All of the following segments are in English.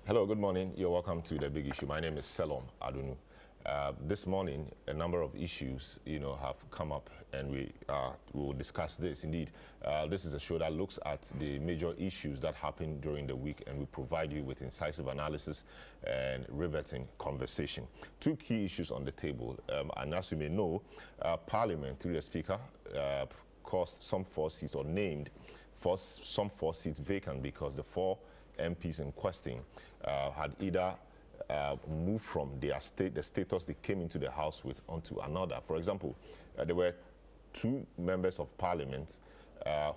Hello, good morning. You're welcome to The Big Issue. My name is Selom Adunu. This morning, a number of issues, have come up, and we will discuss this. Indeed, this is a show that looks at the major issues that happened during the week, and we provide you with incisive analysis and riveting conversation. Two key issues on the table, and as you may know, Parliament, through the Speaker, caused some 4 seats, or named some 4 seats vacant because the 4 MPs in question had either moved from the status they came into the House with onto another. For example, there were 2 members of Parliament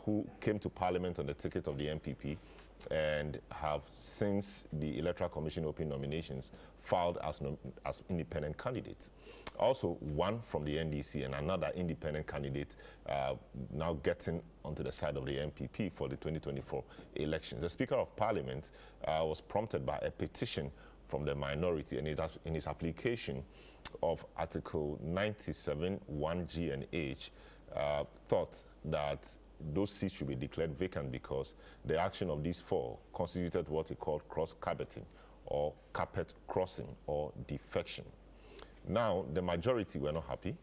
who came to Parliament on the ticket of the MPP and have, since the Electoral Commission opened nominations, filed as independent candidates. Also, one from the NDC and another independent candidate now getting onto the side of the MPP for the 2024 elections. The Speaker of Parliament was prompted by a petition from the minority, and in his application of Article 97, 1G and H, thought that those seats should be declared vacant because the action of these 4 constituted what he called cross-carpeting, or carpet crossing, or defection. Now, the majority were not happy.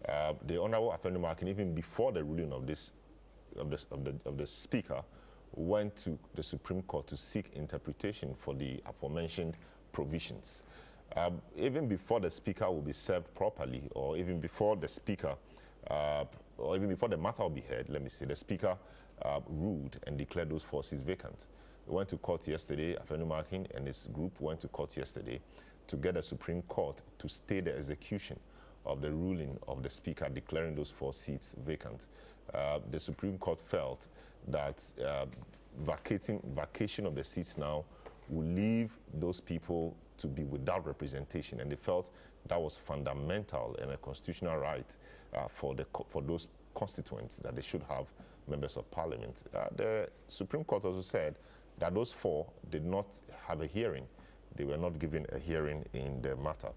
The Honourable Afenyomarkin, even before the ruling of the Speaker, went to the Supreme Court to seek interpretation for the aforementioned provisions. Even before the Speaker will be served properly, or even before the Speaker, or even before the matter will be heard, let me say, the Speaker ruled and declared those 4 seats vacant. We went to court yesterday. Afenyomarkin and his group went to court yesterday to get the Supreme Court to stay the execution of the ruling of the Speaker declaring those 4 seats vacant. The Supreme Court felt that vacation of the seats now will leave those people to be without representation, and they felt that was fundamental and a constitutional right for those constituents, that they should have members of Parliament. The Supreme Court also said that those 4 did not have a hearing. They were not given a hearing in the matter.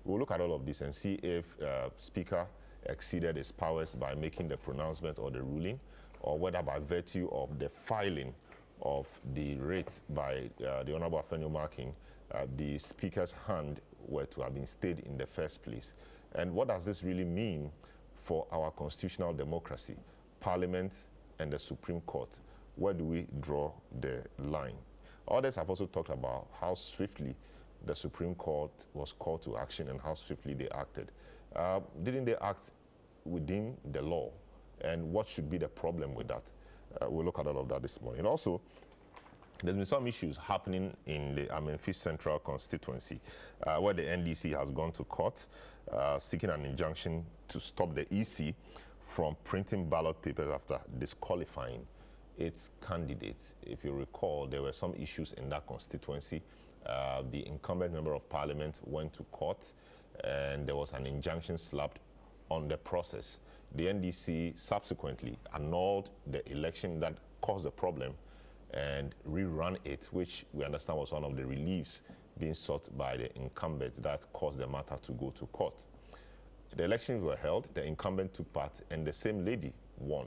We'll look at all of this and see if Speaker exceeded his powers by making the pronouncement or the ruling, or whether by virtue of the filing of the writ by the Honourable Afenyomarkin, the Speaker's hand were to have been stayed in the first place. And what does this really mean for our constitutional democracy, Parliament and the Supreme Court? Where do we draw the line? Others have also talked about how swiftly the Supreme Court was called to action and how swiftly they acted. Didn't they act within the law? And what should be the problem with that? We'll look at all of that this morning. Also, there's been some issues happening in the Amenfi Central constituency, where the NDC has gone to court seeking an injunction to stop the EC from printing ballot papers after disqualifying its candidates. If you recall, there were some issues in that constituency. The incumbent member of Parliament went to court, and there was an injunction slapped on the process. The NDC subsequently annulled the election that caused the problem and rerun it, which we understand was one of the reliefs being sought by the incumbent that caused the matter to go to court. The elections were held, the incumbent took part, and the same lady won.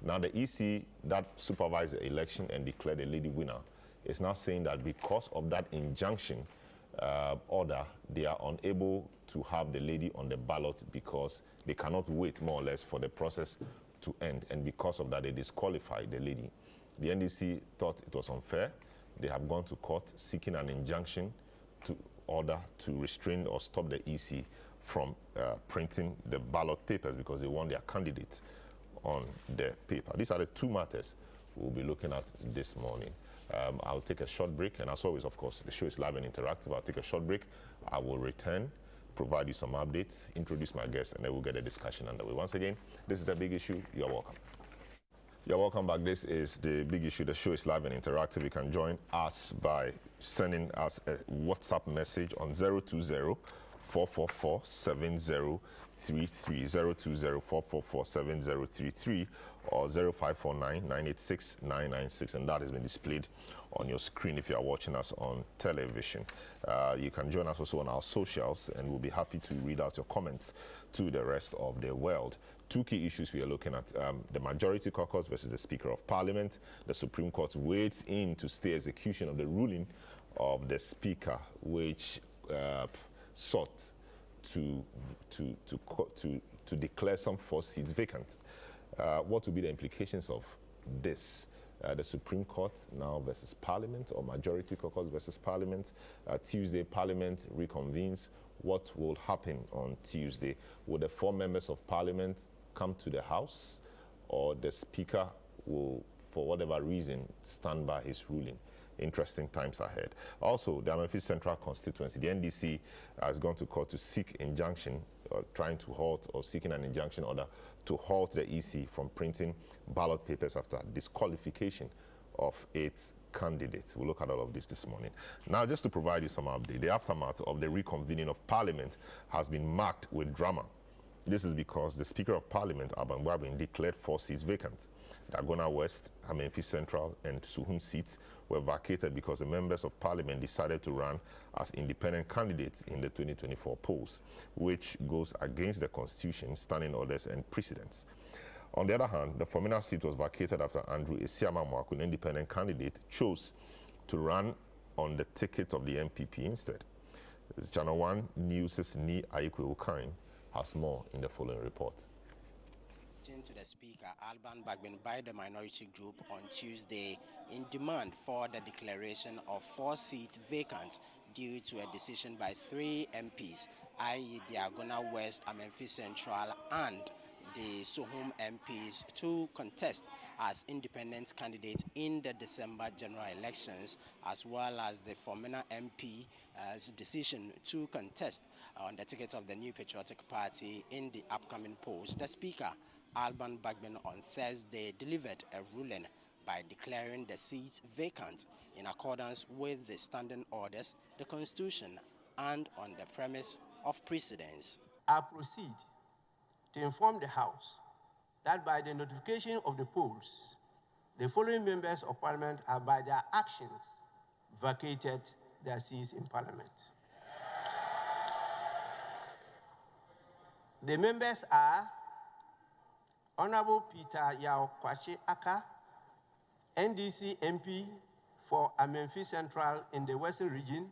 Now the EC that supervised the election and declared the lady winner is now saying that because of that injunction order, they are unable to have the lady on the ballot because they cannot wait, more or less, for the process to end. And because of that, they disqualified the lady. The NDC thought it was unfair. They have gone to court seeking an injunction to order to restrain or stop the EC from printing the ballot papers because they want their candidates on the paper. These are the 2 matters we'll be looking at this morning. I'll take a short break, and as always, of course, the show is live and interactive. I'll take a short break. I will return, provide you some updates, introduce my guests, and then we'll get a discussion underway. Once again, this is The Big Issue. You're welcome. You're welcome back. This is The Big Issue. The show is live and interactive. You can join us by sending us a WhatsApp message on 020-444-7033, 020-444-7033, or 0549-986-996, and that has been displayed on your screen if you are watching us on television. You can join us also on our socials, and we'll be happy to read out your comments to the rest of the world. 2 key issues we are looking at: the majority caucus versus the Speaker of Parliament. The Supreme Court wades in to stay execution of the ruling of the Speaker, which sought to declare some 4 seats vacant. What will be the implications of this? The Supreme Court now versus Parliament, or Majority Caucus versus Parliament. Tuesday, Parliament reconvenes. What will happen on Tuesday? Will the 4 members of Parliament come to the House, or the Speaker will, for whatever reason, stand by his ruling? Interesting times ahead. Also, the Memphis Central constituency, the NDC has gone to court to seek injunction, trying to halt or seeking an injunction order to halt the EC from printing ballot papers after disqualification of its candidates. We'll look at all of this morning. Now, just to provide you some update, the aftermath of the reconvening of Parliament has been marked with drama. This is because the Speaker of Parliament, Alban Gbagben, declared 4 seats vacant. Dagona West, Memphis Central, and Suhum seats were vacated because the members of Parliament decided to run as independent candidates in the 2024 polls, which goes against the Constitution, standing orders, and precedents. On the other hand, the Formina seat was vacated after Andrew Esiama Mwaku, an independent candidate, chose to run on the ticket of the MPP instead. ChannelOne News' Ni Aikwe Okain has more in the following report. To the Speaker, Alban Gbagben, by the minority group on Tuesday in demand for the declaration of 4 seats vacant due to a decision by 3 MPs, i.e. the Agona West, Memphis Central, and the Suhum MPs, to contest as independent candidates in the December general elections, as well as the Formina MP's decision to contest on the ticket of the New Patriotic Party in the upcoming polls. The Speaker, Alban Gbagben, on Thursday delivered a ruling by declaring the seats vacant in accordance with the standing orders, the Constitution, and on the premise of precedence. I proceed to inform the House that by the notification of the polls, the following members of Parliament have by their actions vacated their seats in Parliament. The members are Honorable Peter Yao Kwashi Aka, NDC MP for Memphis Central in the Western Region,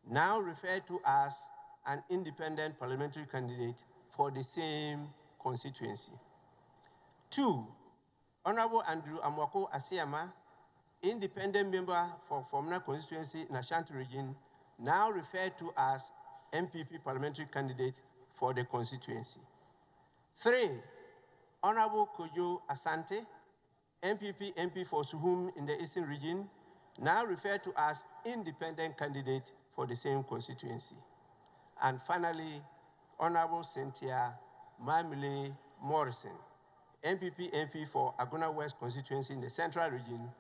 now referred to as an independent parliamentary candidate for the same constituency. 2, Honorable Andrew Amwako Asiama, independent member for Formina constituency in Ashanti Region, now referred to as MPP parliamentary candidate for the constituency. 3, Honorable Kojo Asante, MPP MP for Suhum in the Eastern Region, now referred to as independent candidate for the same constituency. And finally, Honorable Cynthia Mamile Morrison, MPP MP for Agona West constituency in the Central Region,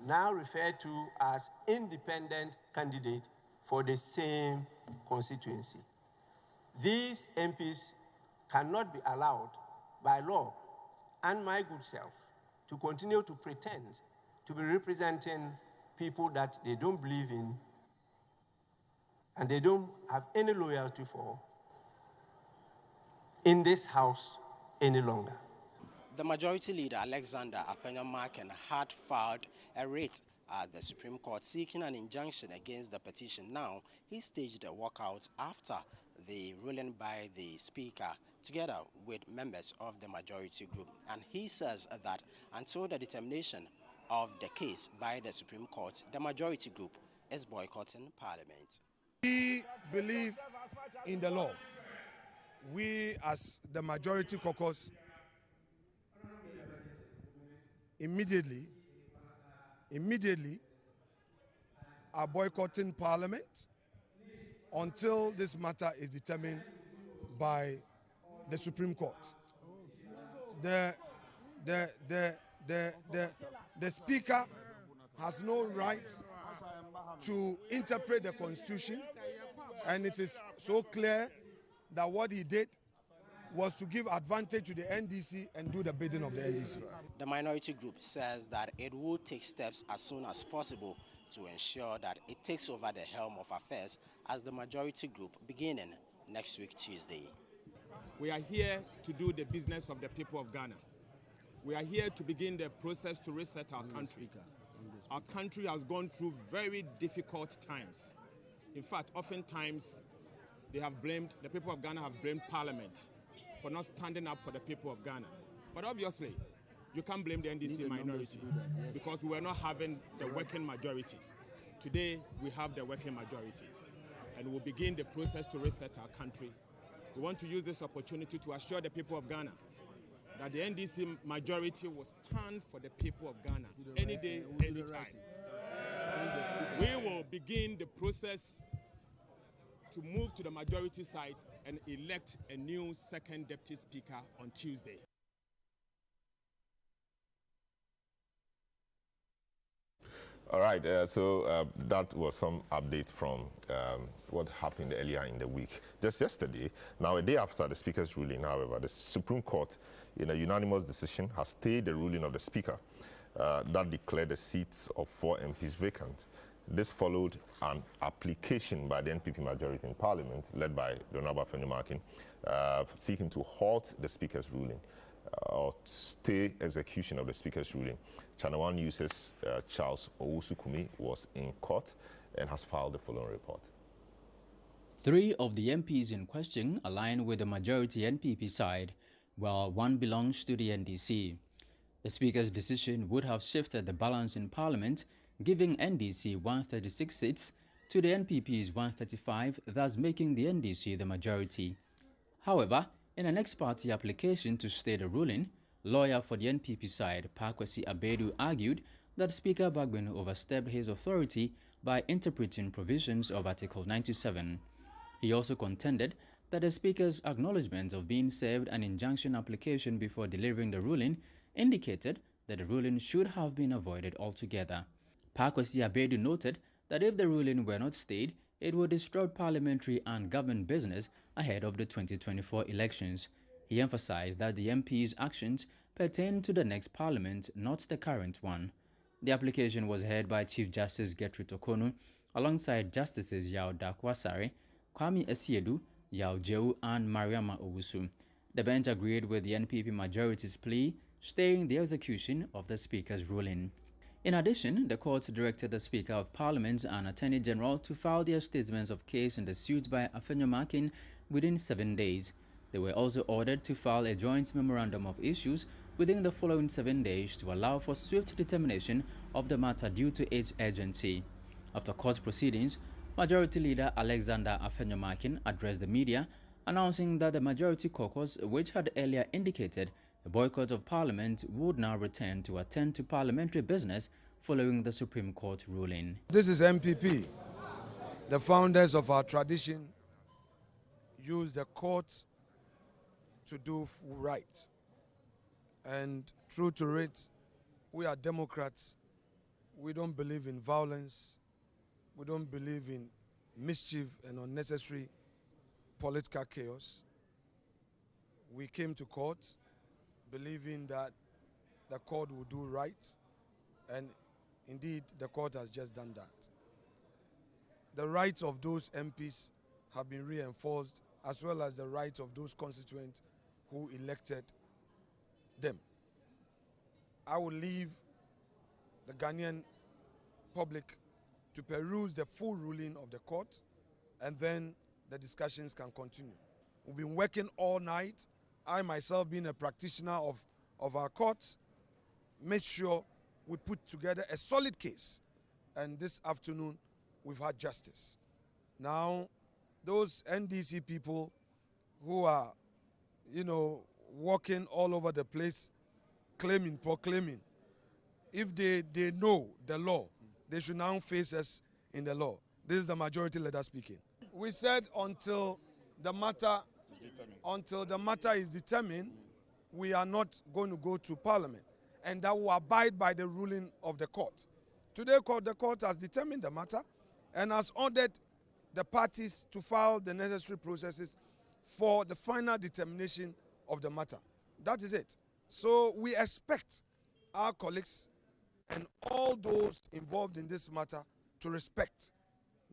now referred to as independent candidate for the same constituency. These MPs cannot be allowed by law and my good self to continue to pretend to be representing people that they don't believe in and they don't have any loyalty for in this House any longer. The Majority Leader, Alexander Apenya-Marken, had filed a writ at the Supreme Court seeking an injunction against the petition. Now, he staged a walkout after the ruling by the Speaker, together with members of the majority group. And he says that until the determination of the case by the Supreme Court, the majority group is boycotting Parliament. We believe in the law. We, as the majority caucus, immediately are boycotting Parliament until this matter is determined by the Supreme Court. The Speaker has no right to interpret the Constitution, and it is so clear that what he did was to give advantage to the NDC and do the bidding of the NDC. The minority group says that it will take steps as soon as possible to ensure that it takes over the helm of affairs as the majority group beginning next week, Tuesday. We are here to do the business of the people of Ghana. We are here to begin the process to reset our country. Our country has gone through very difficult times. In fact, oftentimes, the people of Ghana have blamed Parliament for not standing up for the people of Ghana. But obviously, you can't blame the NDC minority because we were not having the working majority. Today, we have the working majority, and we'll begin the process to reset our country. We want to use this opportunity to assure the people of Ghana that the NDC majority will stand for the people of Ghana any day, any time. We will begin the process to move to the majority side and elect a new second deputy speaker on Tuesday. All right, so that was some update from what happened earlier in the week. Just yesterday, now a day after the Speaker's ruling, however, the Supreme Court, in a unanimous decision, has stayed the ruling of the Speaker that declared the seats of 4 MPs vacant. This followed an application by the NPP majority in Parliament, led by the Honorable Afenyomarkin, seeking to halt the Speaker's ruling or stay execution of the Speaker's ruling. ChannelOne News' Charles Owusu-Kumi was in court and has filed the following report. 3 of the MPs in question align with the majority NPP side, while 1 belongs to the NDC. The Speaker's decision would have shifted the balance in Parliament, giving NDC 136 seats to the NPP's 135, thus making the NDC the majority. However, in an ex-party application to stay the ruling, lawyer for the NPP side, Pakwesi Abedu, argued that Speaker Bagbin overstepped his authority by interpreting provisions of Article 97. He also contended that the Speaker's acknowledgement of being served an injunction application before delivering the ruling indicated that the ruling should have been avoided altogether. Pakwesi Abedu noted that if the ruling were not stayed, it would disrupt parliamentary and government business ahead of the 2024 elections. He emphasized that the MP's actions pertain to the next parliament, not the current one. The application was heard by Chief Justice Gertrude Okonu alongside Justices Yao Dakwasare, Kwame Esiedu, Yao Jehu, and Mariama Owusu. The bench agreed with the NPP majority's plea, staying the execution of the Speaker's ruling. In addition, the court directed the Speaker of Parliament and Attorney General to file their statements of case in the suit by Afenyomarkin within 7 days. They were also ordered to file a joint memorandum of issues within the following 7 days to allow for swift determination of the matter due to its urgency. After court proceedings, Majority Leader Alexander Afenyomarkin addressed the media, announcing that the Majority Caucus, which had earlier indicated a boycott of Parliament, would now return to attend to parliamentary business following the Supreme Court ruling. This is MPP. The founders of our tradition use the courts to do right. And true to it, we are Democrats. We don't believe in violence. We don't believe in mischief and unnecessary political chaos. We came to court believing that the court would do right, and indeed the court has just done that. The rights of those MPs have been reinforced, as well as the rights of those constituents who elected them. I will leave the Ghanaian public to peruse the full ruling of the court, and then the discussions can continue. We've been working all night. I myself, being a practitioner of our courts, made sure we put together a solid case. And this afternoon, we've had justice. Now, those NDC people who are, walking all over the place, proclaiming, if they know the law, they should now face us in the law. This is the majority leader speaking. We said until the matter is determined, we are not going to go to Parliament, and that will abide by the ruling of the court. Today, the court has determined the matter and has ordered the parties to file the necessary processes for the final determination of the matter. That is it. So we expect our colleagues and all those involved in this matter to respect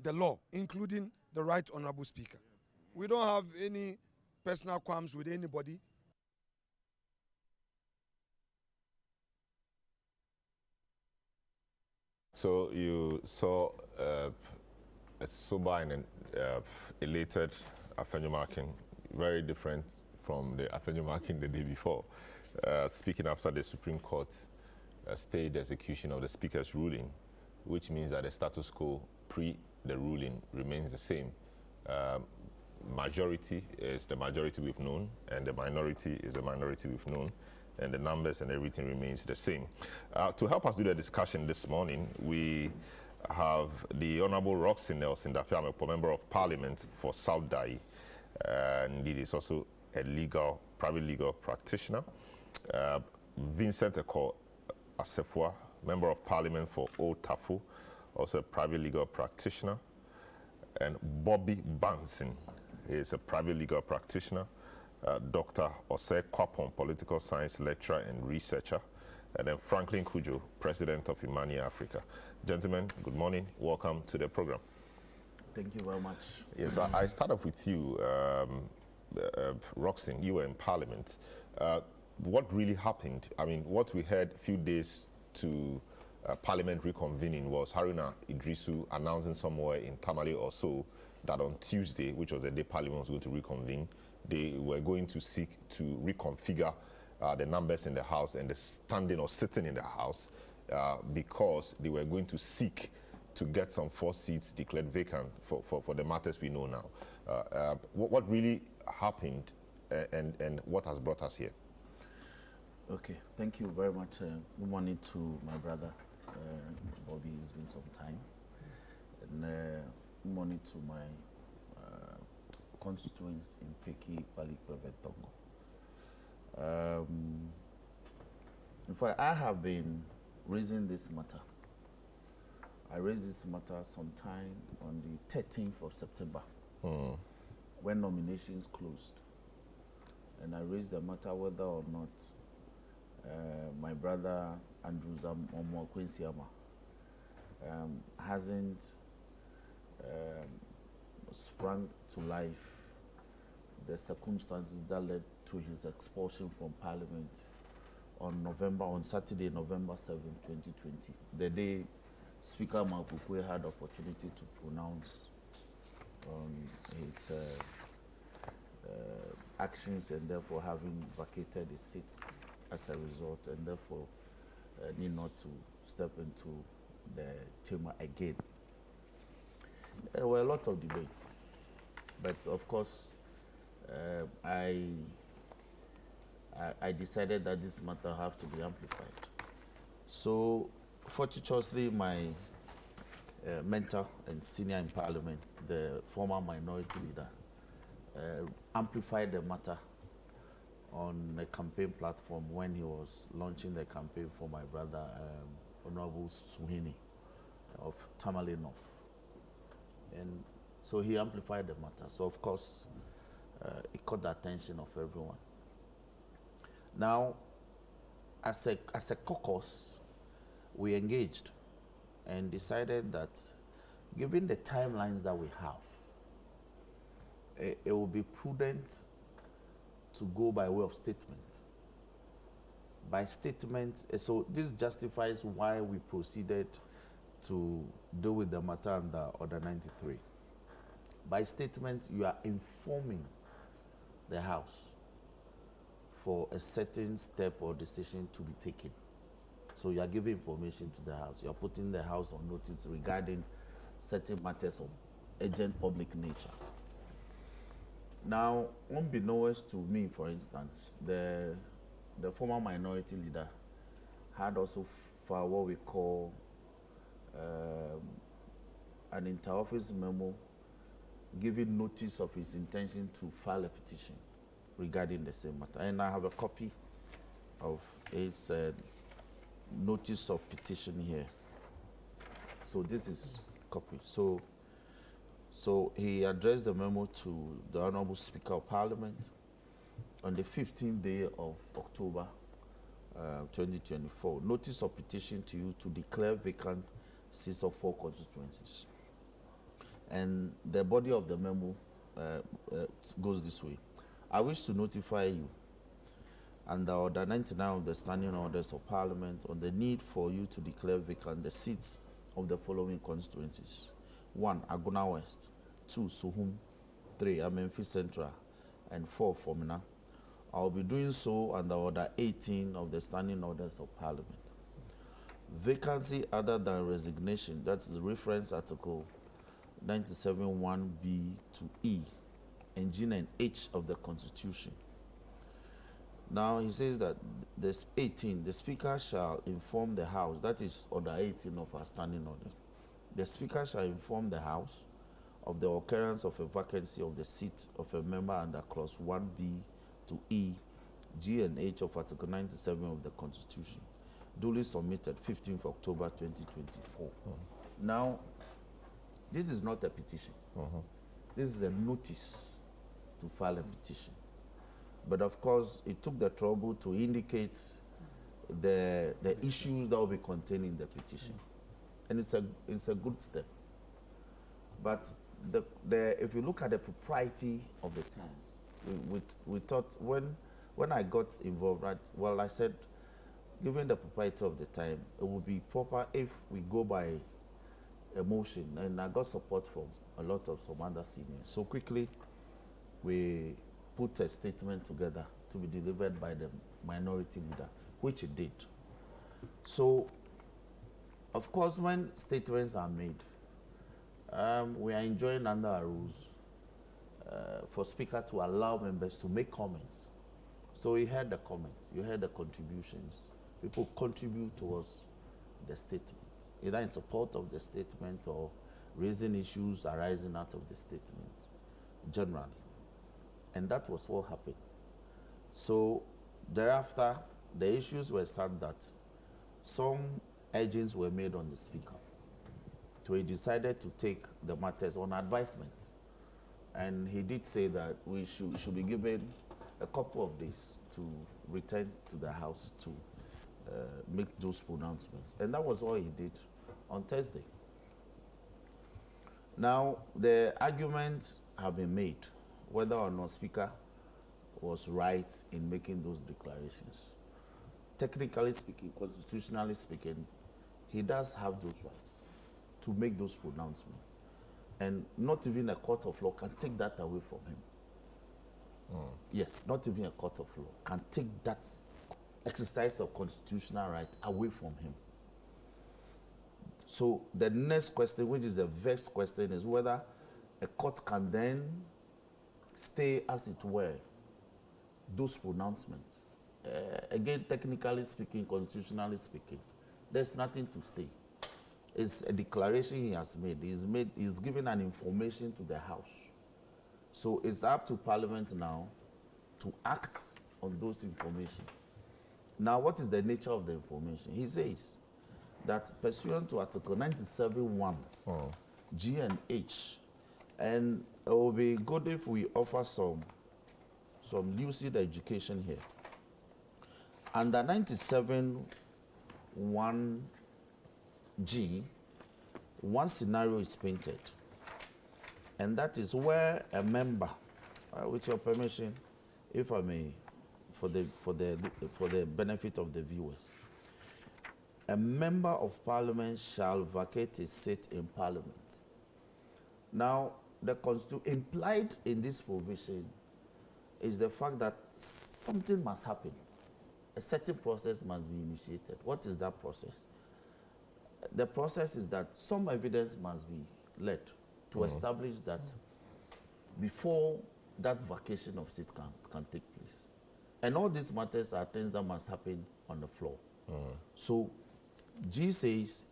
the law, including the Right Honorable Speaker. We don't have any personal qualms with anybody. So you saw a sober and elated Afenyomakin, very different from the Afenyomakin the day before, speaking after the Supreme Court stayed the execution of the Speaker's ruling, which means that the status quo pre the ruling remains the same. Majority is the majority we've known, and the minority is the minority we've known, and the numbers and everything remains the same. To help us do the discussion this morning, we have the Honorable Roxy Nelson Dapiamepo, Member of Parliament for South Dai, and he is also a private legal practitioner. Vincent Eko Asefua, Member of Parliament for Old Tafo, also a private legal practitioner. And Bobby Banson is a private legal practitioner. Dr. Osei Kwapon, political science lecturer and researcher. And then Franklin Kujo, president of Imani Africa. Gentlemen, good morning. Welcome to the program. Thank you very much. Yes, I start off with you, Roxanne. You were in Parliament. What really happened? I mean, what we heard a few days to Parliament reconvening was Haruna Idrisu announcing somewhere in Tamale or so that on Tuesday, which was the day Parliament was going to reconvene, they were going to seek to reconfigure the numbers in the House and the standing or sitting in the House because they were going to seek to get some 4 seats declared vacant for the matters we know now. What really happened and what has brought us here? Okay, thank you very much. Good morning to my brother, Bobby. It's been some time. And good morning to my constituents in Peki, Palikpe, Vetongo. In fact, I have been raising this matter. I raised this matter sometime on the 13th of September, when nominations closed. And I raised the matter whether or not my brother Andrew Omo Quincyama hasn't sprung to life the circumstances that led to his expulsion from Parliament on Saturday, November 7, 2020, the day Speaker Makukwe had opportunity to pronounce on its actions and therefore having vacated his seats as a result, and therefore need not to step into the chamber again. There were a lot of debates, but of course I decided that this matter have to be amplified. So fortuitously, my mentor and senior in Parliament, the former minority leader, amplified the matter on a campaign platform when he was launching the campaign for my brother, Honorable Suhini of Tamale North. And so he amplified the matter. So of course, it caught the attention of everyone. Now, as a caucus, we engaged and decided that given the timelines that we have, it will be prudent to go by way of statement. By statement, so this justifies why we proceeded to deal with the matter under Order 93. By statement, you are informing the House for a certain step or decision to be taken. So you are giving information to the House. You are putting the House on notice regarding certain matters of urgent public nature. Now, unbeknownst to me, for instance, the former minority leader had also filed what we call an inter-office memo giving notice of his intention to file a petition regarding the same matter. And I have a copy of his notice of petition here. So this is copy. So he addressed the memo to the Honorable Speaker of Parliament on the 15th day of October 2024. Notice of petition to you to declare vacant seats of 4 constituencies. And the body of the memo goes this way. I wish to notify you under Order 99 of the Standing Orders of Parliament on the need for you to declare vacant the seats of the following constituencies. 1, Aguna West. 2, Suhum. 3, Amenfi Central. And 4, Fomina. I'll be doing so under Order 18 of the Standing Orders of Parliament. Vacancy other than resignation, that is reference article 97(1)(b) to E, and G and H of the Constitution. Now he says that this 18, the Speaker shall inform the House, that is Order 18 of our Standing Orders. The Speaker shall inform the House of the occurrence of a vacancy of the seat of a member under Clause 1B to E, G and H of Article 97 of the Constitution, duly submitted 15th October 2024. Now, this is not a petition. This is a notice to file a petition. But of course, it took the trouble to indicate the issues that will be contained in the petition. And it's a good step. But if you look at the propriety of the times, we thought when I got involved, right, well, I said, given the propriety of the time, it would be proper if we go by a motion, and I got support from a lot of some other seniors. So quickly, we put a statement together to be delivered by the minority leader, which it did. So, of course, when statements are made, we are enjoined under our rules for Speaker to allow members to make comments. So you heard the comments, you heard the contributions. People contribute towards the statement, either in support of the statement or raising issues arising out of the statement, generally. And that was what happened. So thereafter, the issues were such that some urgings were made on the Speaker. So he decided to take the matters on advisement. And he did say that we should be given a couple of days to return to the House to make those pronouncements. And that was what he did on Thursday. Now, the arguments have been made whether or not Speaker was right in making those declarations. Technically speaking, constitutionally speaking, he does have those rights to make those pronouncements. And not even a court of law can take that away from him. Yes, not even a court of law can take that exercise of constitutional right away from him. So the next question, which is a vexed question, is whether a court can then stay, as it were, those pronouncements. Again, technically speaking, constitutionally speaking, there's nothing to stay. It's a declaration he has made. He's given an information to the House. So it's up to Parliament now to act on those information. Now, what is the nature of the information? He says that pursuant to Article 97(1), G and H, and it will be good if we offer some lucid education here. Under 97(1)G, one scenario is painted, and that is where a member, with your permission, if I may, for the benefit of the viewers, a member of Parliament shall vacate his seat in Parliament. Now, the implied in this provision is the fact that something must happen. A certain process must be initiated. What is that process? The process is that some evidence must be led to establish that before that vacation of seat can take place. And all these matters are things that must happen on the floor. So G says,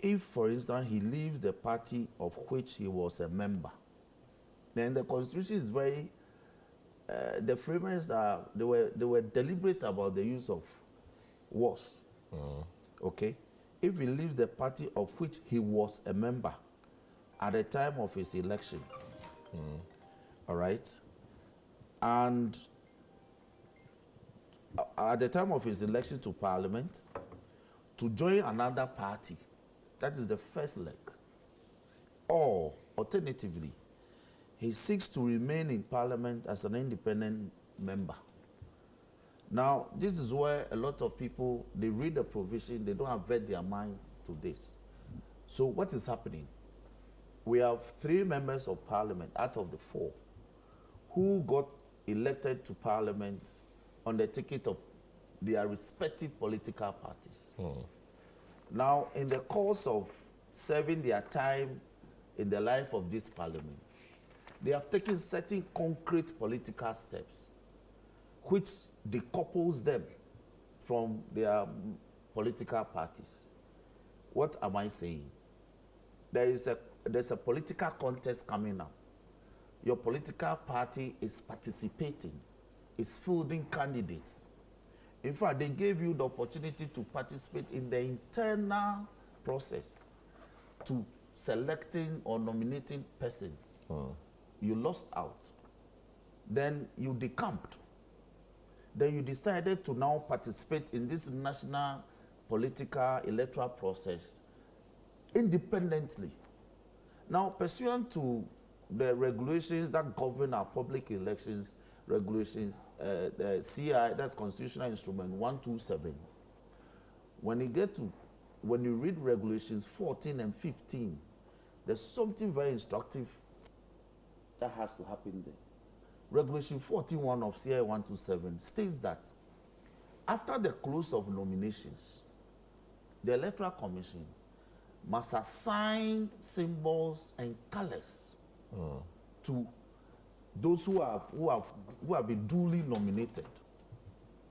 if, for instance, he leaves the party of which he was a member, then the Constitution is very, the framers they were deliberate about the use of was. Okay? If he leaves the party of which he was a member at the time of his election, all right, and at the time of his election to Parliament, to join another party, that is the first leg. Or, alternatively, he seeks to remain in Parliament as an independent member. Now, this is where a lot of people, they read the provision, they don't have read their mind to this. So what is happening? We have 3 members of parliament out of the 4 who got elected to parliament on the ticket of their respective political parties. Now, in the course of serving their time in the life of this parliament, they have taken certain concrete political steps which decouples them from their political parties. What am I saying? There's a political contest coming up. Your political party is participating, is fielding candidates. In fact, they gave you the opportunity to participate in the internal process to selecting or nominating persons. You lost out. Then you decamped. Then you decided to now participate in this national political electoral process independently. Now, pursuant to the regulations that govern our public elections, regulations, the CI, that's Constitutional Instrument 127, when you read regulations 14 and 15, there's something very instructive that has to happen there. Regulation 41 of CI 127 states that after the close of nominations, the Electoral Commission must assign symbols and colors to those who have been duly nominated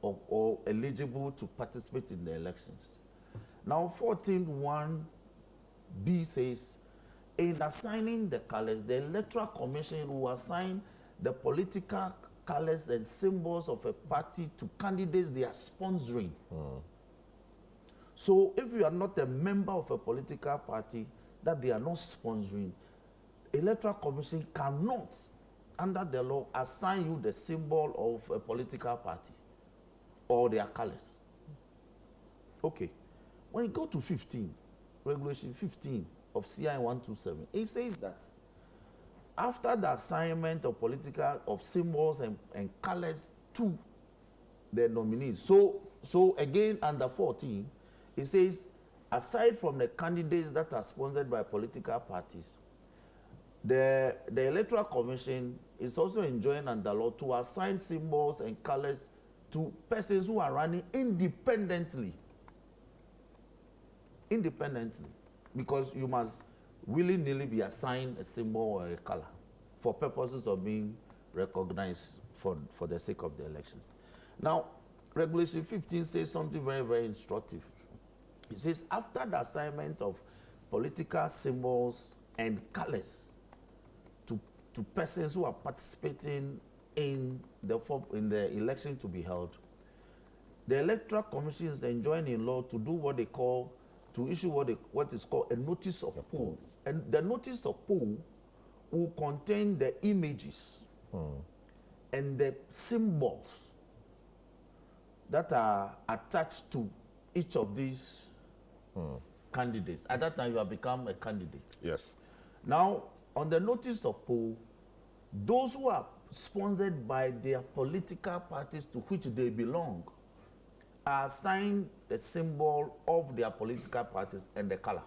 or eligible to participate in the elections. Now, 14.1b says, in assigning the colors, the Electoral Commission will assign the political colors and symbols of a party to candidates they are sponsoring. So if you are not a member of a political party that they are not sponsoring, Electoral Commission cannot, under the law, assign you the symbol of a political party or their colors. Okay. When you go to 15, Regulation 15 of CI 127, it says that after the assignment of symbols and colors to the nominees. So again, under 14, it says, aside from the candidates that are sponsored by political parties, the Electoral Commission is also enjoined under law to assign symbols and colors to persons who are running independently. Because you must willy-nilly be assigned a symbol or a color for purposes of being recognized for the sake of the elections. Now, Regulation 15 says something very, very instructive. It says, after the assignment of political symbols and colors to persons who are participating in the election to be held, the Electoral Commission is enjoined in law to do to issue what is called a notice of poll. And the notice of poll will contain the images and the symbols that are attached to each of these candidates. At that time, you have become a candidate. Yes. Now, on the notice of poll, those who are sponsored by their political parties to which they belong are assigned the symbol of their political parties and the color.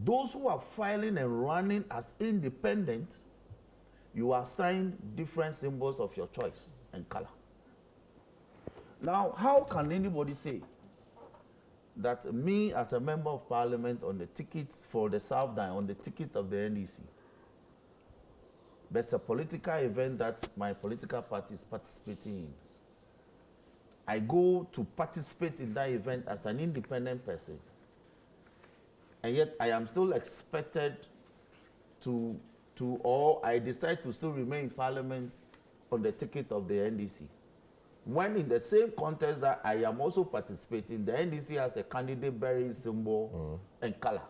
Those who are filing and running as independent, you assign different symbols of your choice and color. Now, how can anybody say that me as a member of parliament on the ticket for the South Dine, on the ticket of the NDC, there's a political event that my political party is participating in. I go to participate in that event as an independent person, and yet I am still expected or I decide to still remain in parliament on the ticket of the NDC. When in the same contest that I am also participating, the NDC has a candidate bearing symbol and color,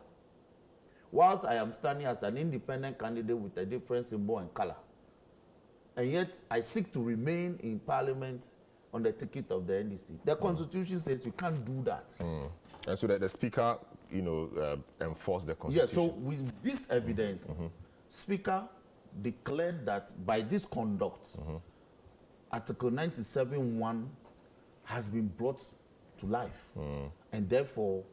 whilst I am standing as an independent candidate with a different symbol and color. And yet I seek to remain in parliament on the ticket of the NDC. The Constitution says you can't do that. And so that the Speaker, enforced the Constitution. Yes, so with this evidence, Speaker declared that by this conduct, Article 97(1) has been brought to life. And therefore,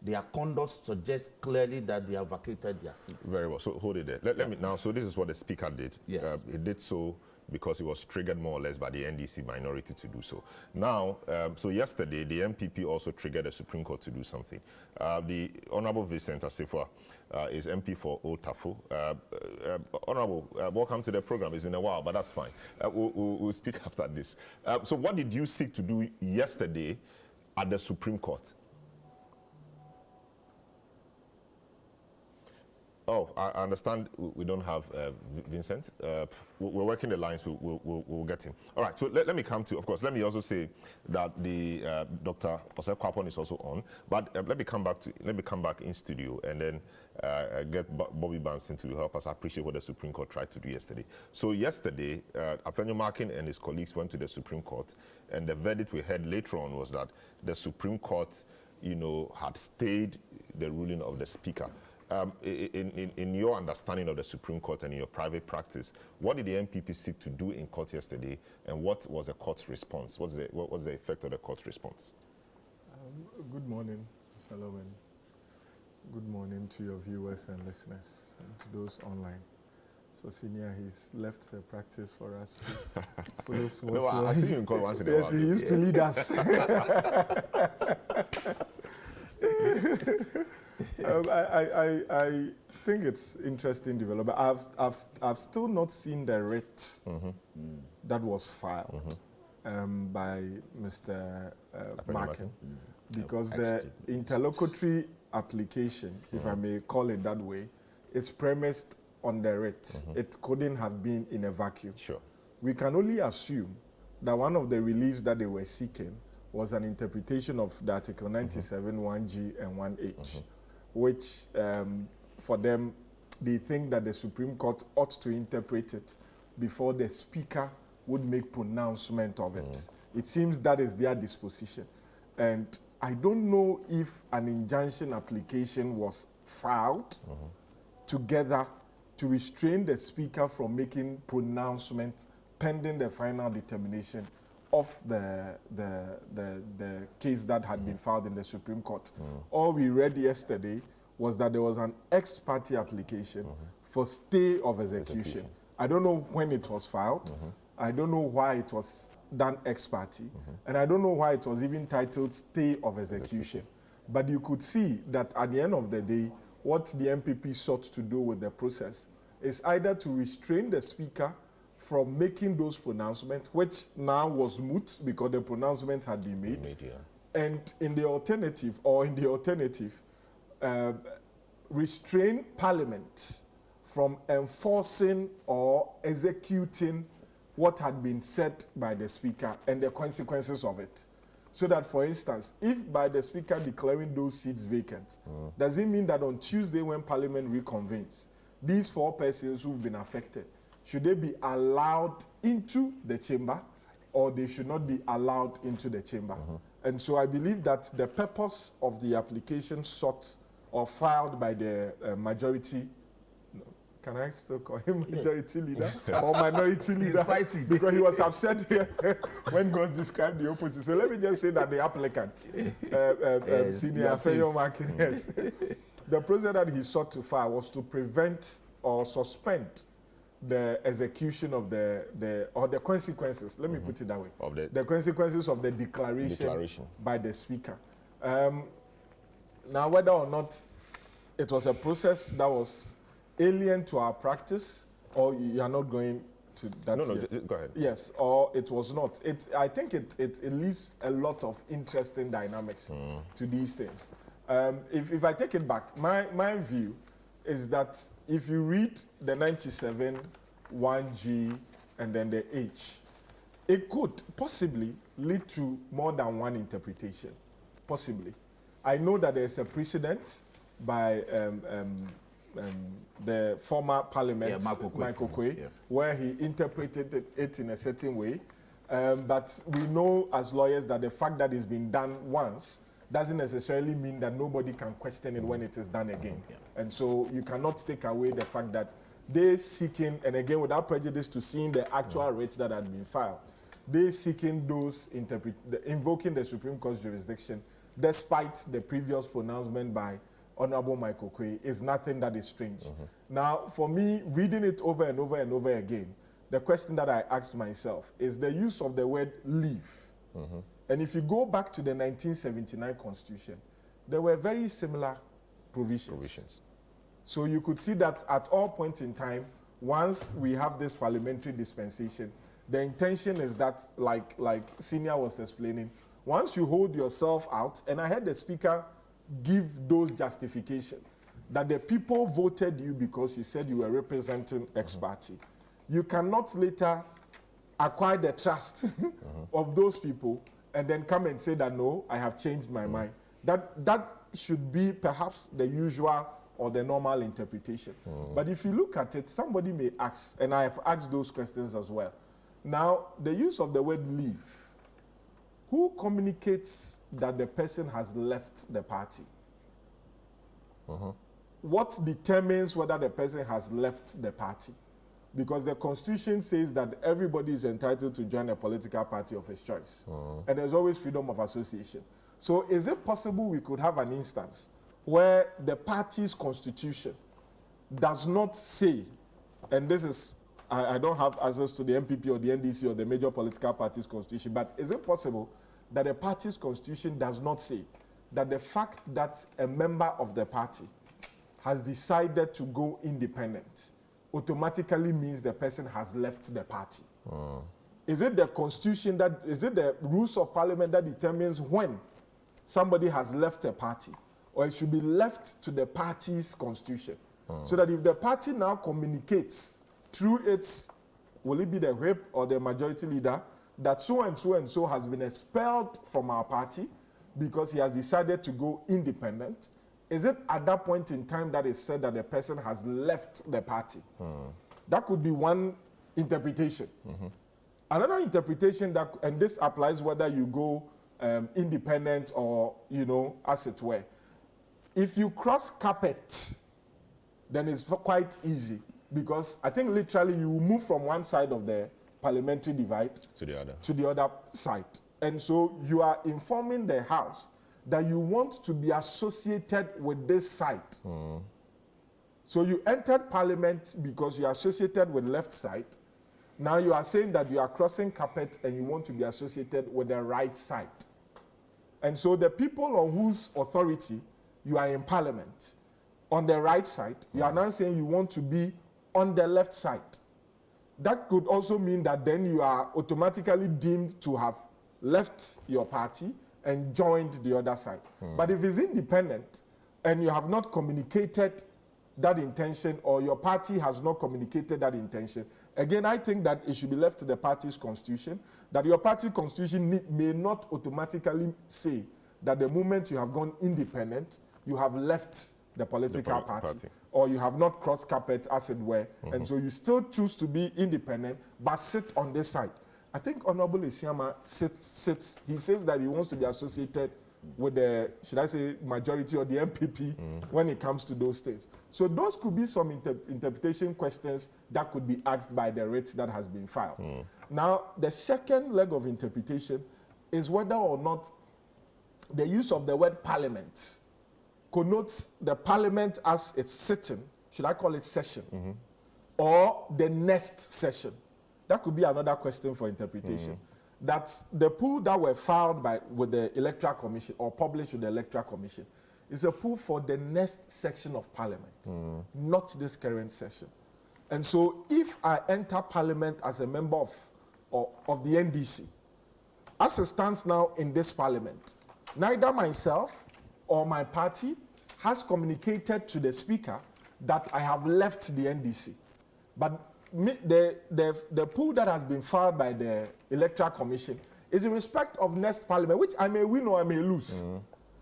their conduct suggests clearly that they have vacated their seats. Very well. So hold it there. Let me now. So this is what the speaker did. Yes. He did so because he was triggered more or less by the NDC minority to do so. Now, so yesterday, the MPP also triggered the Supreme Court to do something. The Honorable Vacant is MP for Old Tafo. Honorable, welcome to the program. It's been a while, but that's fine. We'll speak after this. So what did you seek to do yesterday at the Supreme Court? Oh, I understand we don't have Vincent. We're working the lines. We'll get him. All right. So let me come to. Of course, let me also say that the Dr. Osei Kwapon is also on. But let me come back in studio and then get Bobby Banston to help us appreciate what the Supreme Court tried to do yesterday. So yesterday, Afenyo Markin and his colleagues went to the Supreme Court, and the verdict we heard later on was that the Supreme Court, had stayed the ruling of the Speaker. In your understanding of the Supreme Court and in your private practice, what did the MPP seek to do in court yesterday, and what was the court's response? What was the effect of the court's response? Good morning, Solomon. Good morning to your viewers and listeners, and to those online. So, Senior, he's left the practice for us to follow smoothly. No, I see you in court once in a while. Yes, he used to lead us. I think it's interesting development. I've still not seen the writ that was filed by Mr. Markin, because the interlocutory application, if I may call it that way, is premised on the writ. It couldn't have been in a vacuum. Sure. We can only assume that one of the reliefs that they were seeking was an interpretation of the Article 97, 1G and 1H, which for them, they think that the Supreme Court ought to interpret it before the Speaker would make pronouncement of it. It seems that is their disposition. And I don't know if an injunction application was filed together to restrain the Speaker from making pronouncement pending the final determination of the case that had been filed in the Supreme Court. All we read yesterday was that there was an ex parte application for stay of execution. I don't know when it was filed. I don't know why it was done ex parte. And I don't know why it was even titled stay of execution. But you could see that at the end of the day, what the MPP sought to do with the process is either to restrain the Speaker from making those pronouncements, which now was moot because the pronouncement had been made. And in the alternative, restrain Parliament from enforcing or executing what had been said by the Speaker and the consequences of it. So that, for instance, if by the Speaker declaring those seats vacant, does it mean that on Tuesday when Parliament reconvenes, these 4 persons who've been affected, should they be allowed into the chamber, or they should not be allowed into the chamber? And so I believe that the purpose of the application sought or filed by the majority, can I still call him majority leader or minority leader? Fighting. Because he was upset here when he was describing the opposition. So let me just say that the applicant, Senior Afenyo Markin, yes, the process that he sought to file was to prevent or suspend the execution of the consequences, let me put it that way, of the consequences of the declaration by the Speaker. Now, whether or not it was a process that was alien to our practice, or you are not going to that yet. Go ahead. Yes, or it was not. I think it leaves a lot of interesting dynamics to these things. If I take it back, my view is that if you read the 97, 1G, and then the H, it could possibly lead to more than one interpretation, possibly. I know that there's a precedent by the former parliament, Michael Quay, where he interpreted it in a certain way. But we know as lawyers that the fact that it's been done once doesn't necessarily mean that nobody can question it when it is done again. And so you cannot take away the fact that they seeking, and again without prejudice to seeing the actual rates that had been filed, they seeking those invoking the Supreme Court's jurisdiction despite the previous pronouncement by Honorable Michael Quay, is nothing that is strange. Now, for me, reading it over and over and over again, the question that I asked myself is the use of the word leave. And if you go back to the 1979 Constitution, there were very similar provisions. So you could see that at all points in time, once we have this parliamentary dispensation, the intention is that, like Senior was explaining, once you hold yourself out, and I heard the Speaker give those justifications, that the people voted you because you said you were representing X party. You cannot later acquire the trust of those people and then come and say that, no, I have changed my mind. That should be perhaps the usual or the normal interpretation. But if you look at it, somebody may ask, and I have asked those questions as well. Now, the use of the word leave, who communicates that the person has left the party? What determines whether the person has left the party? Because the Constitution says that everybody is entitled to join a political party of his choice. And there's always freedom of association. So is it possible we could have an instance where the party's constitution does not say, and this is, I don't have access to the MPP or the NDC or the major political party's constitution, but is it possible that the party's constitution does not say that the fact that a member of the party has decided to go independent automatically means the person has left the party? Is it the constitution is it the rules of parliament that determines when somebody has left a party, or it should be left to the party's constitution? So that if the party now communicates through its, will it be the whip or the majority leader, that so and so and so has been expelled from our party because he has decided to go independent, is it at that point in time that is said that the person has left the party? That could be one interpretation. Another interpretation, that, and this applies whether you go independent or, you know, as it were. If you cross carpet, then it's quite easy, because I think literally you move from one side of the parliamentary divide to the other side. And so you are informing the House that you want to be associated with this side. So you entered parliament because you are associated with left side. Now you are saying that you are crossing carpet and you want to be associated with the right side. And so the people on whose authority you are in parliament, on the right side, you are now saying you want to be on the left side. That could also mean that then you are automatically deemed to have left your party and joined the other side. But if it's independent and you have not communicated that intention, or your party has not communicated that intention, again, I think that it should be left to the party's constitution, that your party constitution may not automatically say that the moment you have gone independent, you have left the political party, or you have not crossed carpet, as it were, and so you still choose to be independent, but sit on this side. I think Honorable Isiama sits, he says that he wants to be associated with the, should I say, majority or the MPP when it comes to those things. So those could be some interpretation questions that could be asked by the writ that has been filed. Now, the second leg of interpretation is whether or not the use of the word parliament connotes the parliament as its sitting, should I call it session, or the next session. That could be another question for interpretation. That the pool that were filed with the Electoral Commission or published with the Electoral Commission is a pool for the next section of Parliament, not this current session. And so if I enter Parliament as a member of the NDC, as it stands now in this Parliament, neither myself or my party has communicated to the Speaker that I have left the NDC. But the pool that has been filed by the Electoral Commission is in respect of next Parliament, which I may win or I may lose.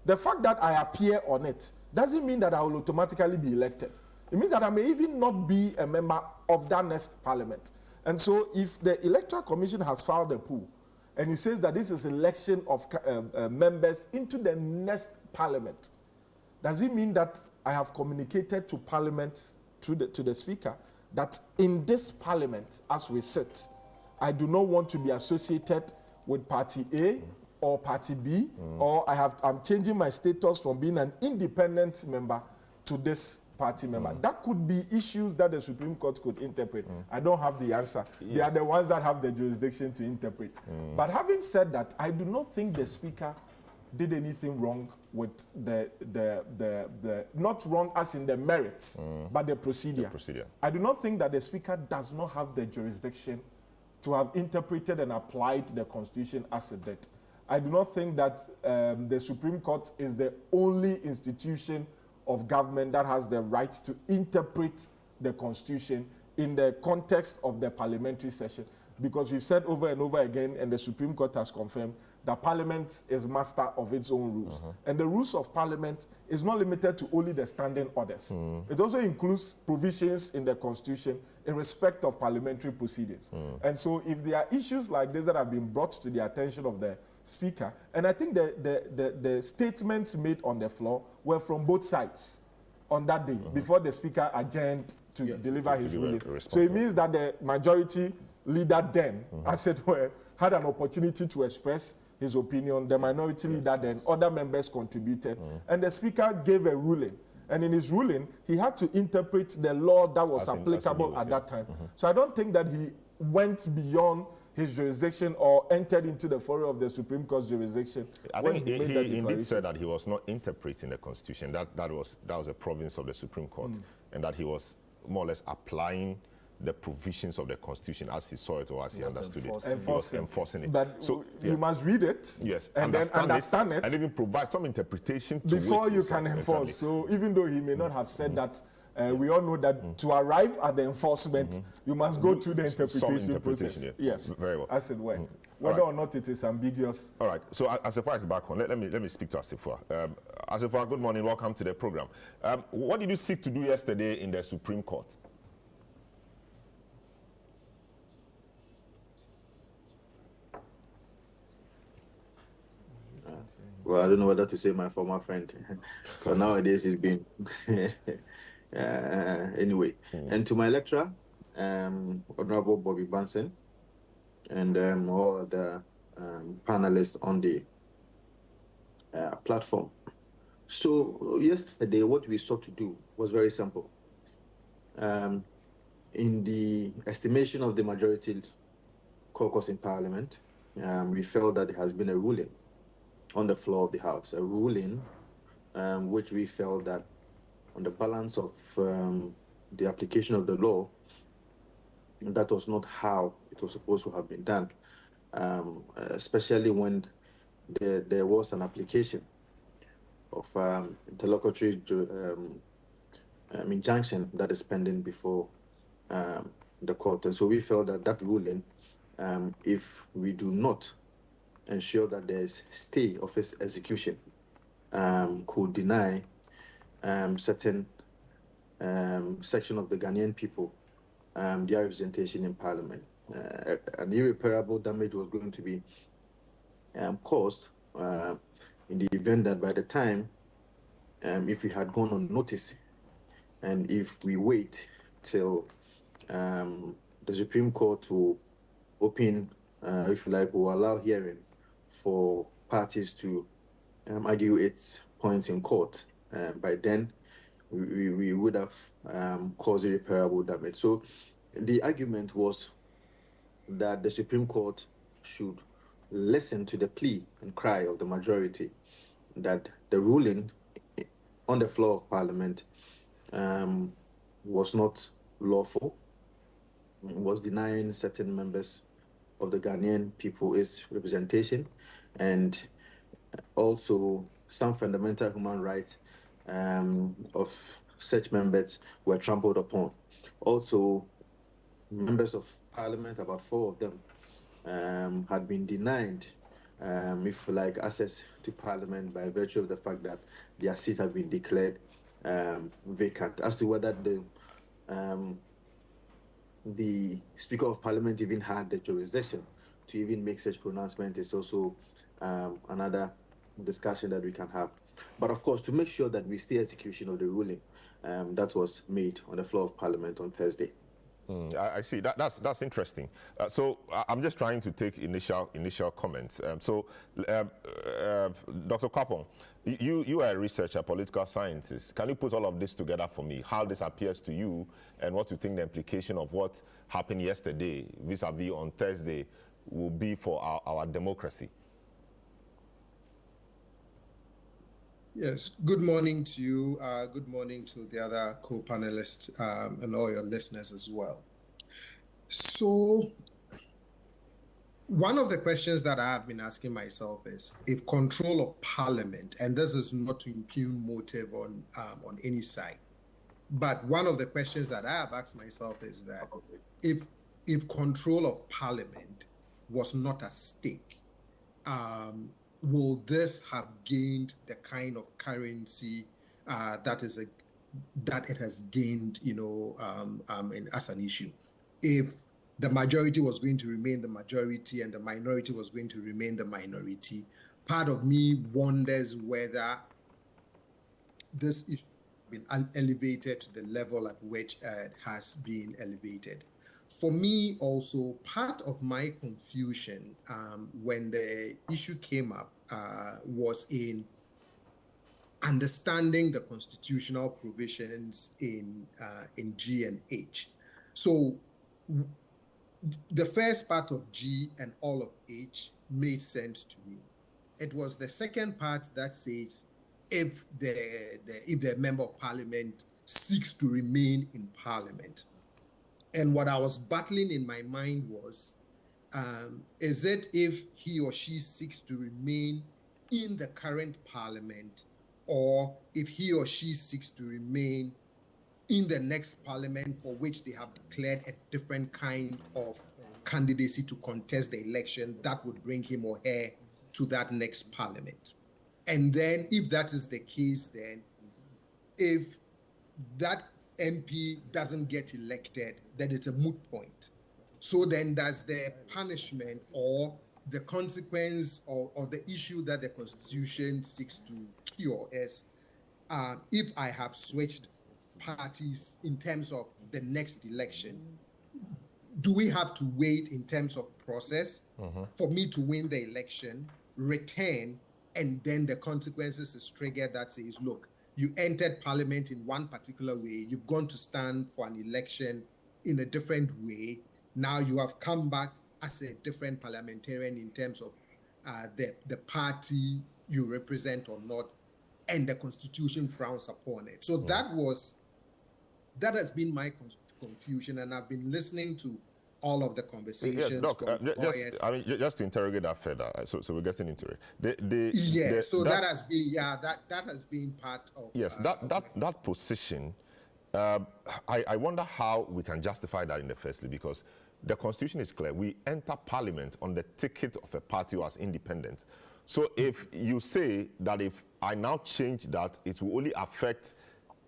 The fact that I appear on it doesn't mean that I will automatically be elected. It means that I may even not be a member of that next Parliament. And so if the Electoral Commission has filed a pool and it says that this is election of members into the next Parliament, does it mean that I have communicated to Parliament, to the Speaker, that in this Parliament, as we sit, I do not want to be associated with Party A or Party B, or I'm changing my status from being an independent member to this party member. That could be issues that the Supreme Court could interpret. I don't have the answer. Yes. They are the ones that have the jurisdiction to interpret. But having said that, I do not think the Speaker did anything wrong with the not wrong as in the merits, but the procedure. I do not think that the Speaker does not have the jurisdiction to have interpreted and applied the Constitution as it did. I do not think that the Supreme Court is the only institution of government that has the right to interpret the Constitution in the context of the parliamentary session, because we've said over and over again, and the Supreme Court has confirmed, that Parliament is master of its own rules. And the rules of Parliament is not limited to only the standing orders. It also includes provisions in the Constitution in respect of parliamentary proceedings. And so if there are issues like this that have been brought to the attention of the Speaker, and I think the statements made on the floor were from both sides on that day, before the Speaker adjourned to deliver his ruling. So it means that the majority leader then, as it were, had an opportunity to express his opinion. The minority leader then, other members contributed, and the Speaker gave a ruling. And in his ruling, he had to interpret the law that was applicable at that time. So I don't think that he went beyond his jurisdiction or entered into the forum of the Supreme Court's jurisdiction. I think he indeed said that he was not interpreting the Constitution. That was a province of the Supreme Court, and that he was more or less applying the provisions of the Constitution as he saw it or as he understood it. He was enforcing it. But so you must read it, and then understand it, and even provide some interpretation to before you can enforce. So even though he may not have said that, we all know that to arrive at the enforcement, you must go through the interpretation process. Yes, very well. As it were. Whether or not it is ambiguous. All right. So Asifua is back on. Let me speak to Asifua. Asifua, good morning. Welcome to the program. What did you seek to do yesterday in the Supreme Court? Well, I don't know whether to say my former friend, because nowadays he's been anyway. And to my lecturer, Honorable Bobby Banson, and all the panelists on the platform. So yesterday, what we sought to do was very simple. In the estimation of the majority caucus in Parliament, we felt that there has been a ruling on the floor of the House, a ruling which we felt that on the balance of the application of the law, that was not how it was supposed to have been done, especially when there was an application of interlocutory injunction that is pending before the court. And so we felt that that ruling, if we do not ensure that there is stay of its execution, could deny certain section of the Ghanaian people their representation in Parliament. An irreparable damage was going to be caused in the event that by the time, if we had gone on notice, and if we wait till the Supreme Court to open, if you like, will allow hearing for parties to argue its points in court, by then we would have caused irreparable damage. So the argument was that the Supreme Court should listen to the plea and cry of the majority that the ruling on the floor of Parliament was not lawful, was denying certain members of the Ghanaian people its representation, and also some fundamental human rights of such members were trampled upon. Also, members of Parliament, about 4 of them, had been denied, if you like, access to Parliament by virtue of the fact that their seat had been declared vacant. As to whether the Speaker of Parliament even had the jurisdiction to even make such pronouncement is also another discussion that we can have. But of course, to make sure that we stay execution of the ruling that was made on the floor of Parliament on Thursday. I see. That's interesting. I'm just trying to take initial comments. Dr. Kwapong, you are a researcher, political scientist. Can you put all of this together for me? How this appears to you, and what you think the implication of what happened yesterday, vis-a-vis on Thursday, will be for our democracy? Yes, good morning to you. Good morning to the other co-panelists and all your listeners as well. So, one of the questions that I have been asking myself is, if control of parliament, and this is not to impugn motive on any side, but one of the questions that I have asked myself is that if control of parliament was not at stake, will this have gained the kind of currency that it has gained, as an issue? If the majority was going to remain the majority and the minority was going to remain the minority, part of me wonders whether this issue has been elevated to the level at which it has been elevated. For me, also, part of my confusion when the issue came up was in understanding the constitutional provisions in G and H. So the first part of G and all of H made sense to me. It was the second part that says if the member of parliament seeks to remain in parliament. And what I was battling in my mind was, is it if he or she seeks to remain in the current parliament, or if he or she seeks to remain in the next parliament for which they have declared a different kind of candidacy to contest the election that would bring him or her to that next parliament. And then if that is the case, then if that MP doesn't get elected, then it's a moot point. So then does the punishment or the consequence or the issue that the Constitution seeks to cure is if I have switched parties in terms of the next election, do we have to wait in terms of process for me to win the election, return, and then the consequences is triggered that says, look, you entered parliament in one particular way, you've gone to stand for an election in a different way, now you have come back as a different parliamentarian in terms of the party you represent or not, and the Constitution frowns upon it. So that has been my confusion, and I've been listening to all of the conversations. Yes, Doc, just to interrogate that further, so we're getting into it. That has been part of. Yes, that position. I wonder how we can justify that in the first place, because the Constitution is clear. We enter Parliament on the ticket of a party who is independent. So if you say that if I now change that, it will only affect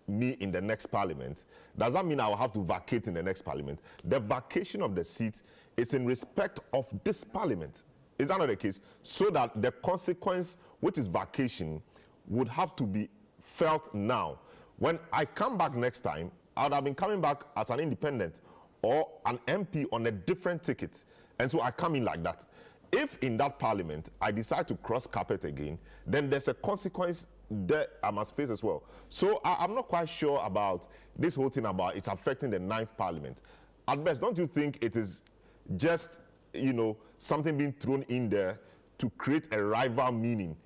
me in the next Parliament, does that mean I will have to vacate in the next Parliament? The vacation of the seat is in respect of this Parliament. Is that not the case? So that the consequence, which is vacation, would have to be felt now. When I come back next time, I would have been coming back as an independent or an MP on a different ticket. And so I come in like that. If in that Parliament I decide to cross carpet again, then there's a consequence that I must face as well. So I'm not quite sure about this whole thing about it's affecting the 9th Parliament. At best, don't you think it is just, something being thrown in there to create a rival meaning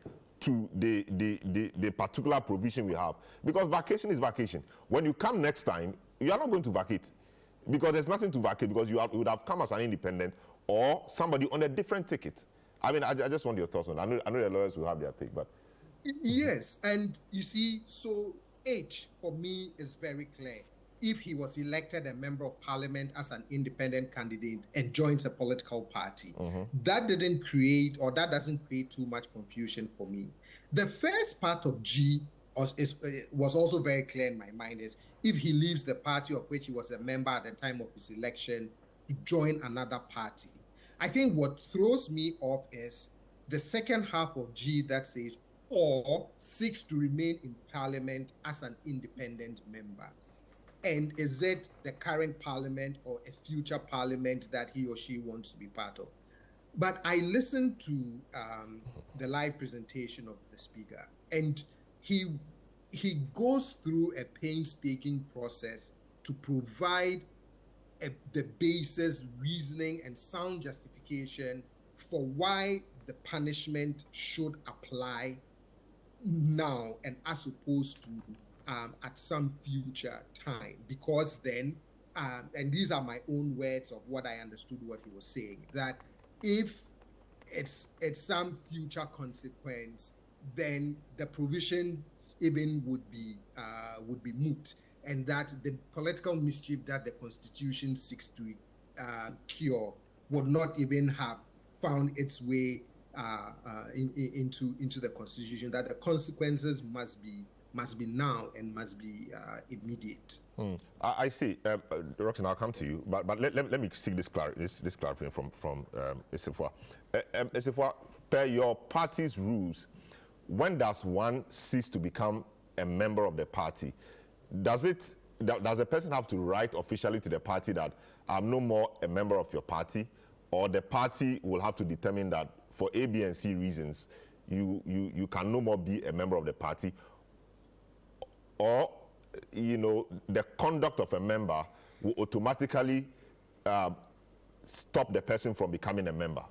to the particular provision we have? Because vacation is vacation. When you come next time, you are not going to vacate, because there's nothing to vacate, because you would have come as an independent or somebody on a different ticket. I mean, I just want your thoughts on that. I know the lawyers will have their take, but... Yes, and you see, so H, for me, is very clear. If he was elected a member of parliament as an independent candidate and joins a political party, that doesn't create too much confusion for me. The first part of G was also very clear in my mind, is if he leaves the party of which he was a member at the time of his election to join another party. I think what throws me off is the second half of G that says, or seeks to remain in parliament as an independent member. And is it the current parliament or a future parliament that he or she wants to be part of? But I listened to the live presentation of the speaker, and he goes through a painstaking process to provide the basis, reasoning, and sound justification for why the punishment should apply now and as opposed to at some future time. Because then, and these are my own words of what I understood what he was saying, that if it's some future consequence, then the provisions even would be moot, and that the political mischief that the Constitution seeks to cure would not even have found its way into the Constitution. That the consequences must be now and must be immediate. I see. Roxanne, I'll come to you, but let me seek this clarification from Esefwa. Esefwa, per your party's rules, when does one cease to become a member of the party? Does a person have to write officially to the party that I'm no more a member of your party, or the party will have to determine that for A, B, and C reasons you can no more be a member of the party, or the conduct of a member will automatically stop the person from becoming a member?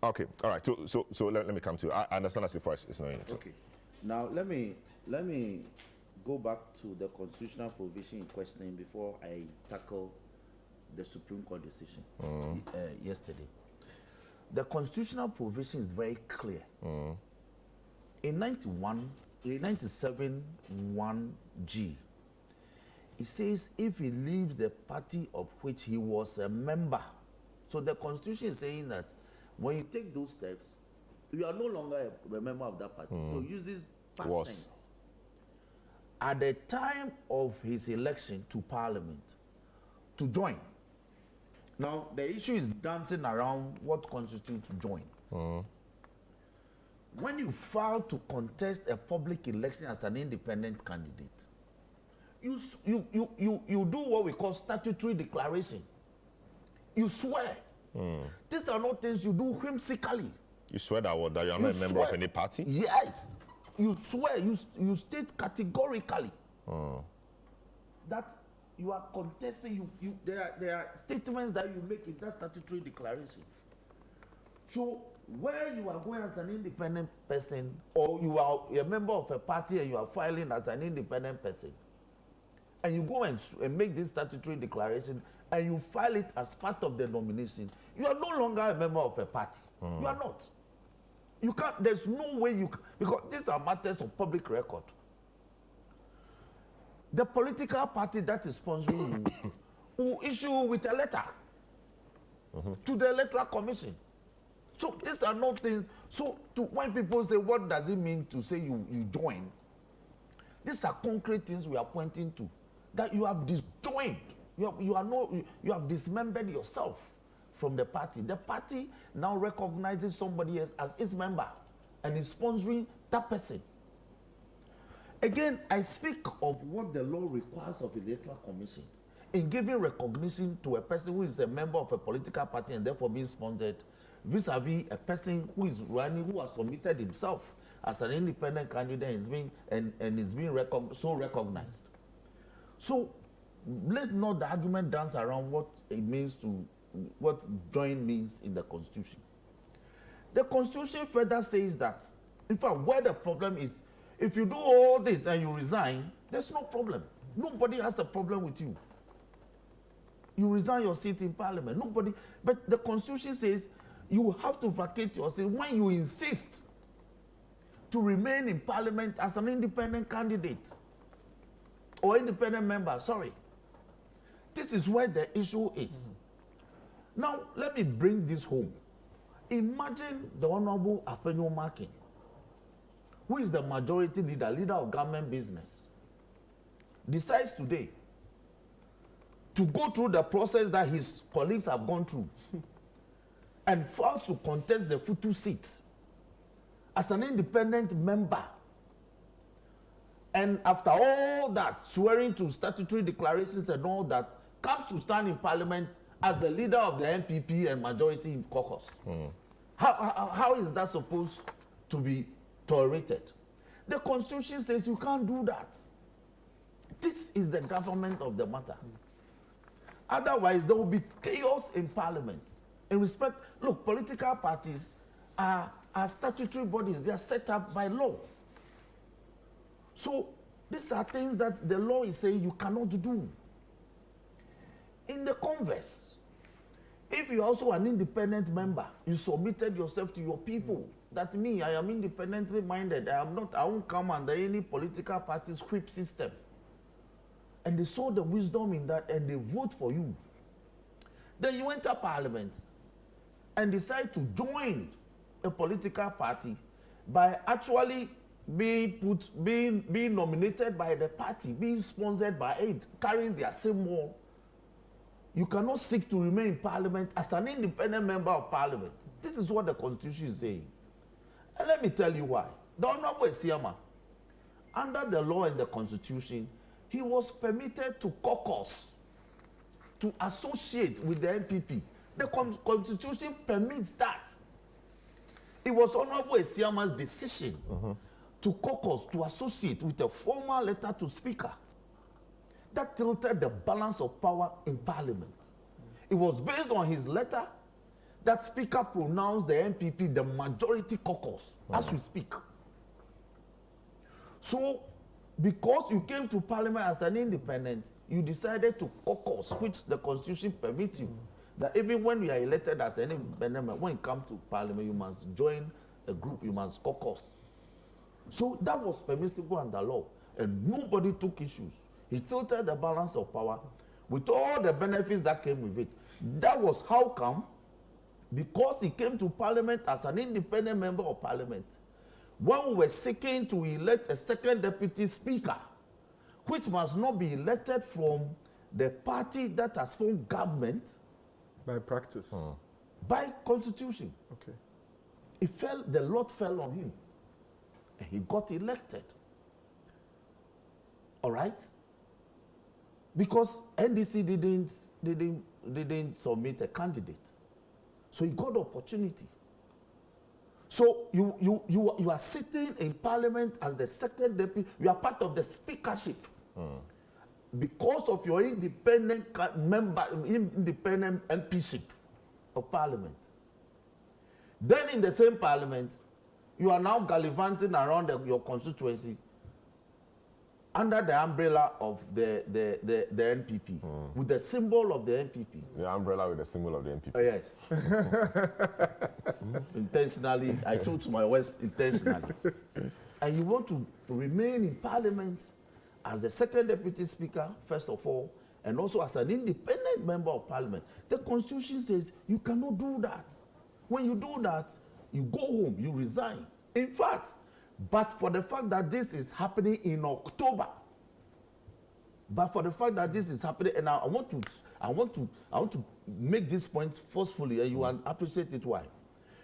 Okay, all right. So let me come to you. I understand as if it's not in it. Okay. Now let me go back to the constitutional provision in questioning before I tackle the Supreme Court decision yesterday. The constitutional provision is very clear. In 97 1G, it says if he leaves the party of which he was a member. So the Constitution is saying that when you take those steps, you are no longer a member of that party. So uses past tense. At the time of his election to Parliament, to join. Now, the issue is dancing around what constitutes to join. When you file to contest a public election as an independent candidate, you do what we call statutory declaration. You swear. These are not things you do whimsically. You swear that you are not a member of any party? Yes. You swear, you state categorically that you are contesting, there are statements that you make in that statutory declaration. So where you are going as an independent person, or you are a member of a party and you are filing as an independent person, and you go and make this statutory declaration and you file it as part of the nomination, you are no longer a member of a party. You are not. You can't, there's no way you can, because these are matters of public record. The political party that is sponsoring you will issue with a letter to the Electoral Commission. So these are not things. So when people say, what does it mean to say you join? These are concrete things we are pointing to. That you have disjoined. You have dismembered yourself from the party. The party now recognizes somebody else as its member and is sponsoring that person. Again, I speak of what the law requires of the Electoral Commission in giving recognition to a person who is a member of a political party and therefore being sponsored, vis-a-vis a person who is running, who has submitted himself as an independent candidate and is being recognized. So let not the argument dance around what it means to, what join means in the Constitution. The Constitution further says that, in fact, where the problem is, if you do all this and you resign, there's no problem. Nobody has a problem with you. You resign your seat in Parliament. Nobody, but the Constitution says you have to vacate your seat when you insist to remain in Parliament as an independent candidate or independent member, sorry. This is where the issue is. Now, let me bring this home. Imagine the Honorable Apenyo Markin, who is the majority leader of government business, decides today to go through the process that his colleagues have gone through and files to contest the Futu seat as an independent member And after all that, swearing to statutory declarations and all that, comes to stand in parliament as the leader of the NPP and majority in caucus. How is that supposed to be tolerated? The constitution says you can't do that. This is the government of the matter. Otherwise, there will be chaos in parliament. In respect, look, political parties are statutory bodies. They are set up by law. So these are things that the law is saying you cannot do. In the converse, if you're also an independent member, you submitted yourself to your people. That me, I am independently minded. I won't come under any political party's whip system. And they saw the wisdom in that and they vote for you. Then you enter parliament and decide to join a political party by actually being nominated by the party, being sponsored by it, carrying their symbol. You cannot seek to remain in parliament as an independent member of parliament. This is what the constitution is saying. And let me tell you why. The Honorable Esiama, under the law and the constitution, he was permitted to caucus, to associate with the NPP. The constitution permits that. It was Honorable Esiama's decision to caucus, to associate with a formal letter to Speaker. That tilted the balance of power in Parliament. It was based on his letter that Speaker pronounced the NPP the majority caucus as we speak. So, because you came to Parliament as an independent, you decided to caucus, which the Constitution permits you. That even when you are elected as an independent, when you come to Parliament, you must join a group, you must caucus. So that was permissible under law, and nobody took issues. He tilted the balance of power with all the benefits that came with it. That was how come, because he came to Parliament as an independent member of Parliament, when we were seeking to elect a second deputy speaker, which must not be elected from the party that has formed government by practice, by constitution. Okay. The lot fell on him, and he got elected. All right? Because NDC didn't submit a candidate, so he got the opportunity. So you are sitting in Parliament as the second deputy. You are part of the speakership because of your independent MPship of Parliament. Then in the same Parliament, you are now gallivanting around your constituency under the umbrella of the NPP, with the symbol of the NPP. The umbrella with the symbol of the NPP. Oh, yes. Intentionally, I chose my words intentionally. And you want to remain in Parliament as the second deputy speaker, first of all, and also as an independent member of Parliament. The Constitution says you cannot do that. When you do that, you go home, you resign. In fact, but for the fact that this is happening in October, and I want to make this point forcefully, and you will appreciate it why.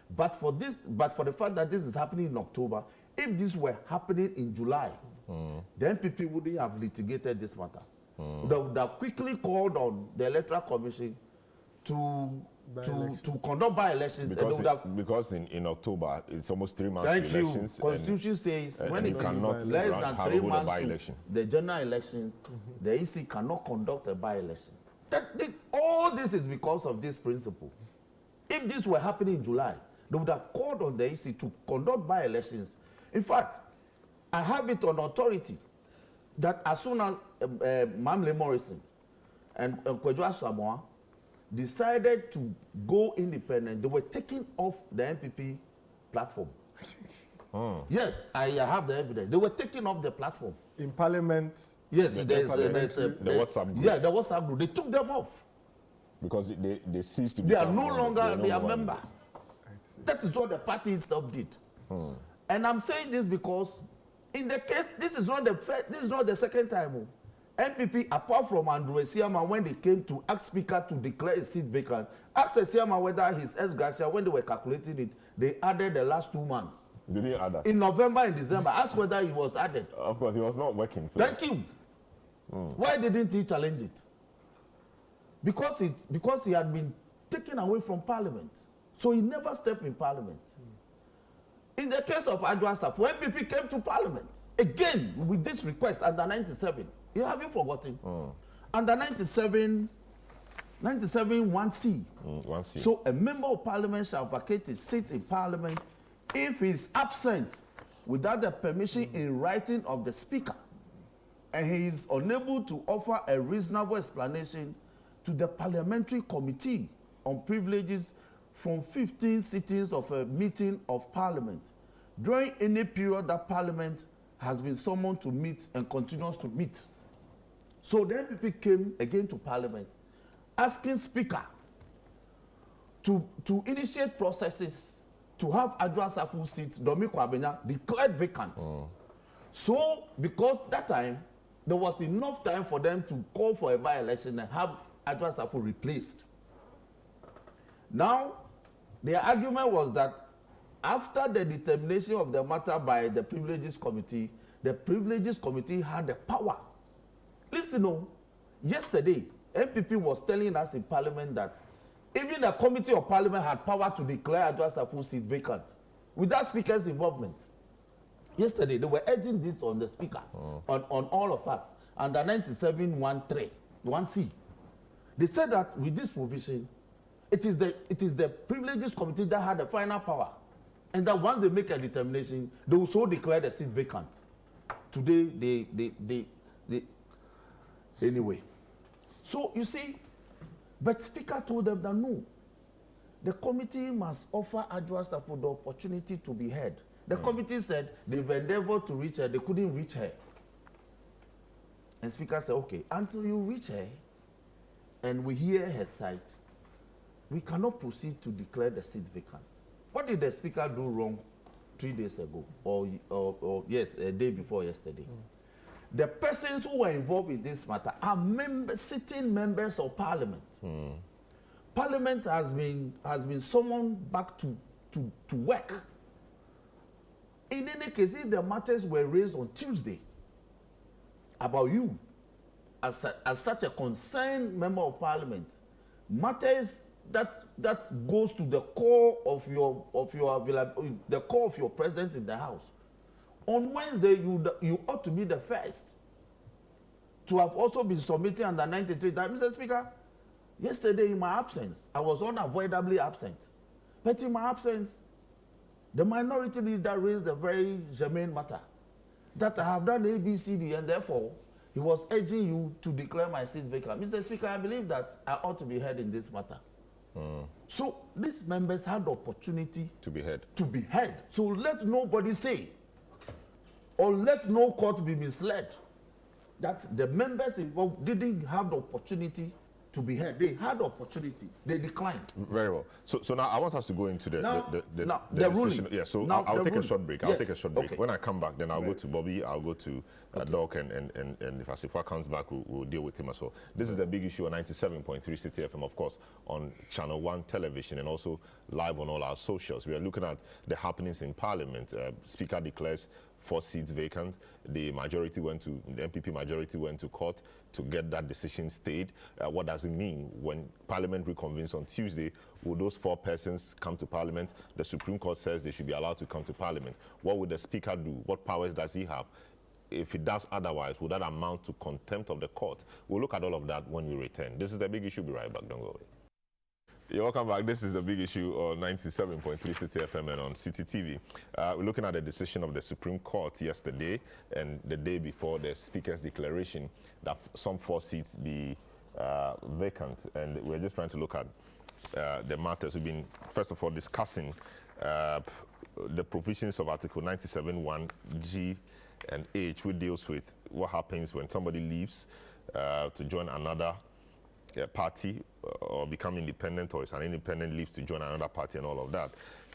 But for the fact that this is happening in October, if this were happening in July, the NPP wouldn't have litigated this matter. They would have quickly called on the Electoral Commission to conduct by-elections. Because in October, it's almost 3 months to elections. Constitution says when it is less than 3 months to the general elections, the EC cannot conduct a by-election. All this is because of this principle. If this were happening in July, they would have called on the EC to conduct by-elections. In fact, I have it on authority that as soon as Mamle Morrison and Kwejo Samoa decided to go independent, they were taken off the NPP platform. Yes, I have the evidence. They were taken off the platform. In Parliament? Yes, the WhatsApp group. Yeah, the WhatsApp group. They took them off. Because they ceased to be. They are no longer their members. That is what the party itself did. And I'm saying this because in the case, this is not the second time. NPP, apart from Andrew Esiama, when they came to ask Speaker to declare a seat vacant, asked Esiama whether his ex-gratia, when they were calculating it, they added the last 2 months. Did he add that? In November and December. Ask whether he was added. Of course, he was not working. So. Thank you. Why didn't he challenge it? Because he had been taken away from Parliament. So he never stepped in Parliament. In the case of Adwa Safo, when NPP came to Parliament, again with this request under 97, have you forgotten? Under 97, 1C. 1C. So a member of Parliament shall vacate his seat in Parliament if he is absent without the permission in writing of the Speaker, and he is unable to offer a reasonable explanation to the Parliamentary Committee on Privileges from 15 sittings of a meeting of Parliament during any period that Parliament has been summoned to meet and continues to meet. So the NPP came again to Parliament asking Speaker to initiate processes to have Adwa Safo's seat, Domi Kwabena, declared vacant. So because that time, there was enough time for them to call for a by-election and have Adwa Safo replaced. Now, their argument was that after the determination of the matter by the Privileges Committee, the Privileges Committee had the power. Listen, yesterday, MPP was telling us in Parliament that even the Committee of Parliament had power to declare Adwa Safo's seat vacant without Speaker's involvement. Yesterday, they were urging this on the Speaker, on all of us, under 97.1.3.1c. They said that with this provision, it is the Privileges Committee that had the final power, and that once they make a determination, they will so declare the seat vacant. Today, they anyway. So you see, but Speaker told them that no, the committee must offer Adwa Safo the opportunity to be heard. The committee said they've endeavored to reach her, they couldn't reach her. And Speaker said, okay, until you reach her and we hear her side, we cannot proceed to declare the seat vacant. What did the Speaker do wrong 3 days ago? Or yes, a day before yesterday? The persons who were involved in this matter are sitting members of Parliament. Parliament has been summoned back to work. In any case, if the matters were raised on Tuesday about you as such a concerned member of Parliament, matters that goes to the core of your the core of your presence in the House. On Wednesday, you ought to be the first to have also been submitting under 93. That, Mr. Speaker, yesterday in my absence, I was unavoidably absent. But in my absence, the minority leader raised a very germane matter that I have done ABCD, and therefore he was urging you to declare my seat vacant. Mr. Speaker, I believe that I ought to be heard in this matter. So these members had the opportunity to be heard. So let nobody say, or let no court be misled, that the members involved didn't have the opportunity to be heard. They had the opportunity. They declined. Very well. So now I want us to go into the the decision. ruling. Yeah. So Now I'll the take a ruling. short break. Yes. I'll take a short break. Okay. When I come back, then I'll go to Bobby. I'll go to Doc, and if Asifwa comes back, we'll deal with him as well. This is the big issue on 97.3 City FM, of course, on Channel One television and also live on all our socials. We are looking at the happenings in Parliament. Speaker declares 4 seats vacant. The MPP majority went to court to get that decision stayed. What does it mean when Parliament reconvenes on Tuesday? Will those 4 persons come to Parliament? The Supreme Court says they should be allowed to come to Parliament. What would the Speaker do? What powers does he have? If it does otherwise, would that amount to contempt of the court? We'll look at all of that when we return. This is the big issue. Be right back. Don't go away. You're welcome back. This is the big issue on 97.3 City FM and on City TV. We're looking at the decision of the Supreme Court yesterday and the day before the Speaker's declaration that some 4 seats be vacant. And we're just trying to look at the matters. We've been, first of all, discussing the provisions of Article 97(1)(g) and H, which deals with what happens when somebody leaves to join another party or become independent, or is an independent, leaves to join another party and all of that.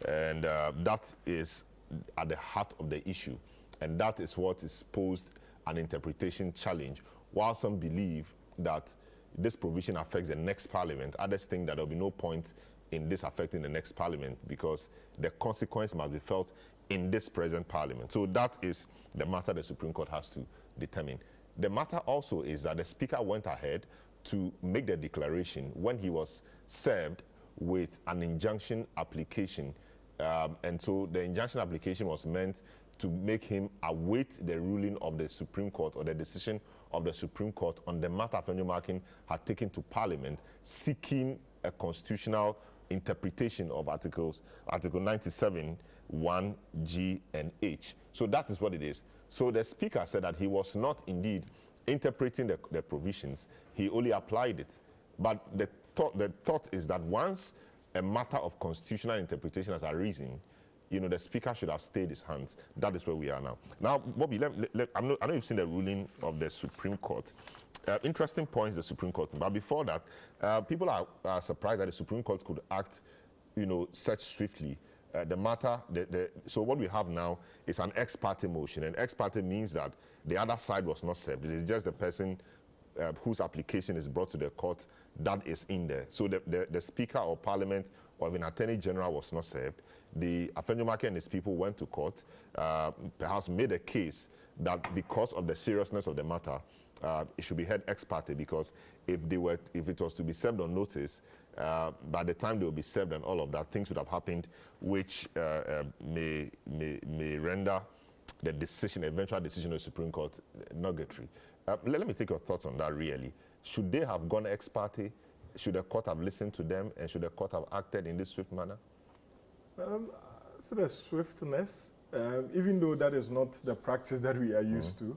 And that is at the heart of the issue. And that is what is posed an interpretation challenge. While some believe that this provision affects the next parliament, others think that there will be no point in this affecting the next parliament because the consequence must be felt in this present parliament. So that is the matter the Supreme Court has to determine. The matter also is that the Speaker went ahead to make the declaration when he was served with an injunction application. And so the injunction application was meant to make him await the ruling of the Supreme Court or the decision of the Supreme Court on the matter Unpacking had taken to Parliament, seeking a constitutional interpretation of Article 97, 1, G, and H. So that is what it is. So the Speaker said that he was not indeed interpreting the provisions, he only applied it. But the thought is that once a matter of constitutional interpretation has arisen, you know, the Speaker should have stayed his hands. That is where we are now. Now, Bobby, I know you've seen the ruling of the Supreme Court. Interesting points the Supreme Court. But before that, people are surprised that the Supreme Court could act, you know, such swiftly. So what we have now is an ex parte motion. And ex parte means that the other side was not served. It is just the person whose application is brought to the court that is in there. So the Speaker or Parliament or even Attorney General was not served. The Afenyomarke and his people went to court, perhaps made a case that because of the seriousness of the matter, it should be heard ex parte, because if it was to be served on notice, by the time they will be served and all of that, things would have happened which may render the decision, eventual decision of the Supreme Court nugatory. Let me take your thoughts on that really. Should they have gone ex parte? Should the court have listened to them? And should the court have acted in this swift manner? So the swiftness, even though that is not the practice that we are used to,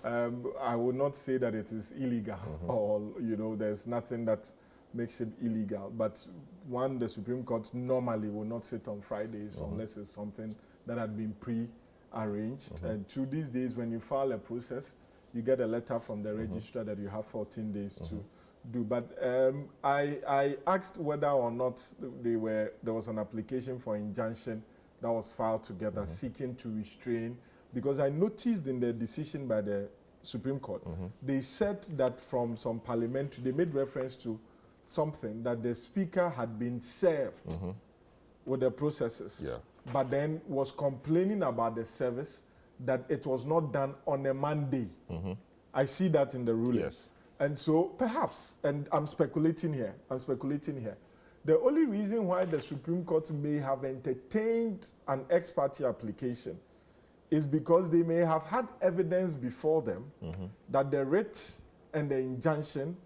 I would not say that it is illegal or, you know, there's nothing that makes it illegal. But one, the Supreme Court normally will not sit on Fridays unless it's something that had been pre-arranged. And two, these days when you file a process, you get a letter from the registrar that you have 14 days to do. But I asked whether or not there was an application for injunction that was filed together seeking to restrain, because I noticed in the decision by the Supreme Court, they said that from some parliamentary, they made reference to something that the Speaker had been served with the processes, but then was complaining about the service, that it was not done on a Monday. I see that in the ruling. Yes. And so perhaps, and I'm speculating here, the only reason why the Supreme Court may have entertained an ex parte application is because they may have had evidence before them that the writ and the injunction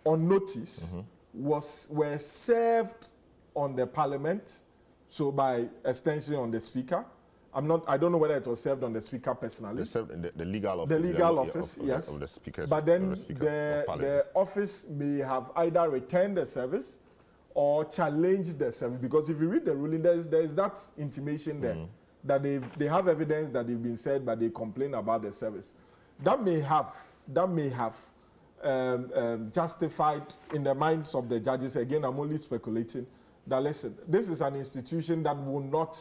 on notice were served on the Parliament, so by extension on the Speaker. I don't know whether it was served on the Speaker personally. The legal office. The legal office, yes. Of the Speaker. But then the office may have either returned the service or challenged the service. Because if you read the ruling, there's that intimation there that they have evidence that they've been served, but they complain about the service. That may have justified in the minds of the judges. Again, I'm only speculating that, listen, this is an institution that will not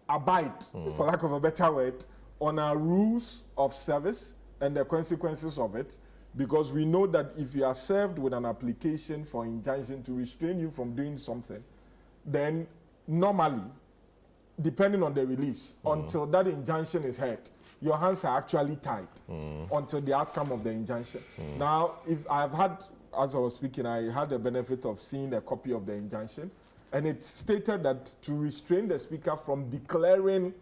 abide, for lack of a better word, on our rules of service and the consequences of it, because we know that if you are served with an application for injunction to restrain you from doing something, then normally, depending on the reliefs, until that injunction is heard, your hands are actually tied until the outcome of the injunction. Now, if I've had, as I was speaking, I had the benefit of seeing a copy of the injunction, and it stated that to restrain the Speaker from declaring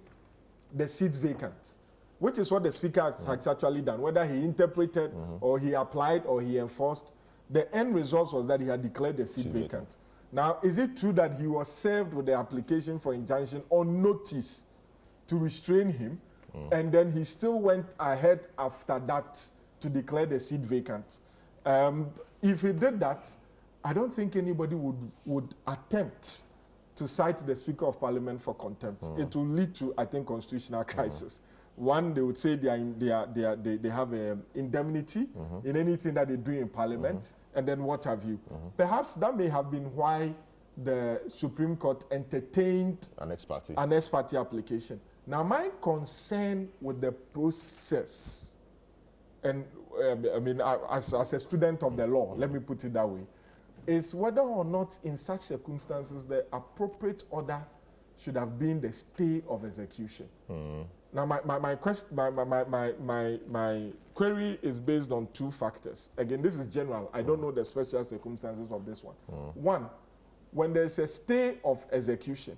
the seats vacant, which is what the Speaker has actually done. Whether he interpreted or he applied or he enforced, the end result was that he had declared the seat vacant. Now, is it true that he was served with the application for injunction on notice to restrain him, and then he still went ahead after that to declare the seat vacant? If he did that, I don't think anybody would attempt to cite the Speaker of Parliament for contempt. It will lead to, I think, constitutional crisis. One, they would say they have indemnity in anything that they do in Parliament, and then what have you. Perhaps that may have been why the Supreme Court entertained an ex parte application. Now, my concern with the process, and I mean, as a student of the law, let me put it that way, is whether or not in such circumstances the appropriate order should have been the stay of execution. Now, my query is based on two factors. Again, this is general. I don't know the special circumstances of this one. One, when there's a stay of execution,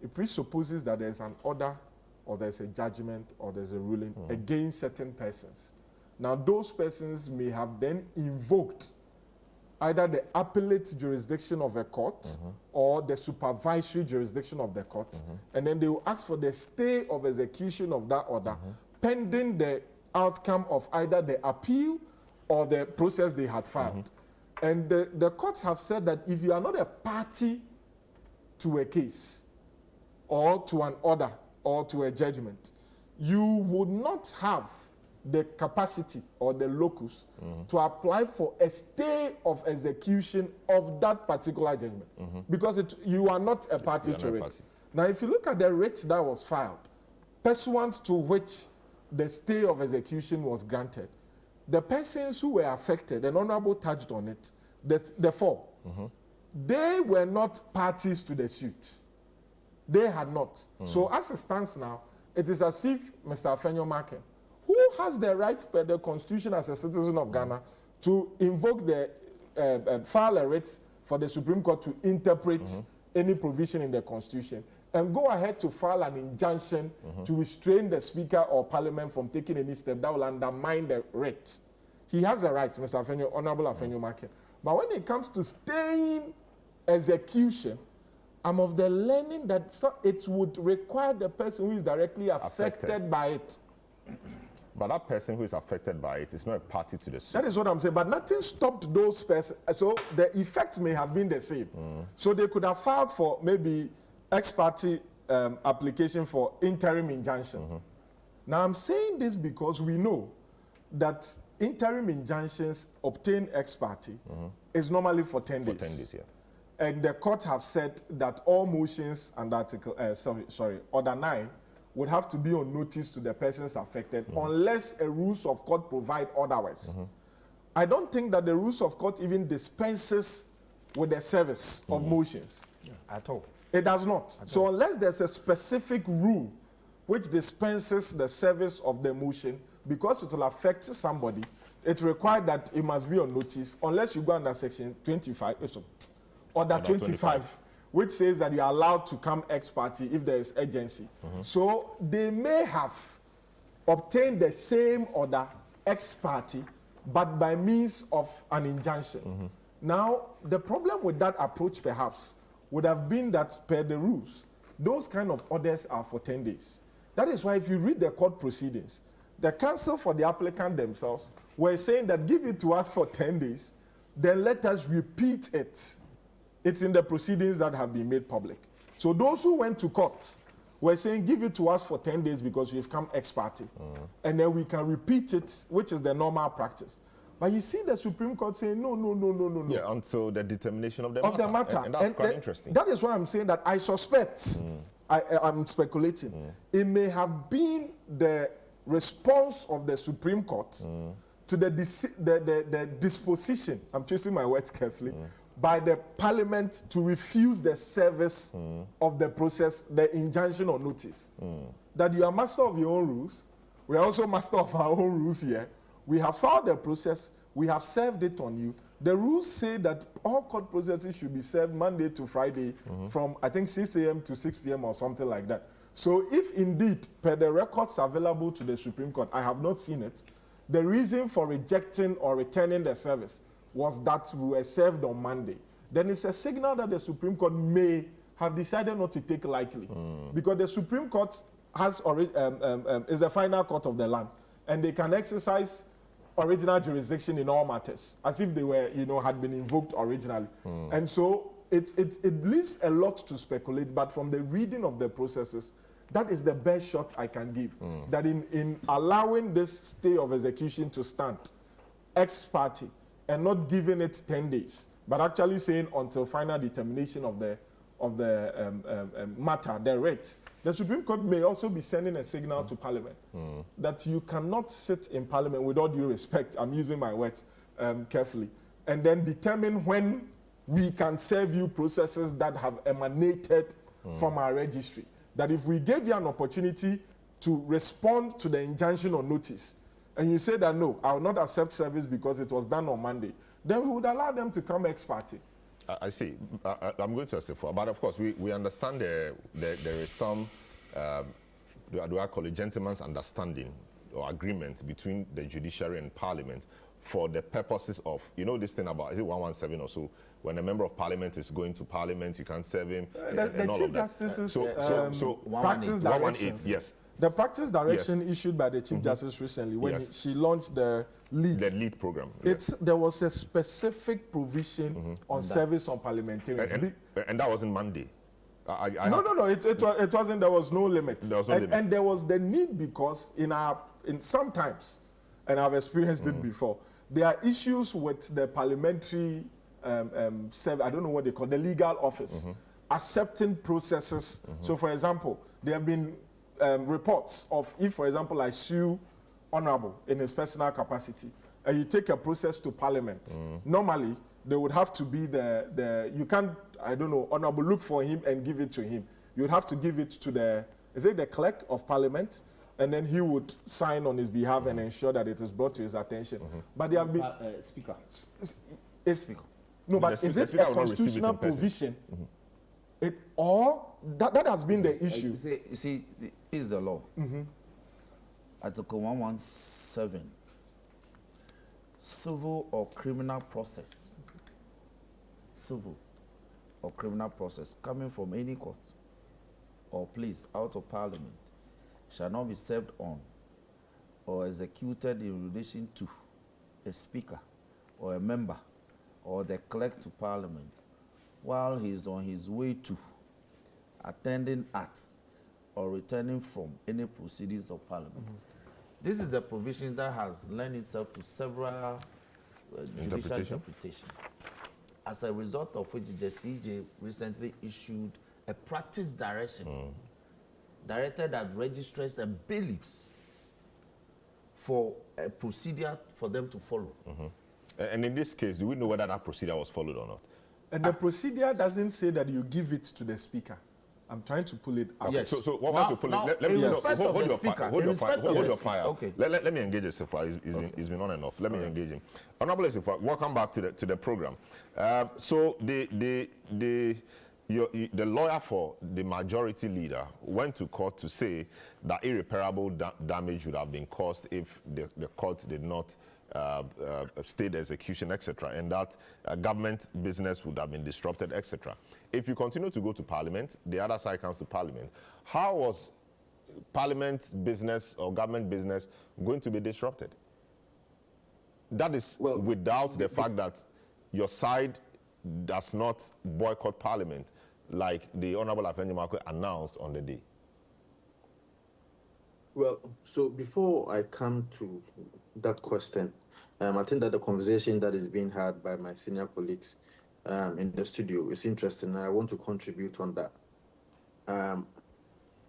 it presupposes that there's an order or there's a judgment or there's a ruling against certain persons. Now, those persons may have then invoked either the appellate jurisdiction of a court or the supervisory jurisdiction of the court, and then they will ask for the stay of execution of that order pending the outcome of either the appeal or the process they had filed. And the courts have said that if you are not a party to a case or to an order or to a judgment, you would not have the capacity or the locus to apply for a stay of execution of that particular judgment because you are not a party to it. Now, if you look at the writ that was filed, pursuant to which the stay of execution was granted, the persons who were affected, and Honorable touched on it, the four, they were not parties to the suit. They had not. So as it stands now, it is as if Mr. Afenyo-Markin, who has the right per the Constitution as a citizen of Ghana to invoke the file a writ for the Supreme Court to interpret any provision in the Constitution and go ahead to file an injunction to restrain the Speaker or Parliament from taking any step that will undermine the writ. He has a right, Mr. Afenyo, Honorable Afenyo-Markin. But when it comes to staying execution, I'm of the learning that it would require the person who is directly affected by it. But that person who is affected by it is not a party to the suit. That is what I'm saying. But nothing stopped those persons. So the effect may have been the same. So they could have filed for maybe ex parte application for interim injunction. Now I'm saying this because we know that interim injunctions obtained ex parte is normally for 10 days. For 10 days, yeah. And the court have said that all motions under article, order 9 would have to be on notice to the persons affected unless a rules of court provide otherwise. I don't think that the rules of court even dispenses with the service of motions. At all. It does not. So unless there's a specific rule which dispenses the service of the motion, because it will affect somebody, it's required that it must be on notice unless you go under section 25, order 25. Which says that you are allowed to come ex parte if there is urgency. So they may have obtained the same order ex parte, but by means of an injunction. Now, the problem with that approach perhaps would have been that per the rules, those kind of orders are for 10 days. That is why if you read the court proceedings, the counsel for the applicant themselves were saying that give it to us for 10 days, then let us repeat it. It's in the proceedings that have been made public. So those who went to court were saying, give it to us for 10 days because we've come ex parte. And then we can repeat it, which is the normal practice. But you see the Supreme Court saying, no. Yeah, until the determination of the matter. And that's quite interesting. That is why I'm saying that I suspect, I'm speculating, it may have been the response of the Supreme Court to the disposition, I'm choosing my words carefully, by the Parliament to refuse the service of the process, the injunction or notice. That you are master of your own rules. We are also master of our own rules here. We have filed the process. We have served it on you. The rules say that all court processes should be served Monday to Friday from, I think, 6 a.m. to 6 p.m. or something like that. So if indeed, per the records available to the Supreme Court, I have not seen it, the reason for rejecting or returning the service was that we were served on Monday, then it's a signal that the Supreme Court may have decided not to take lightly. Because the Supreme Court has is the final court of the land, and they can exercise original jurisdiction in all matters, as if they were, had been invoked originally. And so it leaves a lot to speculate, but from the reading of the processes, that is the best shot I can give. That in allowing this stay of execution to stand ex parte, and not giving it 10 days, but actually saying until final determination of the matter, the rate. The Supreme Court may also be sending a signal to Parliament that you cannot sit in Parliament, with all due respect, I'm using my words carefully, and then determine when we can serve you processes that have emanated from our registry. That if we gave you an opportunity to respond to the injunction or notice, and you say that no, I will not accept service because it was done on Monday, then we would allow them to come ex parte. I see. I'm going to testify, but of course we understand there is some, do I call it gentleman's understanding or agreement between the judiciary and Parliament for the purposes of, you know, this thing about, is it 117 or so, when a member of Parliament is going to Parliament, you can't serve him. The Chief Justice's practice 118, directions. yes. The practice direction issued by the Chief Justice recently, when she launched the LEAD program. There was a specific provision on service on parliamentarians. And that wasn't Monday. No. It wasn't. There was no limit. There was no limit. And there was the need because in sometimes, and I've experienced it before, there are issues with the parliamentary I don't know what they call the legal office accepting processes. So, for example, there have been reports of if, for example, I sue Honorable in his personal capacity, and you take a process to Parliament. Normally, there would have to be you can't, I don't know, Honorable look for him and give it to him. You would have to give it to the clerk of Parliament, and then he would sign on his behalf and ensure that it is brought to his attention. But there have been Speaker. No, but is it a constitutional provision? That has been the issue. You see, is the law. Article 117. Civil or criminal process. Civil or criminal process coming from any court or place out of Parliament shall not be served on or executed in relation to a speaker or a member or the clerk to Parliament while he is on his way to, attending at, or returning from any proceedings of Parliament. This is the provision that has lent itself to several judicial interpretation. As a result of which the CJ recently issued a practice direction directed at registrars and bailiffs for a procedure for them to follow. And in this case, do we know whether that procedure was followed or not? And the procedure doesn't say that you give it to the speaker. I'm trying to pull it out. Okay, so once you pull it, let me hold your fire. Okay. Let me engage the Sifra. He's been on and off. Let me engage him. Honorable Sifra, welcome back to the program. So the lawyer for the majority leader went to court to say that irreparable damage would have been caused if the court did not state execution, etc., and that government business would have been disrupted, etc. If you continue to go to Parliament, the other side comes to Parliament. How was Parliament's business or government business going to be disrupted? That is without the fact that your side does not boycott Parliament like the Honorable Afenji Marko announced on the day. Well, so before I come to that question, I think that the conversation that is being had by my senior colleagues in the studio is interesting, and I want to contribute on that.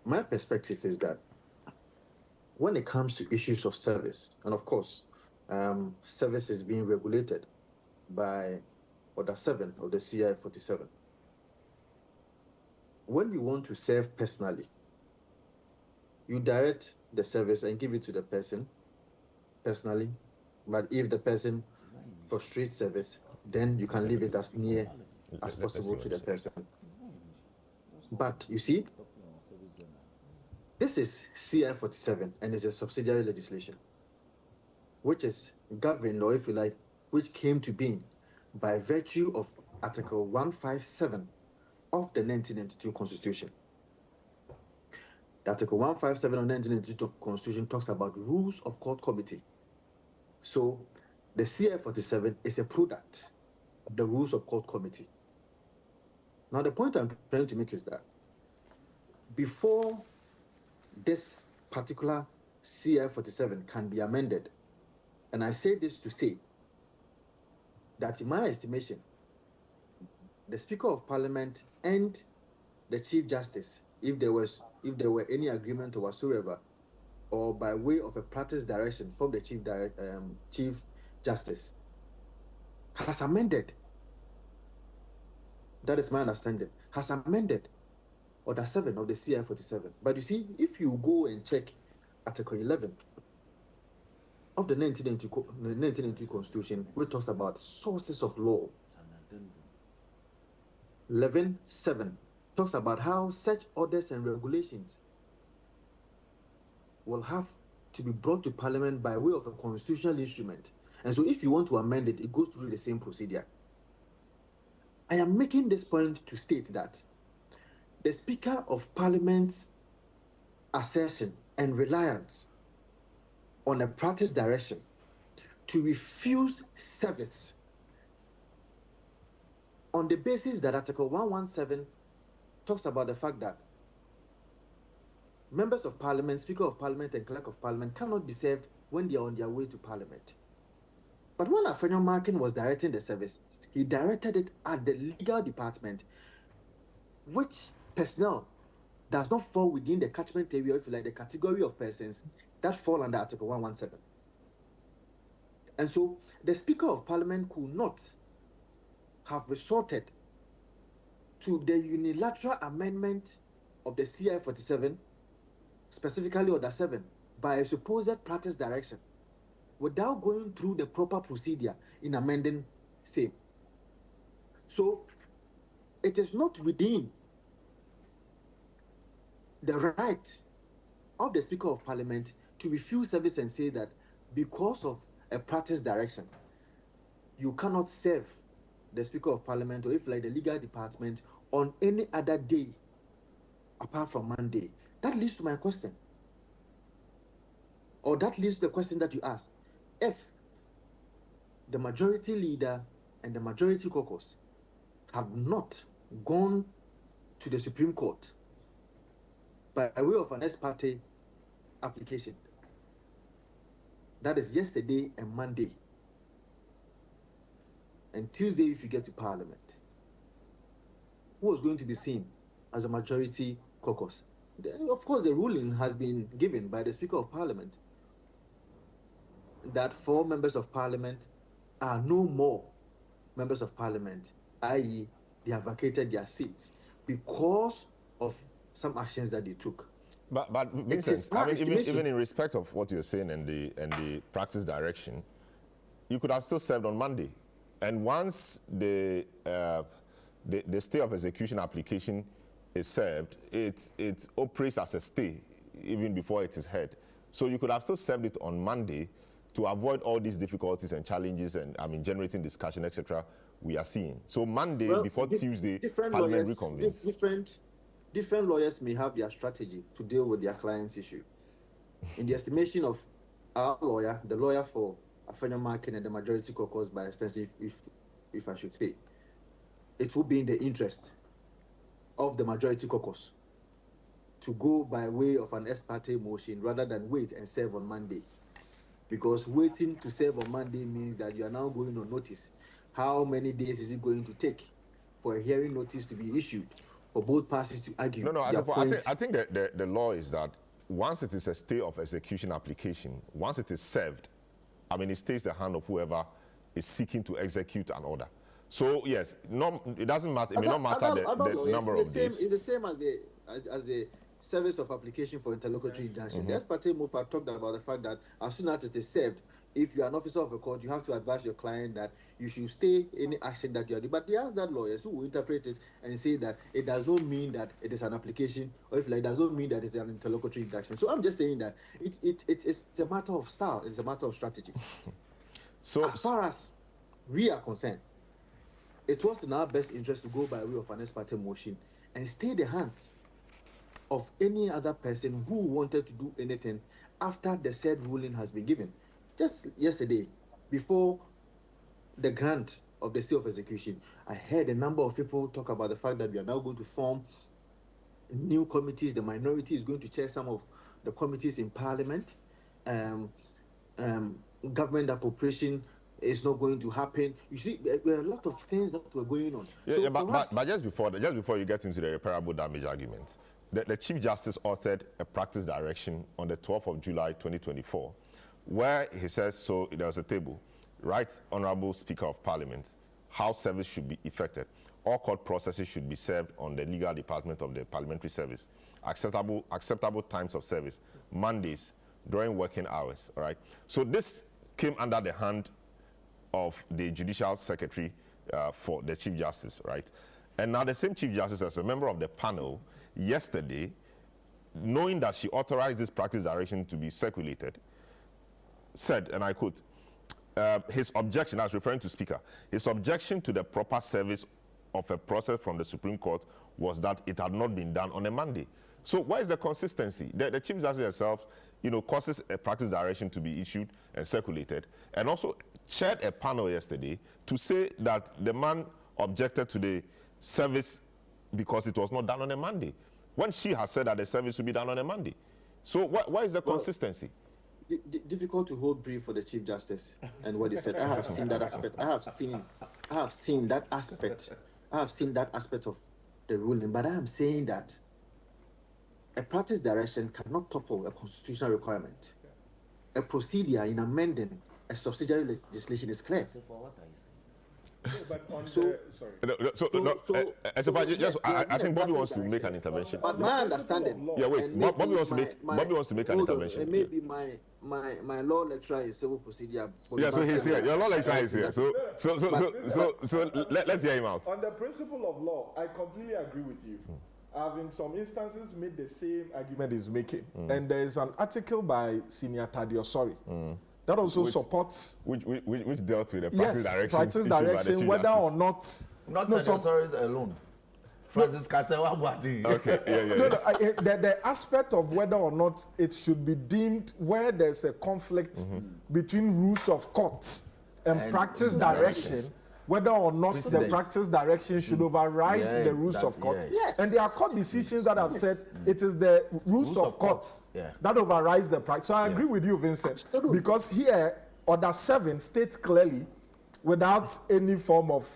My perspective is that when it comes to issues of service, and of course, service is being regulated by Order 7 of the CI 47. When you want to serve personally, you direct the service and give it to the person personally. But if the person frustrates service, then you can leave it as near as possible to the person. But you see, this is CI 47 and it's a subsidiary legislation, which is governed, or if you like, which came to being by virtue of Article 157 of the 1992 Constitution. The Article 157 of the 1992 Constitution talks about rules of court committee. So the CI 47 is a product of the rules of court committee. Now the point I'm trying to make is that before this particular CI 47 can be amended, and I say this to say that in my estimation, the Speaker of Parliament and the Chief Justice, if there were any agreement or whatsoever, or by way of a practice direction from the Chief Justice, has amended. That is my understanding. Has amended Order 7 of the CI 47. But you see, if you go and check Article 11 of the 1992 Constitution, which talks about sources of law, 11.7 talks about how such orders and regulations will have to be brought to Parliament by way of a constitutional instrument. And so if you want to amend it, it goes through the same procedure. I am making this point to state that the Speaker of Parliament's assertion and reliance on a practice direction to refuse service on the basis that Article 117 talks about the fact that members of Parliament, Speaker of Parliament, and Clerk of Parliament cannot be served when they are on their way to Parliament. But when Afenyomarkin was directing the service, he directed it at the legal department, which personnel does not fall within the catchment area, if you like, the category of persons that fall under Article 117. And so the Speaker of Parliament could not have resorted to the unilateral amendment of the CI 47, specifically Order 7, by a supposed practice direction, without going through the proper procedure in amending same. So it is not within the right of the Speaker of Parliament to refuse service and say that because of a practice direction, you cannot serve the Speaker of Parliament, or if like the legal department, on any other day apart from Monday. That leads to my question, or that leads to the question that you asked. If the majority leader and the majority caucus have not gone to the Supreme Court by way of an ex parte application, that is yesterday and Monday, and Tuesday if you get to Parliament, who was going to be seen as a majority caucus? Of course, the ruling has been given by the Speaker of Parliament that 4 members of Parliament are no more members of Parliament, i.e., they have vacated their seats because of some actions that they took. But Vincent, I mean, even in respect of what you're saying and the practice direction, you could have still served on Monday. And once the stay of execution application is served, it operates as a stay even before it is heard. So you could have still served it on Monday to avoid all these difficulties and challenges and, I mean, generating discussion, etc. we are seeing. So Monday, before Tuesday, Parliament reconvenes. Different lawyers may have their strategy to deal with their client's issue. In the estimation of our lawyer, the lawyer for Afenyomarkin and the majority caucus by extension, if I should say, it will be in the interest of the majority caucus to go by way of an ex parte motion rather than wait and serve on Monday. Because waiting to serve on Monday means that you are now going on notice. How many days is it going to take for a hearing notice to be issued for both parties to argue? I think that the law is that once it is a stay of execution application, once it is served, I mean, it stays the hand of whoever is seeking to execute an order. So yes, it doesn't matter. It may not matter the number of days. It's the same as the service of application for interlocutory injunction. The ex parte move talked about the fact that as soon as it is served, if you are an officer of a court, you have to advise your client that you should stay any action that you are doing. But there are that lawyers who will interpret it and say that it does not mean that it is an application, or if it does not mean that it's an interlocutory injunction. So I'm just saying that it's a matter of style, it's a matter of strategy. So as far as we are concerned, it was in our best interest to go by way of an ex parte motion and stay the hands of any other person who wanted to do anything after the said ruling has been given. Just yesterday, before the grant of the stay of execution, I heard a number of people talk about the fact that we are now going to form new committees. The minority is going to chair some of the committees in Parliament. Government appropriation is not going to happen. You see, there are a lot of things that were going on. But just before you get into the irreparable damage argument, the Chief Justice authored a practice direction on the 12th of July 2024, where he says, so there was a table, Right Honorable Speaker of Parliament, how service should be effected. all court processes should be served on the legal department of the parliamentary service. Acceptable times of service, Mondays, during working hours, all right? So this came under the hand of the Judicial Secretary for the Chief Justice, right? And now the same Chief Justice, as a member of the panel yesterday, knowing that she authorized this practice direction to be circulated, said, and I quote, his objection, I was referring to Speaker, his objection to the proper service of a process from the Supreme Court was that it had not been done on a Monday. So where is the consistency? The Chief Justice herself, causes a practice direction to be issued and circulated, and also chaired a panel yesterday to say that the man objected to the service because it was not done on a Monday, when she has said that the service should be done on a Monday. So where is the consistency? Difficult to hold brief for the Chief Justice and what he said. I have seen that aspect. I have seen that aspect. I have seen that aspect of the ruling, but I am saying that a practice direction cannot topple a constitutional requirement. A procedure in amending a subsidiary legislation is clear. I think Bobby wants to make an intervention. But my understanding. Yeah, wait. Bobby wants to make an intervention. Maybe my law lecturer is civil procedure. Yeah, so he's here. Your law lecturer is here. So let's hear him out. On the principle of law, I completely agree with you. I've in some instances made the same argument he's making. And there is an article by Senior Tadio Sori that also supports which dealt with the practice direction. Practice direction, whether or not Tadio Sori alone. Francis Kasewa Boati. Okay, yeah. The aspect of whether or not it should be deemed where there's a conflict between rules of court and practice direction, whether or not the practice direction should override the rules of court. Yes. And there are court decisions that have said it is the rules of court that overrides the practice. So I agree with you, Vincent, because here, Order 7 states clearly, without any form of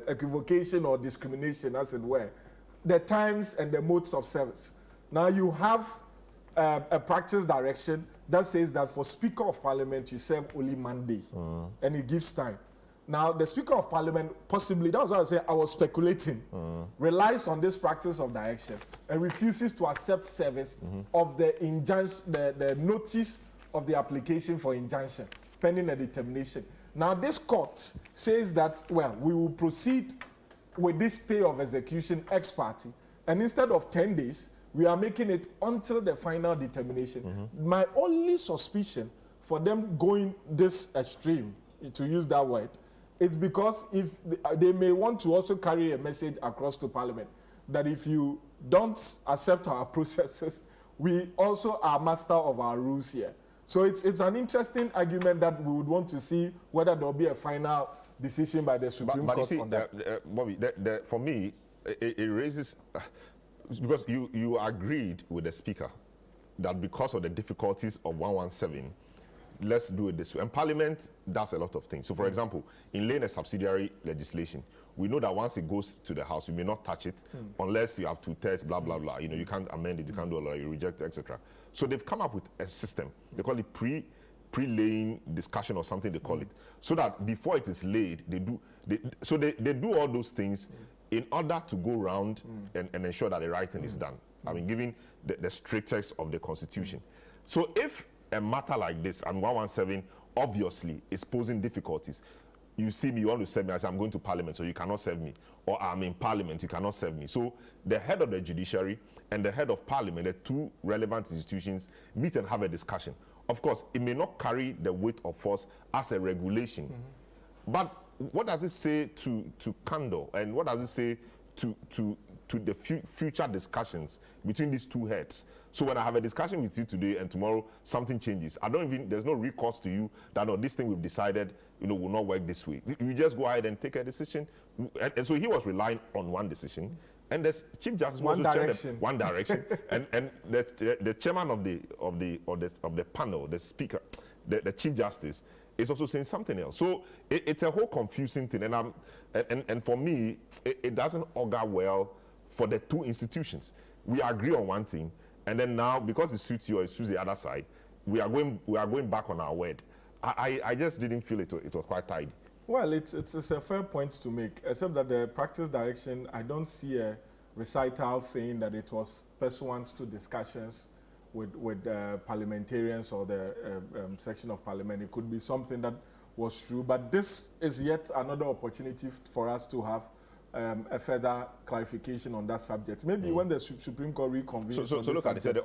equivocation or discrimination, as it were, the times and the modes of service. Now you have a practice direction that says that for Speaker of Parliament, you serve only Monday, and it gives time. Now, the Speaker of Parliament possibly, that was what I said, I was speculating, relies on this practice of direction and refuses to accept service of the injunction, the notice of the application for injunction, pending a determination. Now, this court says that, well, we will proceed with this stay of execution ex parte, and instead of 10 days, we are making it until the final determination. My only suspicion for them going this extreme, to use that word, it's because if they may want to also carry a message across to Parliament that if you don't accept our processes, we also are master of our rules here. So it's an interesting argument that we would want to see whether there will be a final decision by the Supreme Court on that. Bobby, for me, it raises, because you agreed with the Speaker that because of the difficulties of 117, let's do it this way. And Parliament does a lot of things. So, for example, in laying a subsidiary legislation, we know that once it goes to the House, you may not touch it unless you have 2/3, blah, blah, blah. You can't amend it, you can't do a lot, you reject it, etc. So they've come up with a system. They call it pre-laying discussion or something they call it. So that before it is laid, they do all those things in order to go around and ensure that the right thing is done. I mean, given the strictures of the Constitution. So if a matter like this, and 117 obviously is posing difficulties. You see me, you want to serve me, I say I'm going to Parliament, so you cannot serve me. Or I'm in Parliament, you cannot serve me. So the head of the judiciary and the head of Parliament, the two relevant institutions, meet and have a discussion. Of course, it may not carry the weight of force as a regulation. But what does it say to candor, and what does it say to the future discussions between these two heads? So when I have a discussion with you today and tomorrow something changes, there's no recourse to you that, no, this thing we've decided, will not work this way. You just go ahead and take a decision. And so he was relying on one decision, and the Chief Justice was one direction, and the chairman of the panel, the Speaker, the Chief Justice, is also saying something else. So it's a whole confusing thing, and for me, it doesn't augur well for the two institutions. We agree on one thing, and then now, because it suits you or it suits the other side, we are going back on our word. I just didn't feel it was quite tidy. Well, it's a fair point to make, except that the practice direction, I don't see a recital saying that it was pursuant to discussions with parliamentarians or the section of parliament. It could be something that was true, but this is yet another opportunity for us to have a further clarification on that subject. Maybe when the Supreme Court reconvenes. So look at it. The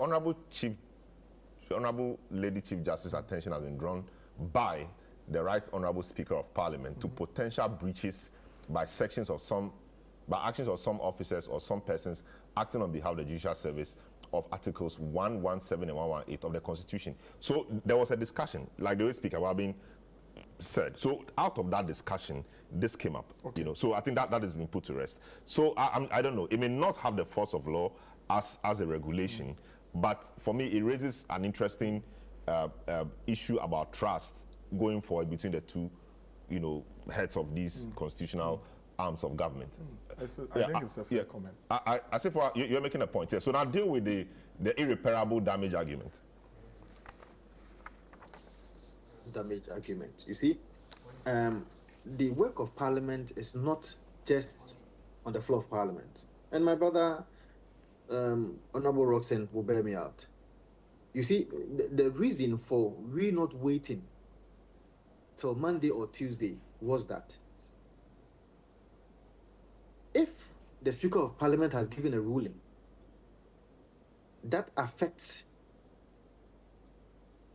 Honorable Lady Chief Justice's attention has been drawn by the Right Honorable Speaker of Parliament to potential breaches by actions of some officers or some persons acting on behalf of the Judicial Service of Articles 117 and 118 of the Constitution. So there was a discussion, like the way Speaker Wabin said. So out of that discussion, this came up. Okay. You know, so I think that has been put to rest. So I don't know. It may not have the force of law as a regulation, but for me, it raises an interesting issue about trust going forward between the two, you know, heads of these constitutional arms of government. I think it's a fair comment. I say you're making a point here. So now deal with the irreparable damage argument. Damage argument. You see, the work of Parliament is not just on the floor of Parliament. And my brother, Honorable Roxanne, will bear me out. You see, the reason for we not waiting till Monday or Tuesday was that if the Speaker of Parliament has given a ruling that affects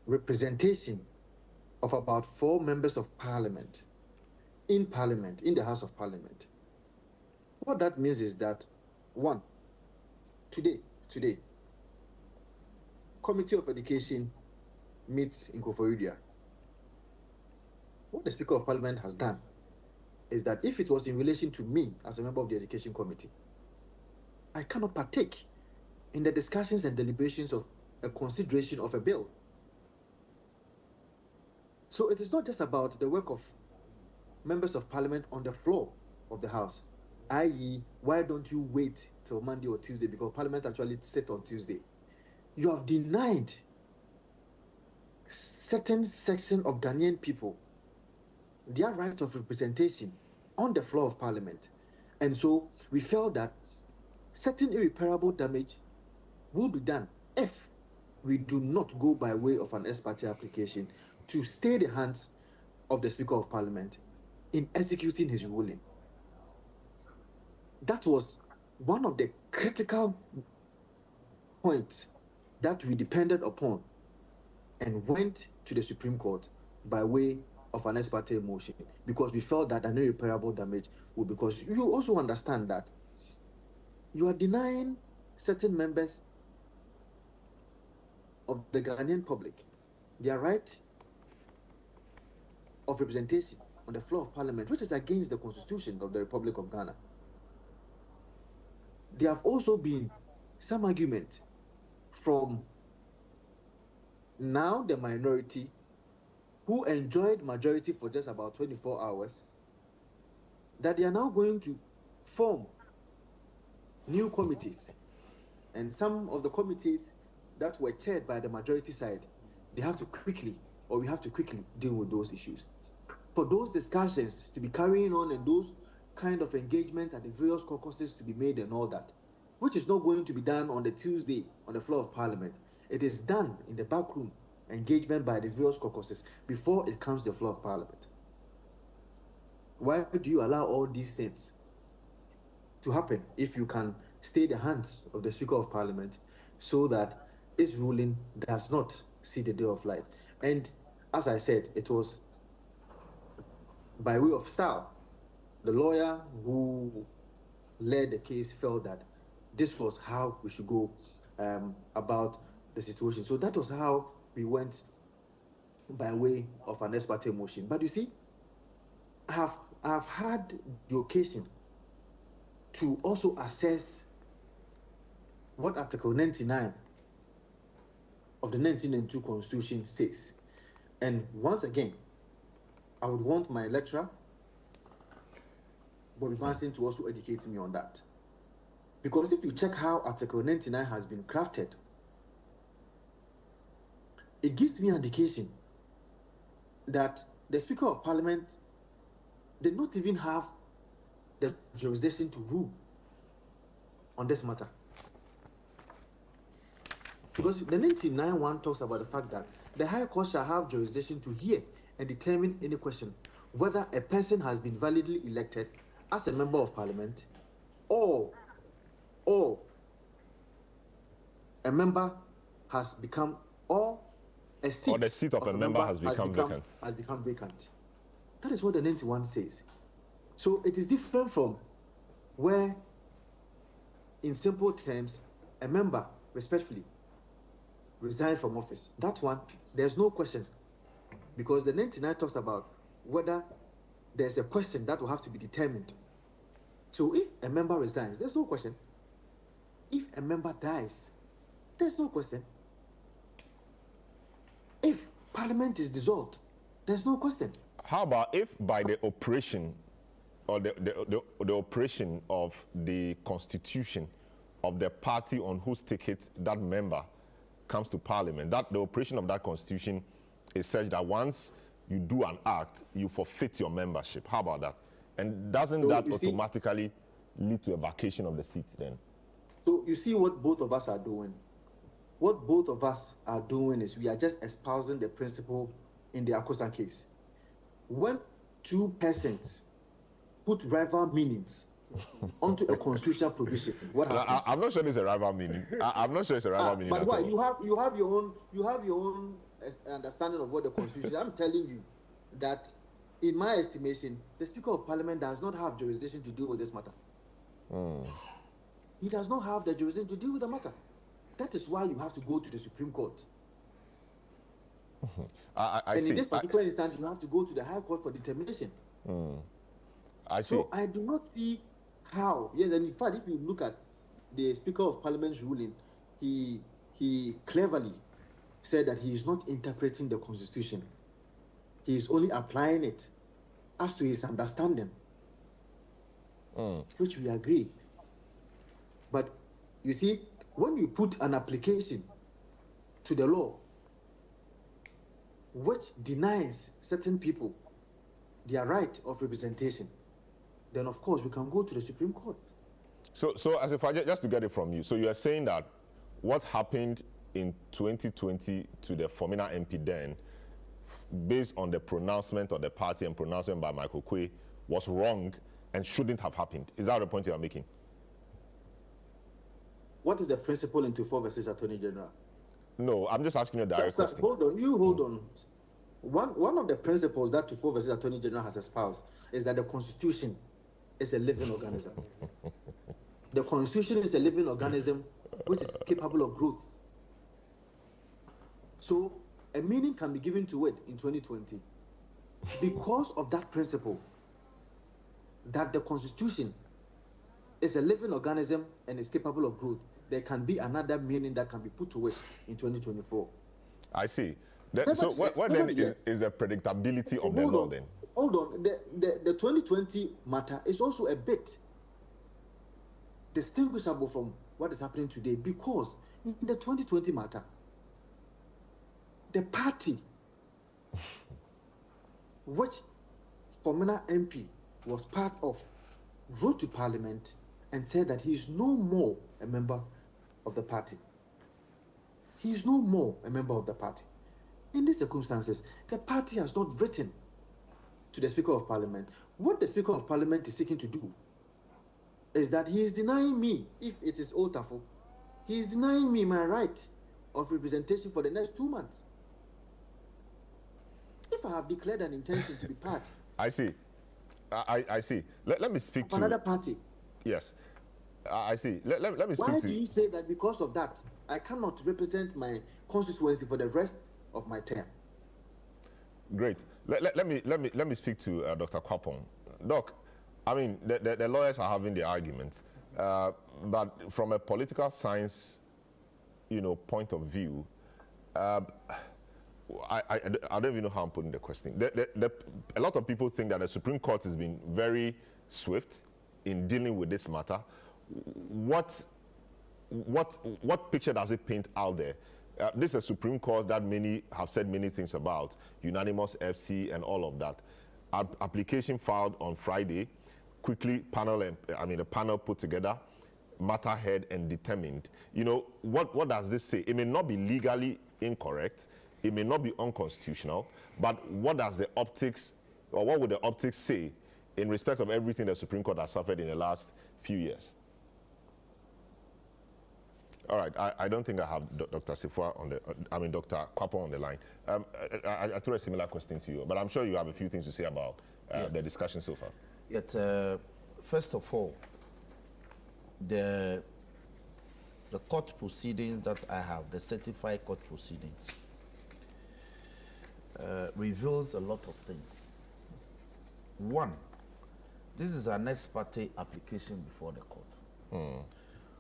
representation of about 4 members of Parliament, in the House of Parliament, what that means is that, one, today, Committee of Education meets in Koforidua. What the Speaker of Parliament has done is that if it was in relation to me as a member of the Education Committee, I cannot partake in the discussions and deliberations of a consideration of a bill. So it is not just about the work of members of Parliament on the floor of the House, i.e., why don't you wait till Monday or Tuesday, because Parliament actually sits on Tuesday. You have denied certain section of Ghanaian people their right of representation on the floor of Parliament. And so we felt that certain irreparable damage will be done if we do not go by way of an ex parte application to stay the hands of the Speaker of Parliament in executing his ruling. That was one of the critical points that we depended upon and went to the Supreme Court by way of an ex parte motion, because we felt that an irreparable damage would, because you also understand that you are denying certain members of the Ghanaian public their right of representation on the floor of Parliament, which is against the Constitution of the Republic of Ghana. There have also been some argument from now the minority who enjoyed majority for just about 24 hours, that they are now going to form new committees. And some of the committees that were chaired by the majority side, we have to quickly deal with those issues. For those discussions to be carrying on and those kind of engagement at the various caucuses to be made and all that, which is not going to be done on the Tuesday on the floor of Parliament. It is done in the back room, engagement by the various caucuses before it comes to the floor of Parliament. Why do you allow all these things to happen if you can stay the hands of the Speaker of Parliament so that his ruling does not see the day of light? And as I said, it was by way of style. The lawyer who led the case felt that this was how we should go about the situation. So that was how we went by way of an ex parte motion. But you see, I have had the occasion to also assess what Article 99 of the 1992 Constitution says. And once again, I would want my lecturer, Bobby Banson, to also educate me on that. Because if you check how Article 99 has been crafted, it gives me an indication that the Speaker of Parliament they not even have the jurisdiction to rule on this matter. Because the 1991 talks about the fact that the High Court shall have jurisdiction to hear and determine any question whether a person has been validly elected as a member of parliament or a member has become, or a seat, or the seat of a member has become vacant. Has become vacant. That is what the 91 says. So it is different from where, in simple terms, a member respectfully resigns from office. That one, there's no question, because the 99 talks about whether there's a question that will have to be determined. So if a member resigns, there's no question. If a member dies, there's no question. If parliament is dissolved, there's no question. How about if by the operation or the operation of the constitution of the party on whose ticket that member comes to parliament, that the operation of that constitution is such that once you do an act, you forfeit your membership? How about that? And doesn't that automatically lead to a vacation of the seat then? So you see what both of us are doing. What both of us are doing is we are just espousing the principle in the Akosa case. When two persons put rival meanings onto a constitutional provision, what happens? I'm not sure there's a rival meaning. I'm not sure it's a rival meaning. But why? You have your own understanding of what the constitution is. I'm telling you that, in my estimation, the Speaker of Parliament does not have jurisdiction to deal with this matter. He does not have the jurisdiction to deal with the matter. That is why you have to go to the Supreme Court. I see. In this particular instance, you have to go to the High Court for determination. I see. So I do not see how. Yes, and in fact, if you look at the Speaker of Parliament's ruling, he cleverly said that he is not interpreting the Constitution. He is only applying it as to his understanding, which we agree. But you see, when you put an application to the law which denies certain people their right of representation, then of course we can go to the Supreme Court. So as if I just to get it from you, so you are saying that what happened in 2020 to the Formina MP then, based on the pronouncement of the party and pronouncement by Michael Quay, was wrong and shouldn't have happened? Is that the point you are making? What is the principle in 24 versus Attorney General? No, I'm just asking you a direct question. Hold on. One of the principles that 24 versus Attorney General has espoused is that the Constitution is a living organism. The Constitution is a living organism which is capable of growth. So a meaning can be given to it in 2020 because of that principle, that the Constitution is a living organism and is capable of growth. There can be another meaning that can be put to it in 2024. I see. So what then is the predictability of the law then? Hold on. The 2020 matter is also a bit distinguishable from what is happening today, because in the 2020 matter, the party which Formina MP was part of wrote to Parliament and said that he is no more a member of the party. He is no more a member of the party. In these circumstances, the party has not written to the Speaker of Parliament. What the Speaker of Parliament is seeking to do is that he is denying me, if it is Otafo, he is denying me my right of representation for the next 2 months. If I have declared an intention to be part. I see. I see. Let me speak to another party. Yes. I see. Let me speak to. Why do you say that because of that, I cannot represent my constituency for the rest of my term? Great. Let me speak to Dr. Kwapong. Doc, I mean, the lawyers are having the arguments, but from a political science, point of view, I don't even know how I'm putting the question. A lot of people think that the Supreme Court has been very swift in dealing with this matter. What picture does it paint out there? This is a Supreme Court that many have said many things about, unanimous FC and all of that. application filed on Friday, quickly the panel put together, matter heard and determined. You know, what does this say? It may not be legally incorrect, it may not be unconstitutional, but what does the optics, or what would the optics say in respect of everything the Supreme Court has suffered in the last few years? All right, I don't think I have Dr. Sifwa on the, Dr. Kwapo on the line. I threw a similar question to you, but I'm sure you have a few things to say about the discussion so far. Yet, first of all, the court proceedings that I have, the certified court proceedings, reveals a lot of things. One, this is an ex parte application before the court.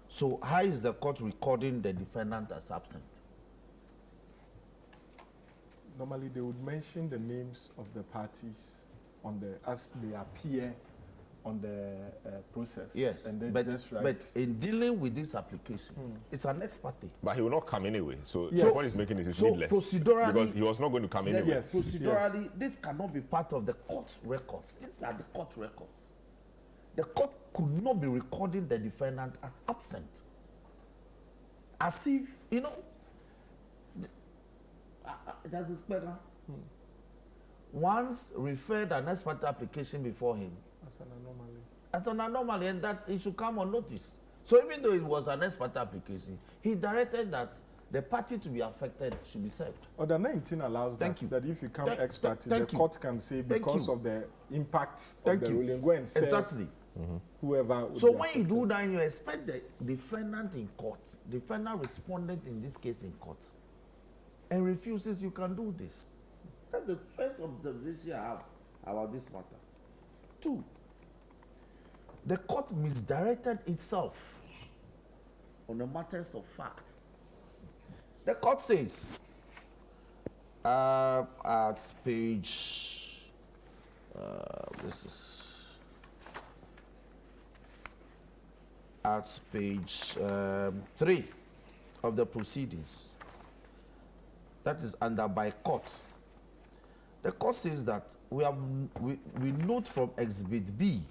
So how is the court recording the defendant as absent? Normally, they would mention the names of the parties as they appear on the process. Yes, and but in dealing with this application, it's an ex parte. But he will not come anyway. So Yes. the point is making is needless. Procedurally, because he was not going to come anyway. Yes. Procedurally, this cannot be part of the court records. These are the court records. The court could not be recording the defendant as absent. As if, you know, that's his better. Once referred an ex parte application before him as an anomaly, and that it should come on notice. So even though it was an ex parte application, he directed that the party to be affected should be served. Order 19 allows that if you come ex parte, the court can say because of the impact of the ruling, go and serve exactly. Whoever. So when you do that, you expect the defendant in court, defendant respondent in this case in court, and refuses, you can do this. That's the first observation I have about this matter. Two, the court misdirected itself on the matters of fact. The court says at page, at page 3 of the proceedings, that is under by court. The court says that we note from Exhibit B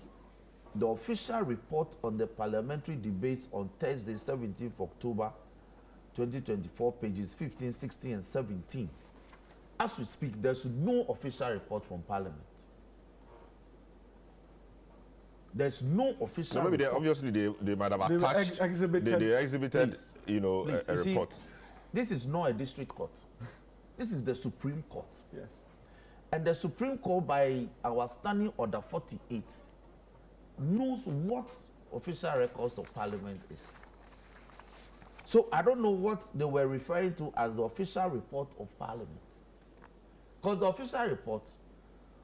the official report on the parliamentary debates on Thursday, 17th October 2024, pages 15, 16, and 17. As we speak, there's no official report from Parliament. There's no official So maybe report. obviously they might have attached, they exhibited, Please. you know, Please, a you see, report. this is not a district court. This is the Supreme Court. Yes. And the Supreme Court, by our standing order 48, knows what official records of Parliament is. So I don't know what they were referring to as the official report of Parliament. Because the official report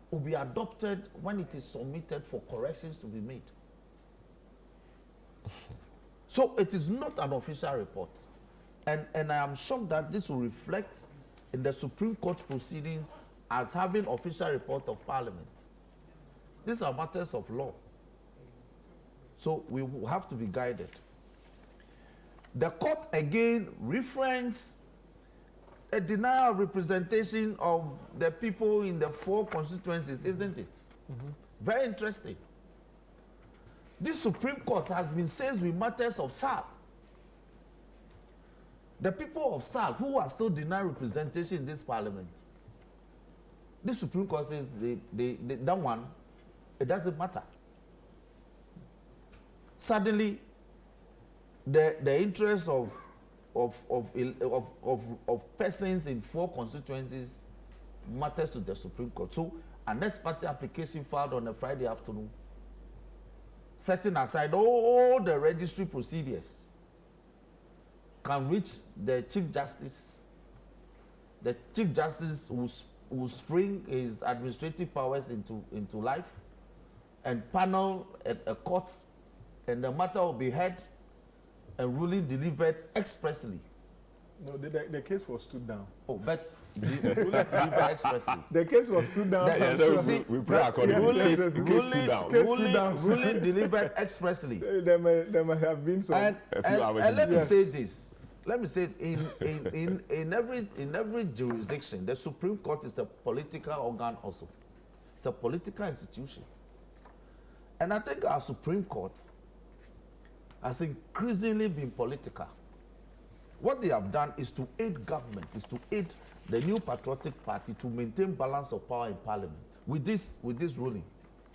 will be adopted when it is submitted for corrections to be made. So it is not an official report. And I am shocked that this will reflect in the Supreme Court proceedings as having official report of Parliament. These are matters of law. So we will have to be guided. The court again referenced a denial of representation of the people in the 4 constituencies, isn't it? Very interesting. This Supreme Court has been seized with matters of SAL. The people of SAL who are still denied representation in this parliament, this Supreme Court says that one, it doesn't matter. Suddenly, the interests of persons in 4 constituencies matters to the Supreme Court. So an ex parte application filed on a Friday afternoon, setting aside all the registry procedures, can reach the Chief Justice. The Chief Justice will spring his administrative powers into life and panel a court, and the matter will be heard and ruling delivered expressly. No, the case was stood down. Oh, but ruling delivered expressly. The case was stood down. We pray accordingly. Yes, The case stood down. Ruling delivered expressly. There may have been some. And let me say this. Let me say in every jurisdiction, the Supreme Court is a political organ also. It's a political institution. And I think our Supreme Court has increasingly been political. What they have done is to aid government, is to aid the new patriotic party to maintain balance of power in parliament with this ruling.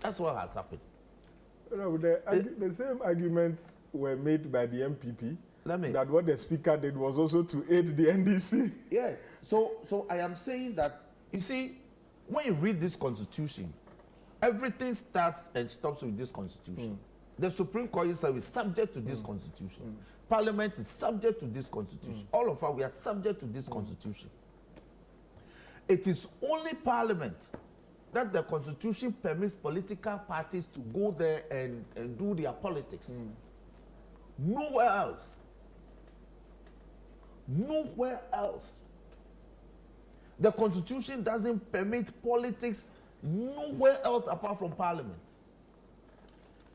That's what has happened. You know, the same arguments were made by the MPP that what the speaker did was also to aid the NDC. Yes. So I am saying that, you see, when you read this constitution, everything starts and stops with this constitution. The Supreme Court is subject to this constitution. Parliament is subject to this constitution. All of us, we are subject to this constitution. It is only Parliament that the constitution permits political parties to go there and do their politics. Nowhere else. Nowhere else. The constitution doesn't permit politics nowhere else apart from Parliament.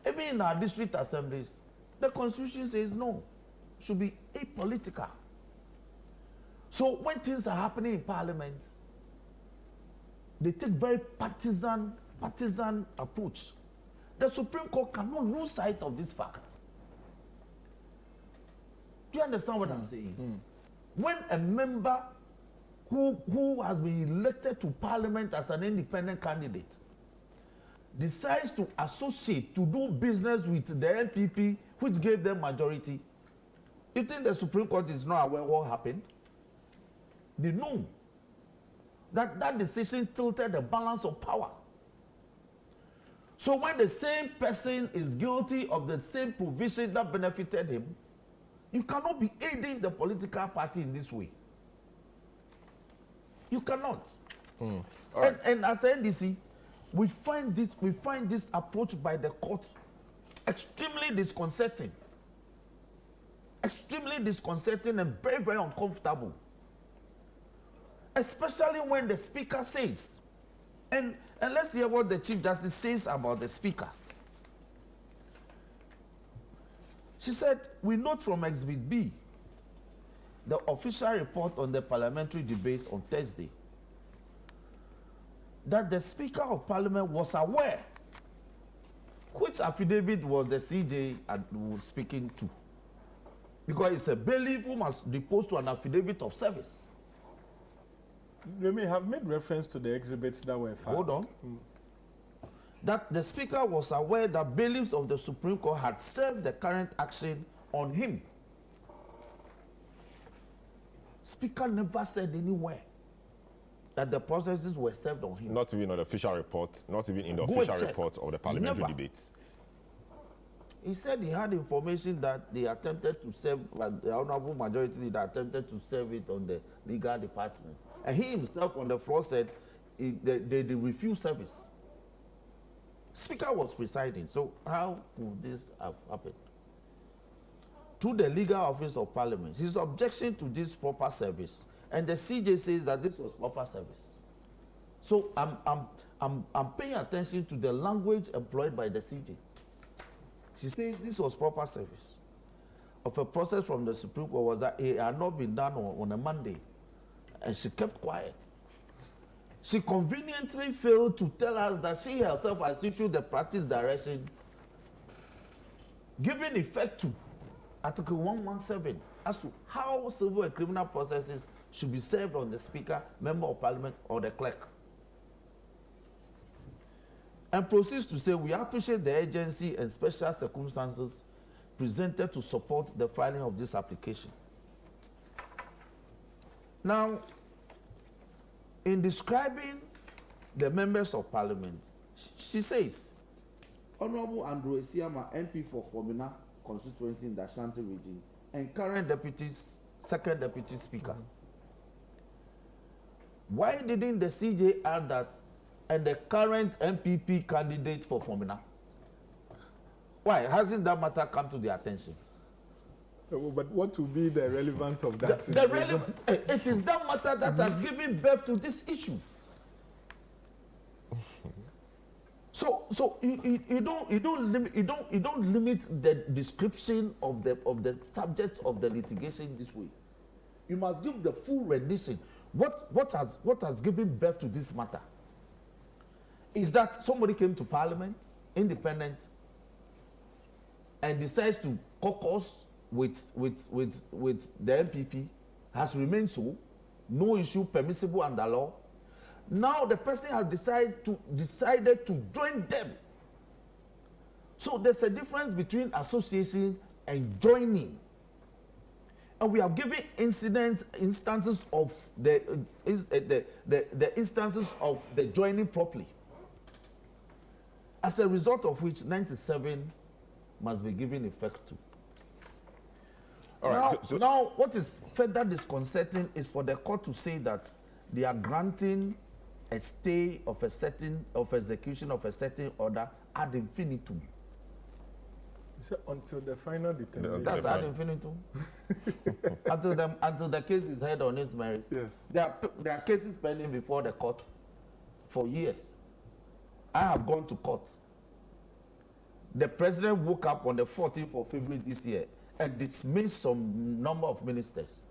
Even in our district assemblies, the constitution says no, it should be apolitical. So when things are happening in Parliament, they take very partisan approach. The Supreme Court cannot lose sight of this fact. Do you understand what I'm saying? When a member who has been elected to Parliament as an independent candidate decides to associate, to do business with the NPP, which gave them majority, you think the Supreme Court is not aware what happened? They know that decision tilted the balance of power. So when the same person is guilty of the same provision that benefited him, you cannot be aiding the political party in this way. You cannot. Right. And as a NDC, we find this approach by the court extremely disconcerting. Extremely disconcerting and very, very uncomfortable. Especially when the speaker says, and let's hear what the Chief Justice says about the speaker. She said, we note from Exhibit B, the official report on the parliamentary debates on Thursday, that the Speaker of Parliament was aware, which affidavit was the CJ was speaking to? Because it's a bailiff who must depose to an affidavit of service. They may have made reference to the exhibits that were found. Hold on. That the Speaker was aware that bailiffs of the Supreme Court had served the current action on him. Speaker never said anywhere that the processes were served on him. Not even on the official report, not even in the official report of the parliamentary debates. He said he had information that they attempted to serve, but the honorable majority leader attempted to serve it on the legal department. And he himself on the floor said they refused service. Speaker was presiding, so how could this have happened? To the legal office of Parliament, his objection to this proper service, and the CJ says that this was proper service. So I'm paying attention to the language employed by the CJ. She says this was proper service of a process from the Supreme Court was that it had not been done on a Monday, and she kept quiet. She conveniently failed to tell us that she herself has issued the practice direction giving effect to Article 117 as to how civil and criminal processes should be served on the Speaker, Member of Parliament, or the clerk. And proceeds to say, we appreciate the urgency and special circumstances presented to support the filing of this application. Now, in describing the members of Parliament, she says, Honorable Andrew Esiama, MP for Formina constituency in the Ashanti region, and current second deputy speaker. Why didn't the CJ add that and the current MPP candidate for Formina? Why hasn't that matter come to their attention? But what will be the relevance of that? It is that matter that has given birth to this issue. So you don't limit the description of the subjects of the litigation this way. You must give the full rendition. What has given birth to this matter? is that somebody came to Parliament, independent, and decides to caucus with the MPP, has remained so, no issue permissible under law. Now the person has decided to join them. So there's a difference between association and joining. And we have given instances of the instances of the joining properly. As a result of which 97 must be given effect to. All right. Now, what is further disconcerting is for the court to say that they are granting a stay of execution of a certain order ad infinitum. So until the final determination. That's ad infinitum. until the case is heard on its merits. Yes. There are cases pending before the court for years. I have gone to court. The president woke up on the 14th of February this year and dismissed some number of ministers.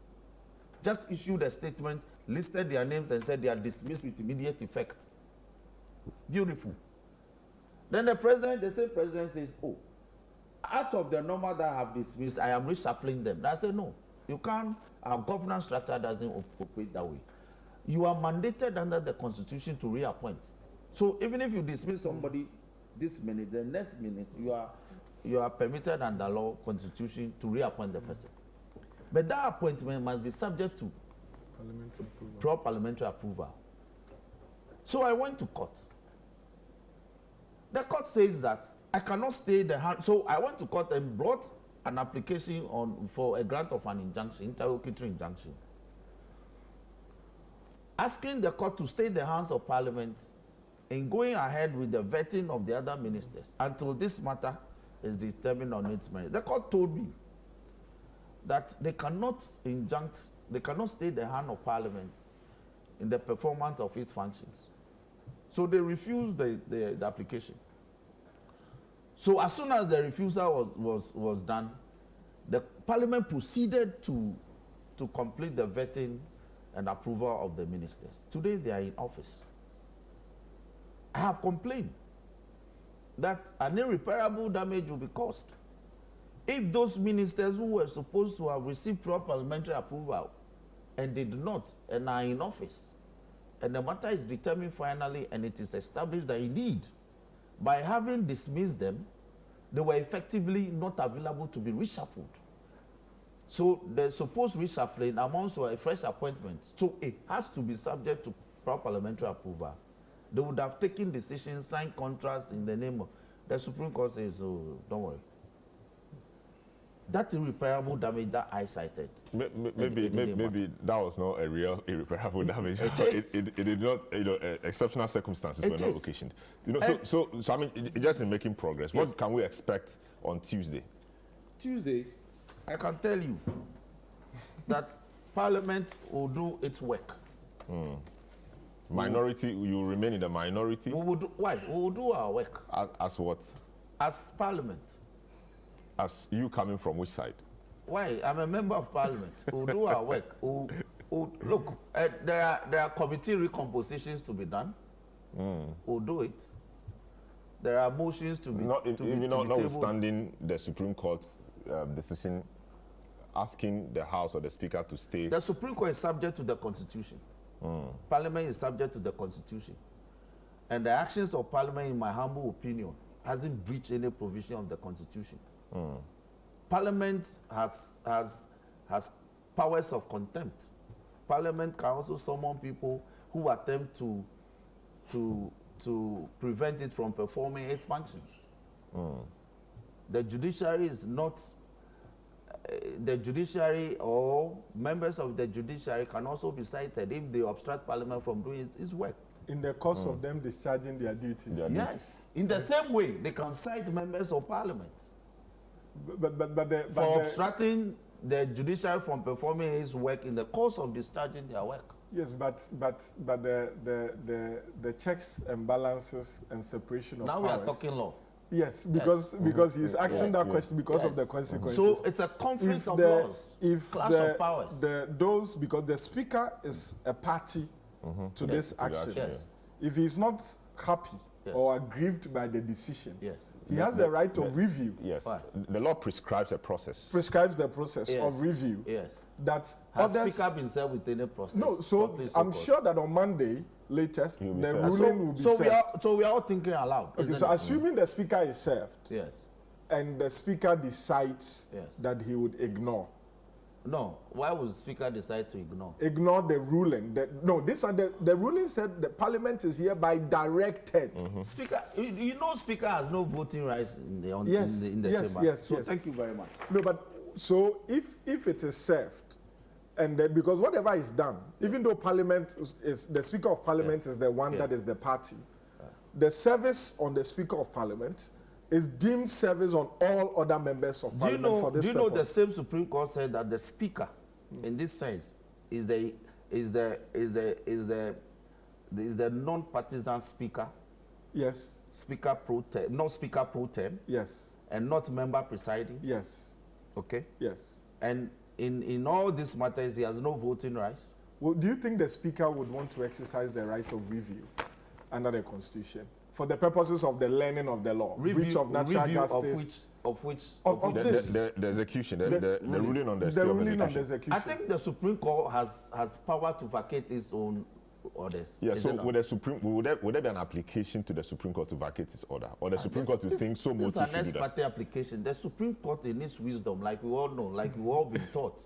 Just issued a statement, listed their names and said they are dismissed with immediate effect. Beautiful. Then the same president says, oh, out of the number that I have dismissed, I am reshuffling them. I say, no, you can't. Our governance structure doesn't operate that way. You are mandated under the Constitution to reappoint. So even if you dismiss somebody this minute, the next minute, you are permitted under law, Constitution, to reappoint the person. But that appointment must be subject to parliamentary approval. So I went to court. The court says that I cannot stay the hand. So I went to court and brought an application for a grant of an injunction, interlocutory injunction, asking the court to stay the hands of Parliament in going ahead with the vetting of the other ministers until this matter is determined on its merit. The court told me that they cannot stay the hand of Parliament in the performance of its functions. So they refused the application. So as soon as the refusal was done, the Parliament proceeded to complete the vetting and approval of the ministers. Today they are in office. I have complained that an irreparable damage will be caused if those ministers who were supposed to have received proper parliamentary approval and did not and are in office, and the matter is determined finally and it is established that indeed, by having dismissed them, they were effectively not available to be reshuffled. So the supposed reshuffling amounts to a fresh appointment. So it has to be subject to proper parliamentary approval. They would have taken decisions, signed contracts in the name of the Supreme Court says, oh, don't worry. That irreparable damage that I cited. Maybe that was not a real irreparable damage. It did not, exceptional circumstances were not occasioned. So I mean, just in making progress, what can we expect on Tuesday? Tuesday, I can tell you that Parliament will do its work. Minority, you remain in the minority? Why? We will do our work. As what? As Parliament. As you coming from which side? Why? I'm a member of Parliament. We'll do our work. Look, there are committee recompositions to be done. We'll do it. There are motions to be notwithstanding the Supreme Court's decision asking the House or the Speaker to stay. The Supreme Court is subject to the Constitution. Parliament is subject to the Constitution. And the actions of Parliament, in my humble opinion, hasn't breached any provision of the Constitution. Parliament has powers of contempt. Parliament can also summon people who attempt to prevent it from performing its functions. The judiciary is not. The judiciary or members of the judiciary can also be cited if they obstruct Parliament from doing its work. In the course of them discharging their duties. Yes. In the same way, they can cite members of Parliament for obstructing the judiciary from performing its work in the course of discharging their work. Yes, but the checks and balances and separation of powers. Now we are talking law. Yes, because he's asking that question because of the consequences. So it's a conflict of laws, clash of powers. Because the Speaker is a party to this action. Yes. If he's not happy or aggrieved by the decision, Yes. he has the right of review. Yes. Why? The law prescribes a process. Prescribes the process Yes. of review. Yes. That Has others. Speaker been served with any process? No, so Properly I'm so-called? sure that on Monday, latest, He will be the served. ruling will be served. So we are all thinking aloud. Okay, isn't so it? assuming the speaker is served, Yes. and the speaker decides Yes. that he would ignore No. Why would Speaker decide to ignore? the ruling. This one, the ruling said the parliament is hereby directed. Speaker, you know, Speaker has no voting rights in the Yes, in the yes, chamber. yes, So yes. thank you very much. No, but so if it is served, and then because whatever is done, even though parliament is the speaker of parliament is the one that is the party, the service on the speaker of parliament is deemed service on all other members of parliament for this Do you know the purpose. same Supreme Court said that the Speaker, in this sense, is the non-partisan Speaker, Yes, Speaker pro tem, not Speaker pro tem, yes, and not member presiding. yes, Okay. yes. And in all these matters, he has no voting rights. Well, do you think the speaker would want to exercise the right of review under the constitution for the purposes of the learning of the law, breach of natural review justice? Of which? Of this. The execution, the ruling on the stay The of ruling on execution. the execution. I think the Supreme Court has power to vacate its own orders. Yeah, Is so it not? would there be an application to the Supreme Court to vacate its order? Or the Supreme Court to think so this motive is should an do ex that? parte application. The Supreme Court, in its wisdom, like we all know, like we all been taught,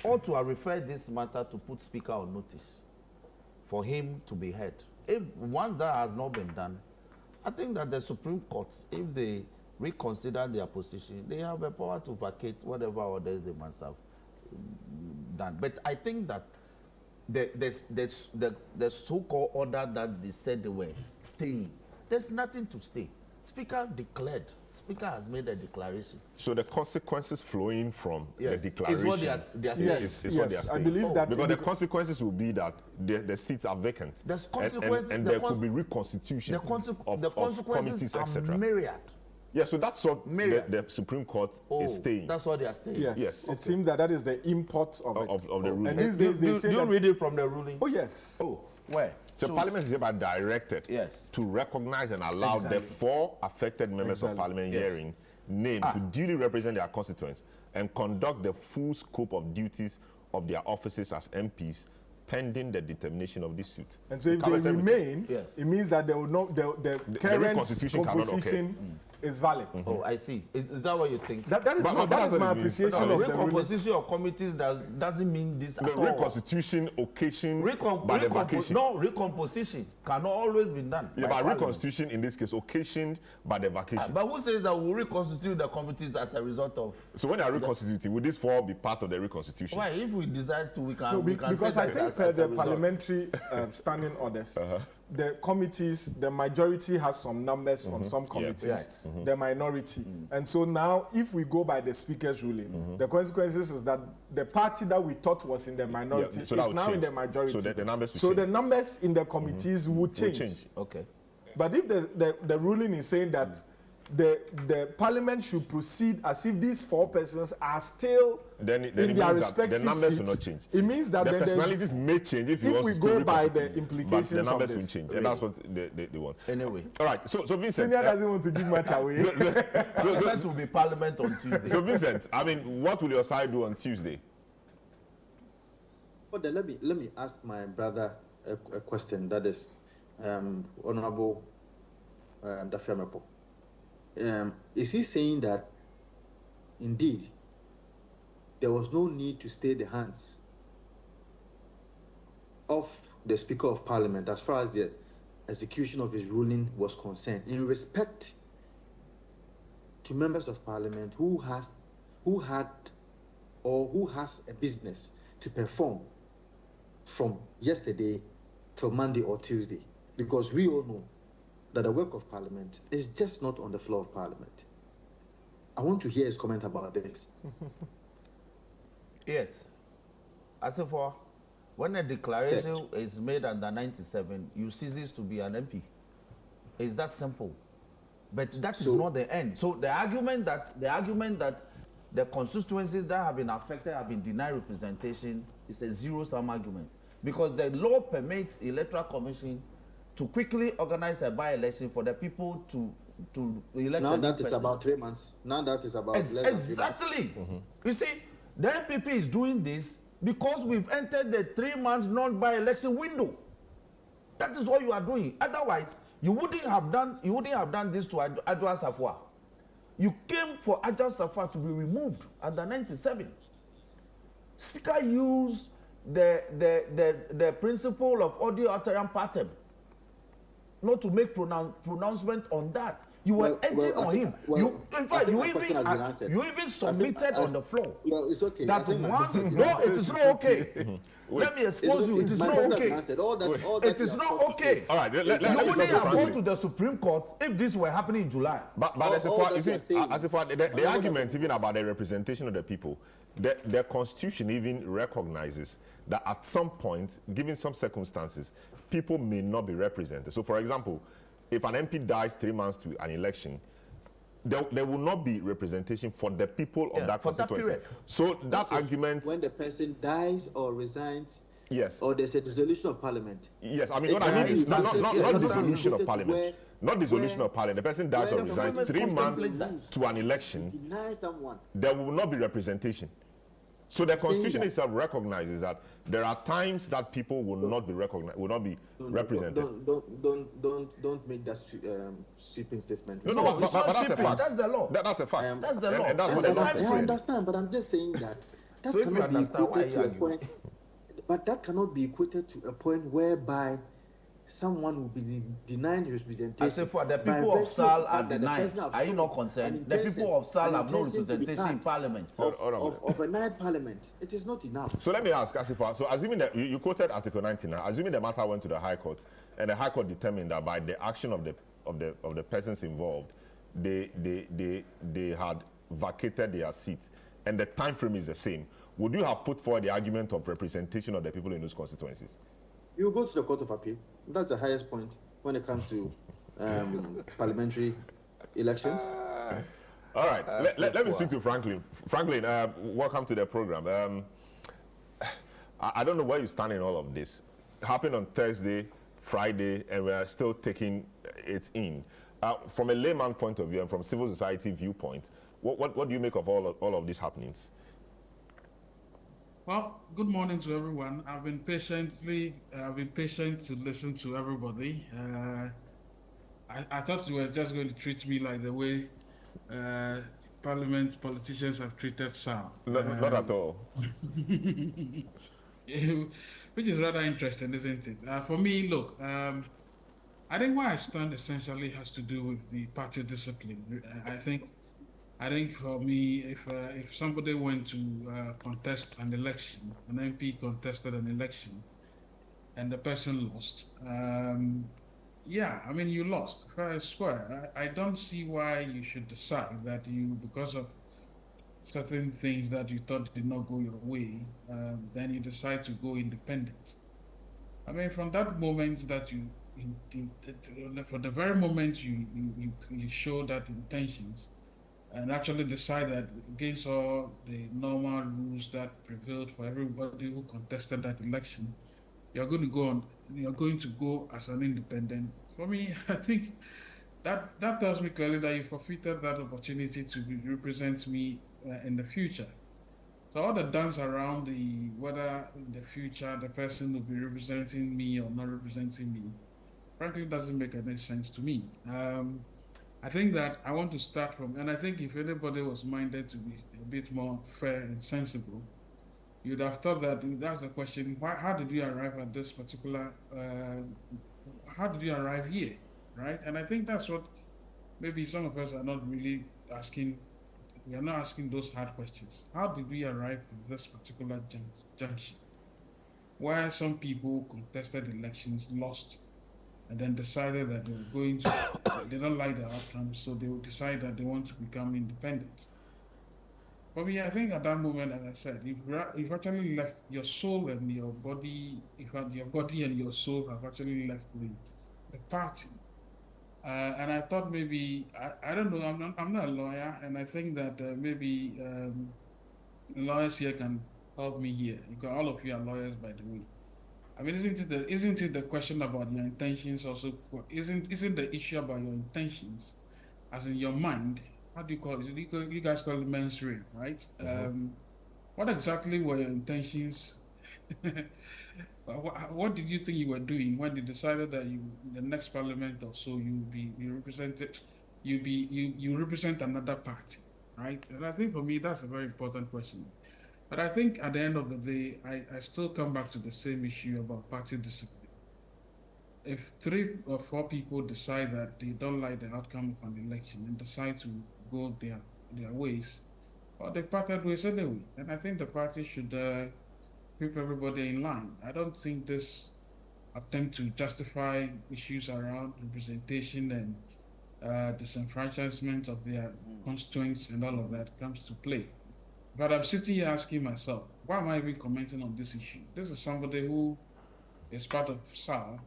ought to have referred this matter to put Speaker on notice for him to be heard. If once that has not been done, I think that the Supreme Court, if they reconsider their position, they have the power to vacate whatever orders they must have done. But I think that the so-called order that they said they were staying, there's nothing to stay. Speaker declared. Speaker has made a declaration. So the consequences flowing from the Yes. declaration Is what they are saying. Yes, is what they are yes, I saying. believe that because the consequences will be that the seats are vacant. There's And- consequences. and there could be reconstitution The of consequences committees, are etc. myriad. Yeah, so that's what Myriad. the Supreme Court Oh, is staying that's what they are saying. Yes, Yes. it seems that is the import of it. of the ruling. And these days they say Do you that, read it from the ruling? oh yes, Oh, where? So Parliament is hereby directed Yes. to recognize and allow the 4 affected members of Parliament Yes. hearing named to duly represent their constituents and conduct the full scope of duties of their offices as MPs pending the determination of this suit. and so if they Covers everything. remain, Yes. it means that there will not the current reconstitution cannot occur. composition is valid. Oh, I see. Is that what you think? That is But- my, but that that's is what my it means. appreciation No, of the ruling. Recomposition of committees doesn't mean this The at all. reconstitution occasioned by the vacation. No, recomposition cannot always be done. Yeah, by but Parliament. reconstitution in this case occasioned by the vacation. But who says that we'll reconstitute the committees as a result of? So when they are reconstituting, will this 4 be part of the reconstitution? Why, if we decide to, we can. No, we can because say I that think as per a the result. parliamentary standing orders, the committees, the majority has some numbers on some committees, Yes. the minority. And so now, if we go by the speaker's ruling, the consequences is that the party that we thought was in the minority Yeah, so that is will now in change. the majority. So the numbers will So change. the numbers in the committees will change. change. Okay. But if the ruling is saying that the parliament should proceed as if these 4 persons are still Then it in their means that respective the numbers seats, will not change. it means that The then there's- personalities may change if, he if wants we to go still by the reconstitute, implications but the of numbers this. will change, and that's what they want. Anyway. All right, so Vincent, Senior doesn't want to give much away. Parliament will be Parliament on Tuesday. so Vincent, I mean, what will your side do on Tuesday? But then let me ask my brother a question. That is, Honorable Dafiamepo. Is he saying that indeed there was no need to stay the hands of the Speaker of Parliament as far as the execution of his ruling was concerned, in respect to members of Parliament who has a business to perform from yesterday till Monday or Tuesday? Because we all know that the work of Parliament is just not on the floor of Parliament. I want to hear his comment about this. Yes. As for when a declaration is made under 97, you cease to be an MP. It's that simple. But that is not the end. So the argument that the constituencies that have been affected have been denied representation is a zero-sum argument, because the law permits electoral commission to quickly organize a by-election for the people to elect now a new that is person. about 3 months. Now that is about less than 3 months. Exactly. You see, the NPP is doing this because we've entered the 3 months non-by-election window. That is what you are doing. Otherwise, you wouldn't have done this to Adjoa Safwa. You came for Adjoa Safwa to be removed under 97. Speaker used the principle of audio alteram partem not to make pronouncement on that. You were edging on him. In fact, you even submitted on the floor. Well, it's okay. That once, no, it is not okay. Let me expose you. It is not okay. It is not okay. All right, you wouldn't have gone to the Supreme Court if this were happening in July. But as if the argument even about the representation of the people, the Constitution even recognizes that at some point, given some circumstances, people may not be represented. So, for example, if an MP dies 3 months to an election, there will not be representation for the people of that constituency. So that argument, when the person dies or resigns, yes, or there's a dissolution of parliament. Yes, I mean what I mean is not dissolution of parliament. Not dissolution of parliament. The person dies or resigns 3 months to an election. Deny someone. There will not be representation. So the Constitution itself recognizes that there are times that people will not be recognized, will not be represented. Don't make that sweeping statement. No, but that's a fact. That's the law. That's a fact. That's the law. And that's what the law says. I understand, but I'm just saying that So if you understand why you argue. But that cannot be equated to a point whereby someone will be denied representation. I say for the people of SAL are denied. Are you not concerned? The people of SAL have no representation in Parliament. Of a night Parliament, it is not enough. So let me ask, Asifa, so assuming that you quoted Article 19, assuming the matter went to the High Court, and the High Court determined that by the action of the persons involved, they had vacated their seats, and the time frame is the same, would you have put forward the argument of representation of the people in those constituencies? You go to the Court of Appeal. That's the highest point when it comes to parliamentary elections. All right, let me speak to Franklin. Franklin, welcome to the program. I don't know where you stand in all of this. Happened on Thursday, Friday, and we are still taking it in. From a layman point of view and from civil society viewpoint, what do you make of all of these happenings? Well, good morning to everyone. I've been patient to listen to everybody. I thought you were just going to treat me like the way politicians have treated Sam. Not at all. Which is rather interesting, isn't it? For me, look, I think where I stand essentially has to do with the party discipline. I think for me, if somebody went to contest an election, an MP contested an election, and the person lost, yeah, I mean, you lost, fair and square. I don't see why you should decide that because of certain things that you thought did not go your way, then you decide to go independent. I mean, from that moment that for the very moment you show that intentions, and actually decided against all the normal rules that prevailed for everybody who contested that election, you're going to go as an independent. For me, I think that tells me clearly that you forfeited that opportunity to represent me in the future. So all the dance around whether in the future the person will be representing me or not representing me, frankly, doesn't make any sense to me. I think that I want to start from, and I think if anybody was minded to be a bit more fair and sensible, you'd have thought that that's the question, how did you arrive at this particular, how did you arrive here, right? And I think that's what maybe some of us are not really asking, we are not asking those hard questions. How did we arrive at this particular junction, where some people contested elections, lost, and then decided that they were going to, they don't like the outcome, so they will decide that they want to become independent. For me, I think at that moment, as I said, you've actually left your soul and your body, your body and your soul have actually left the party. And I thought maybe, I don't know, I'm not a lawyer, and I think that maybe lawyers here can help me here, because all of you are lawyers, by the way. I mean, isn't it the question about your intentions also? Isn't the issue about your intentions, as in your mind? How do you call it? You guys call it men's ring, right? What exactly were your intentions? What did you think you were doing when you decided that you, in the next parliament or so, you represent another party, right? And I think for me that's a very important question. But I think at the end of the day, I still come back to the same issue about party discipline. If 3 or 4 people decide that they don't like the outcome of an election and decide to go their ways, well, they parted ways anyway. And I think the party should keep everybody in line. I don't think this attempt to justify issues around representation and disenfranchisement of their constituents and all of that comes to play. But I'm sitting here asking myself, why am I even commenting on this issue? This is somebody who is part of SAR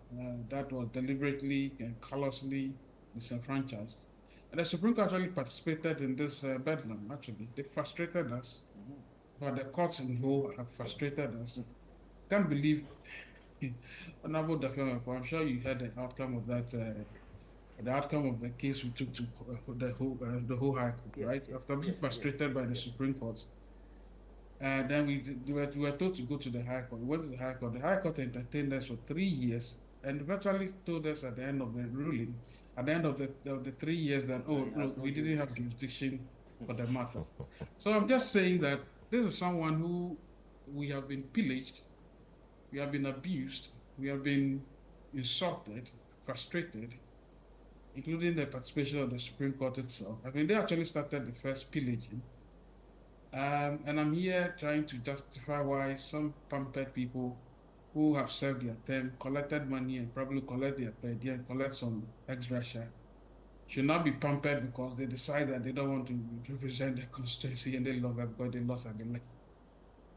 that was deliberately and callously disenfranchised. And the Supreme Court actually participated in this bedlam, actually. They frustrated us, but the courts in whole have frustrated us. Can't believe, Honorable Dafemepo, I'm sure you heard the outcome of that, the outcome of the case we took to the whole High Court, yes, right? Yes, after being frustrated by the Supreme Court. Then we were told to go to the High Court. We went to the High Court. The High Court entertained us for 3 years and virtually told us at the end of the ruling, at the end of the 3 years, that, oh, look, we didn't have jurisdiction for the matter. So I'm just saying that this is someone who we have been pillaged, we have been abused, we have been insulted, frustrated, including the participation of the Supreme Court itself. I mean, they actually started the first pillaging. And I'm here trying to justify why some pampered people who have served their term, collected money, and probably collect their pay and collect some ex-gratia should not be pampered because they decide that they don't want to represent their constituency and they love it because they lost at the election.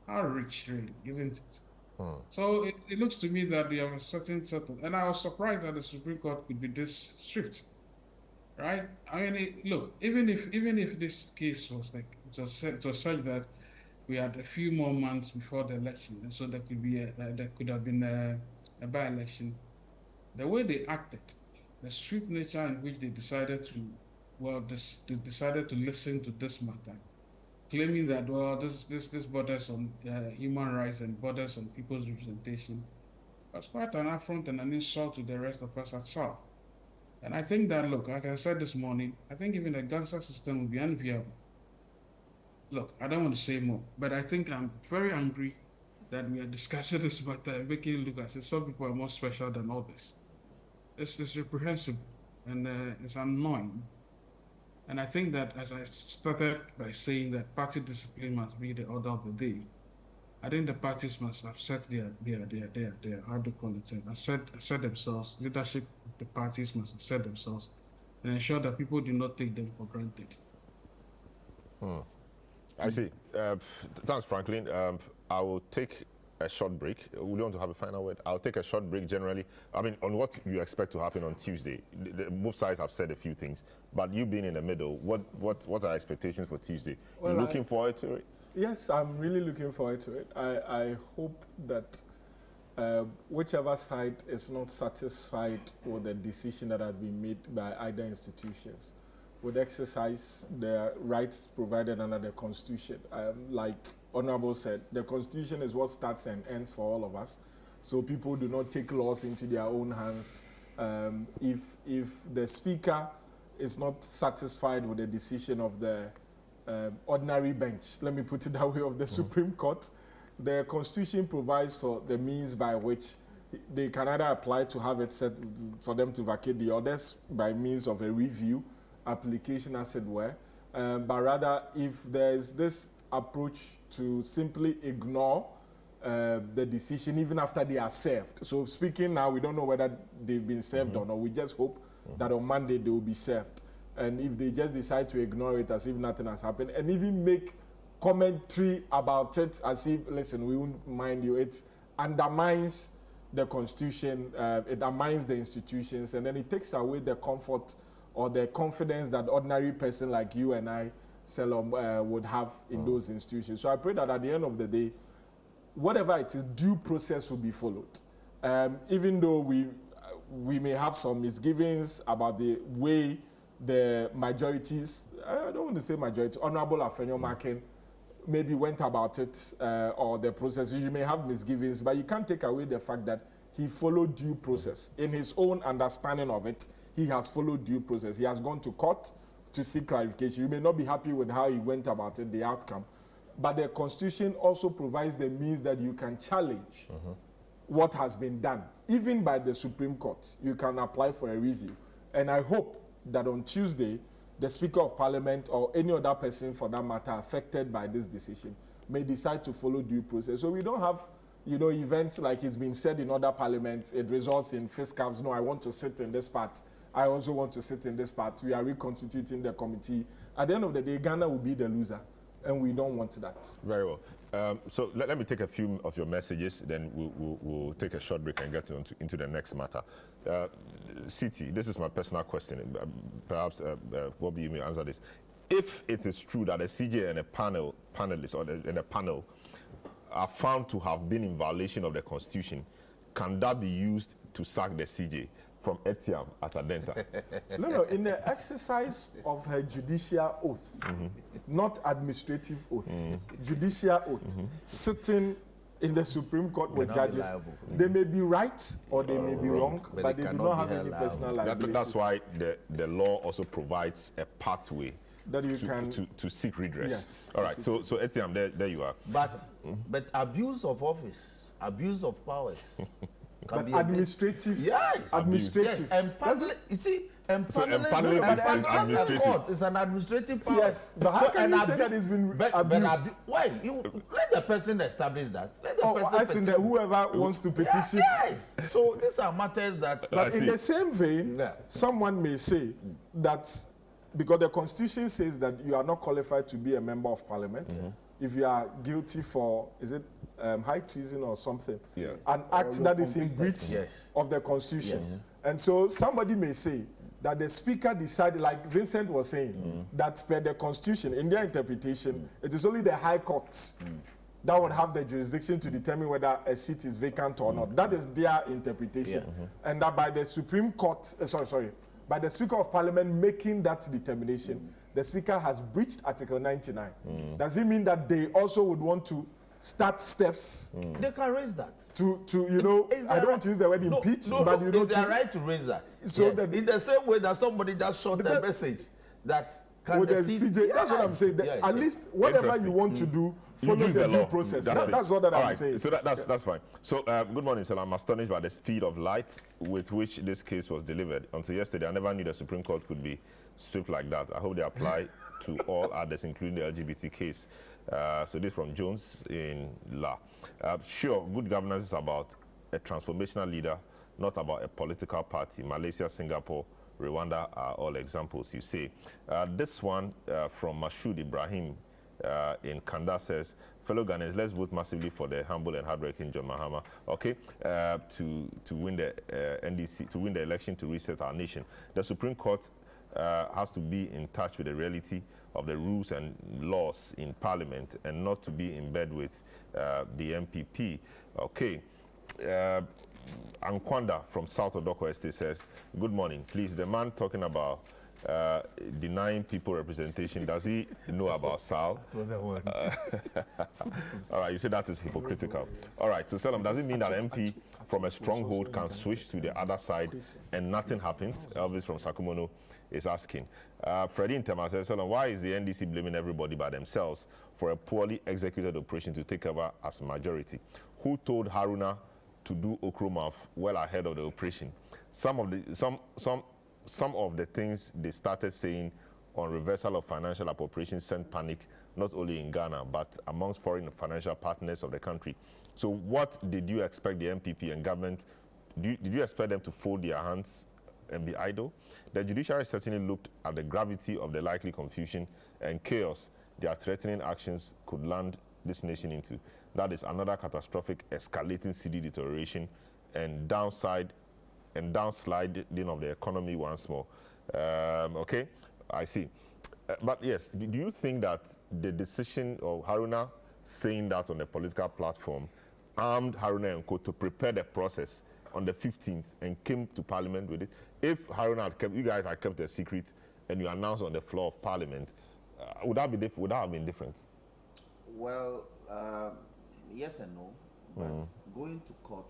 How rich, really, isn't it? So it looks to me that we have a certain set of, and I was surprised that the Supreme Court could be this strict, right? I mean, look, even if this case was like, it was such that we had a few more months before the election, and so there could have been a by-election. The way they acted, the strict nature in which they decided to listen to this matter, claiming that, well, this borders on human rights and borders on people's representation, was quite an affront and an insult to the rest of us at SAR. And I think that, look, like I said this morning, I think even a gangster system would be unviable. Look, I don't want to say more, but I think I'm very angry that we are discussing this matter and making it look as if some people are more special than others. It's reprehensible and it's annoying. And I think that, as I started by saying that party discipline must be the order of the day, I think the parties must have set their how do you call it, set themselves, leadership of the parties must set themselves and ensure that people do not take them for granted. I see. Thanks, Franklin. I will take a short break. We want to have a final word. I'll take a short break generally. I mean, on what you expect to happen on Tuesday. Both sides have said a few things, but you being in the middle, what are expectations for Tuesday? Well, you're looking forward to it? Yes, I'm really looking forward to it. I hope that whichever side is not satisfied with the decision that has been made by either institutions would exercise their rights provided under the Constitution. Like Honorable said, the Constitution is what starts and ends for all of us. So people do not take laws into their own hands. If the Speaker is not satisfied with the decision of the ordinary bench, let me put it that way, of the Supreme Court, the Constitution provides for the means by which they can either apply to have it set for them to vacate the orders by means of a review application, as it were, but rather if there's this approach to simply ignore the decision even after they are served. So speaking now, we don't know whether they've been served or not. We just hope that on Monday they will be served. And if they just decide to ignore it as if nothing has happened and even make commentary about it as if, listen, we won't mind you, it undermines the Constitution, it undermines the institutions, and then it takes away the comfort or the confidence that ordinary person like you and I, Selom, would have in those institutions. So I pray that at the end of the day, whatever it is, due process will be followed. even though we may have some misgivings about the way the majorities, I don't want to say majority, Honorable Afenyo Makin maybe went about it, or the process. You may have misgivings, but you can't take away the fact that he followed due process. In his own understanding of it, he has followed due process. He has gone to court to seek clarification. You may not be happy with how he went about it, the outcome, but the Constitution also provides the means that you can challenge what has been done. Even by the Supreme Court, you can apply for a review. And I hope that on Tuesday, the Speaker of Parliament or any other person for that matter affected by this decision may decide to follow due process. So we don't have, events like it's been said in other parliaments. It results in fiscals. No, I want to sit in this part. I also want to sit in this part. We are reconstituting the committee. At the end of the day, Ghana will be the loser, and we don't want that. Very well. So let me take a few of your messages, then we'll take a short break and get into the next matter. City, this is my personal question. Perhaps Bobby, you may answer this. If it is true that a CJ and a panelist or a panel are found to have been in violation of the Constitution, can that be used to sack the CJ from Etiam at Adenta? No, in the exercise of her judicial oath, not administrative oath, judicial oath, sitting in the Supreme Court with judges, they may be right or they may be wrong, but they do not have any personal liability. That's why the law also provides a pathway that you can to seek redress. Yes, all right, so Etiam, there you are. But abuse of office, abuse of powers. But administrative, yes, administrative. Yes. You see, empaneling is administrative. It's an administrative power. Yes, but how can you say that it's been abused? Why? You let the person establish that. Let the person as in whoever wants to petition. Yes. So these are matters that. But in the same vein, someone may say that because the Constitution says that you are not qualified to be a member of Parliament if you are guilty for, is it high treason or something? Yeah. An act that is in breach of the Constitution. Yes. And so somebody may say that the Speaker decided, like Vincent was saying, that per the Constitution, in their interpretation, it is only the High Courts that would have the jurisdiction to determine whether a seat is vacant or not. That is their interpretation. And that by the Supreme Court, by the Speaker of Parliament making that determination, the Speaker has breached Article 99. Does it mean that they also would want to start steps? They can raise that. I don't want to use the word impeach, but you know, it's their right to raise that. So that in the same way that somebody just shot the message that can the CJ, that's what I'm saying. At least whatever you want to do, follow the due process. That's all that I'm saying. So that's fine. So good morning, sir. I'm astonished by the speed of light with which this case was delivered. Until yesterday, I never knew the Supreme Court could be swift like that. I hope they apply to all others, including the LGBT case. So this from Jones in La. Sure, good governance is about a transformational leader, not about a political party. Malaysia, Singapore, Rwanda are all examples, you say. This one from Mashoud Ibrahim in Kanda says, fellow Ghanaians, let's vote massively for the humble and hardworking John Mahama, okay, to win the NDC, to win the election to reset our nation. The Supreme Court has to be in touch with the reality of the rules and laws in Parliament and not to be in bed with the MPP. Okay. Ankwanda from South Odoko Estate says, good morning. Please, the man talking about denying people representation, does he know about SAL? All right, you say that is hypocritical. All right, so Selam, does it mean that MP from a stronghold can switch to the other side and nothing happens? Elvis from Sakumono is asking. Freddie Ntema says, Selam, why is the NDC blaming everybody by themselves for a poorly executed operation to take over as majority? Who told Haruna to do Okromaf well ahead of the operation? Some of the things they started saying on reversal of financial appropriations sent panic not only in Ghana but amongst foreign financial partners of the country. So what did you expect the MPP and government, did you expect them to fold their hands and be idle? The judiciary certainly looked at the gravity of the likely confusion and chaos their threatening actions could land this nation into. That is another catastrophic escalating CD deterioration and downsliding of the economy once more. Okay, I see. But yes, do you think that the decision of Haruna saying that on the political platform armed Haruna and Co to prepare the process on the 15th and came to Parliament with it, if Haruna had kept, you guys had kept a secret and you announced on the floor of Parliament, would that be different? Would that have been different? Well, yes and no. But going to court,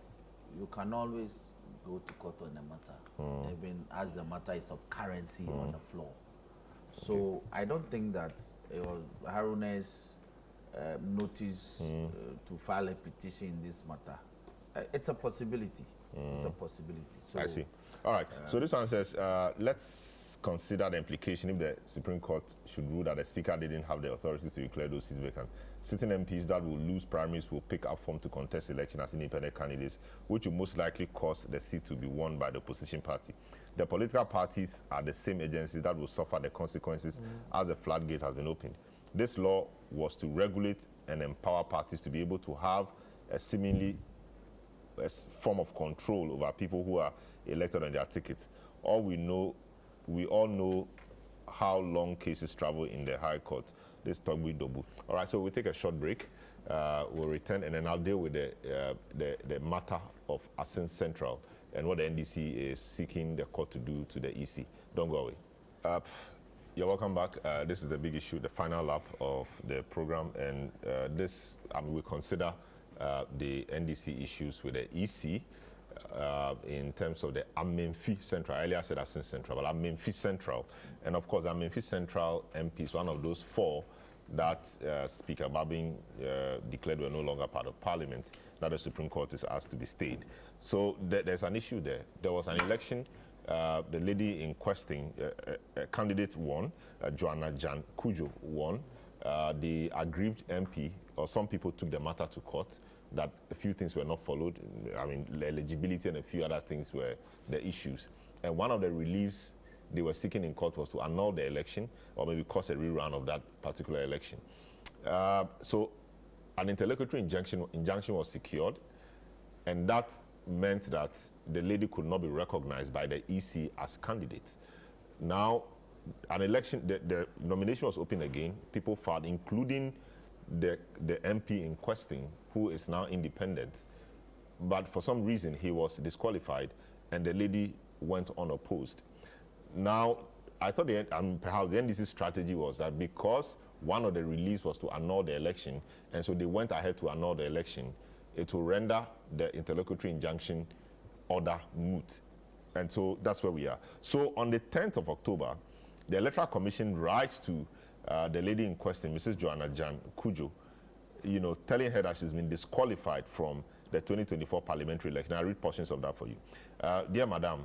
you can always go to court on a matter, even as the matter is of currency on the floor. So I don't think that it was Haruna's notice to file a petition in this matter. It's a possibility. It's a possibility. So, I see. All right. So this one says, let's consider the implication if the Supreme Court should rule that the Speaker didn't have the authority to declare those seats vacant. Sitting MPs that will lose primaries will pick up form to contest election as independent candidates, which will most likely cause the seat to be won by the opposition party. The political parties are the same agencies that will suffer the consequences as the floodgate has been opened. This law was to regulate and empower parties to be able to have a seemingly form of control over people who are elected on their tickets. We all know how long cases travel in the High Court. This talk with Dobu. All right, so we'll take a short break. We'll return, and then I'll deal with the matter of Asin Central and what the NDC is seeking the court to do to the EC. Don't go away. You're welcome back. This is the big issue, the final lap of the program, and we consider the NDC issues with the EC in terms of the Amenfi Central. Earlier I said Asin Central, but Amenfi Central. And of course, Amenfi Central MP is one of those 4 that Speaker Babin declared were no longer part of Parliament, that the Supreme Court is asked to be stayed. So there's an issue there. There was an election. The lady in question, candidate won, Joanna Jan Kujo won. The aggrieved MP, or some people took the matter to court, that a few things were not followed. I mean, eligibility and a few other things were the issues. And one of the reliefs they were seeking in court was to annul the election, or maybe cause a rerun of that particular election. So an interlocutory injunction was secured, and that meant that the lady could not be recognized by the EC as candidate. Now, an election, the nomination was open again. People filed, including the MP in question, who is now independent. But for some reason, he was disqualified, and the lady went unopposed. Now, I thought perhaps the NDC strategy was that because one of the reliefs was to annul the election, and so they went ahead to annul the election, it will render the interlocutory injunction order moot. And so that's where we are. So on the 10th of October, the Electoral Commission writes to the lady in question, Mrs. Joanna Jan Kujo, telling her that she's been disqualified from the 2024 parliamentary election. I'll read portions of that for you. Dear Madam,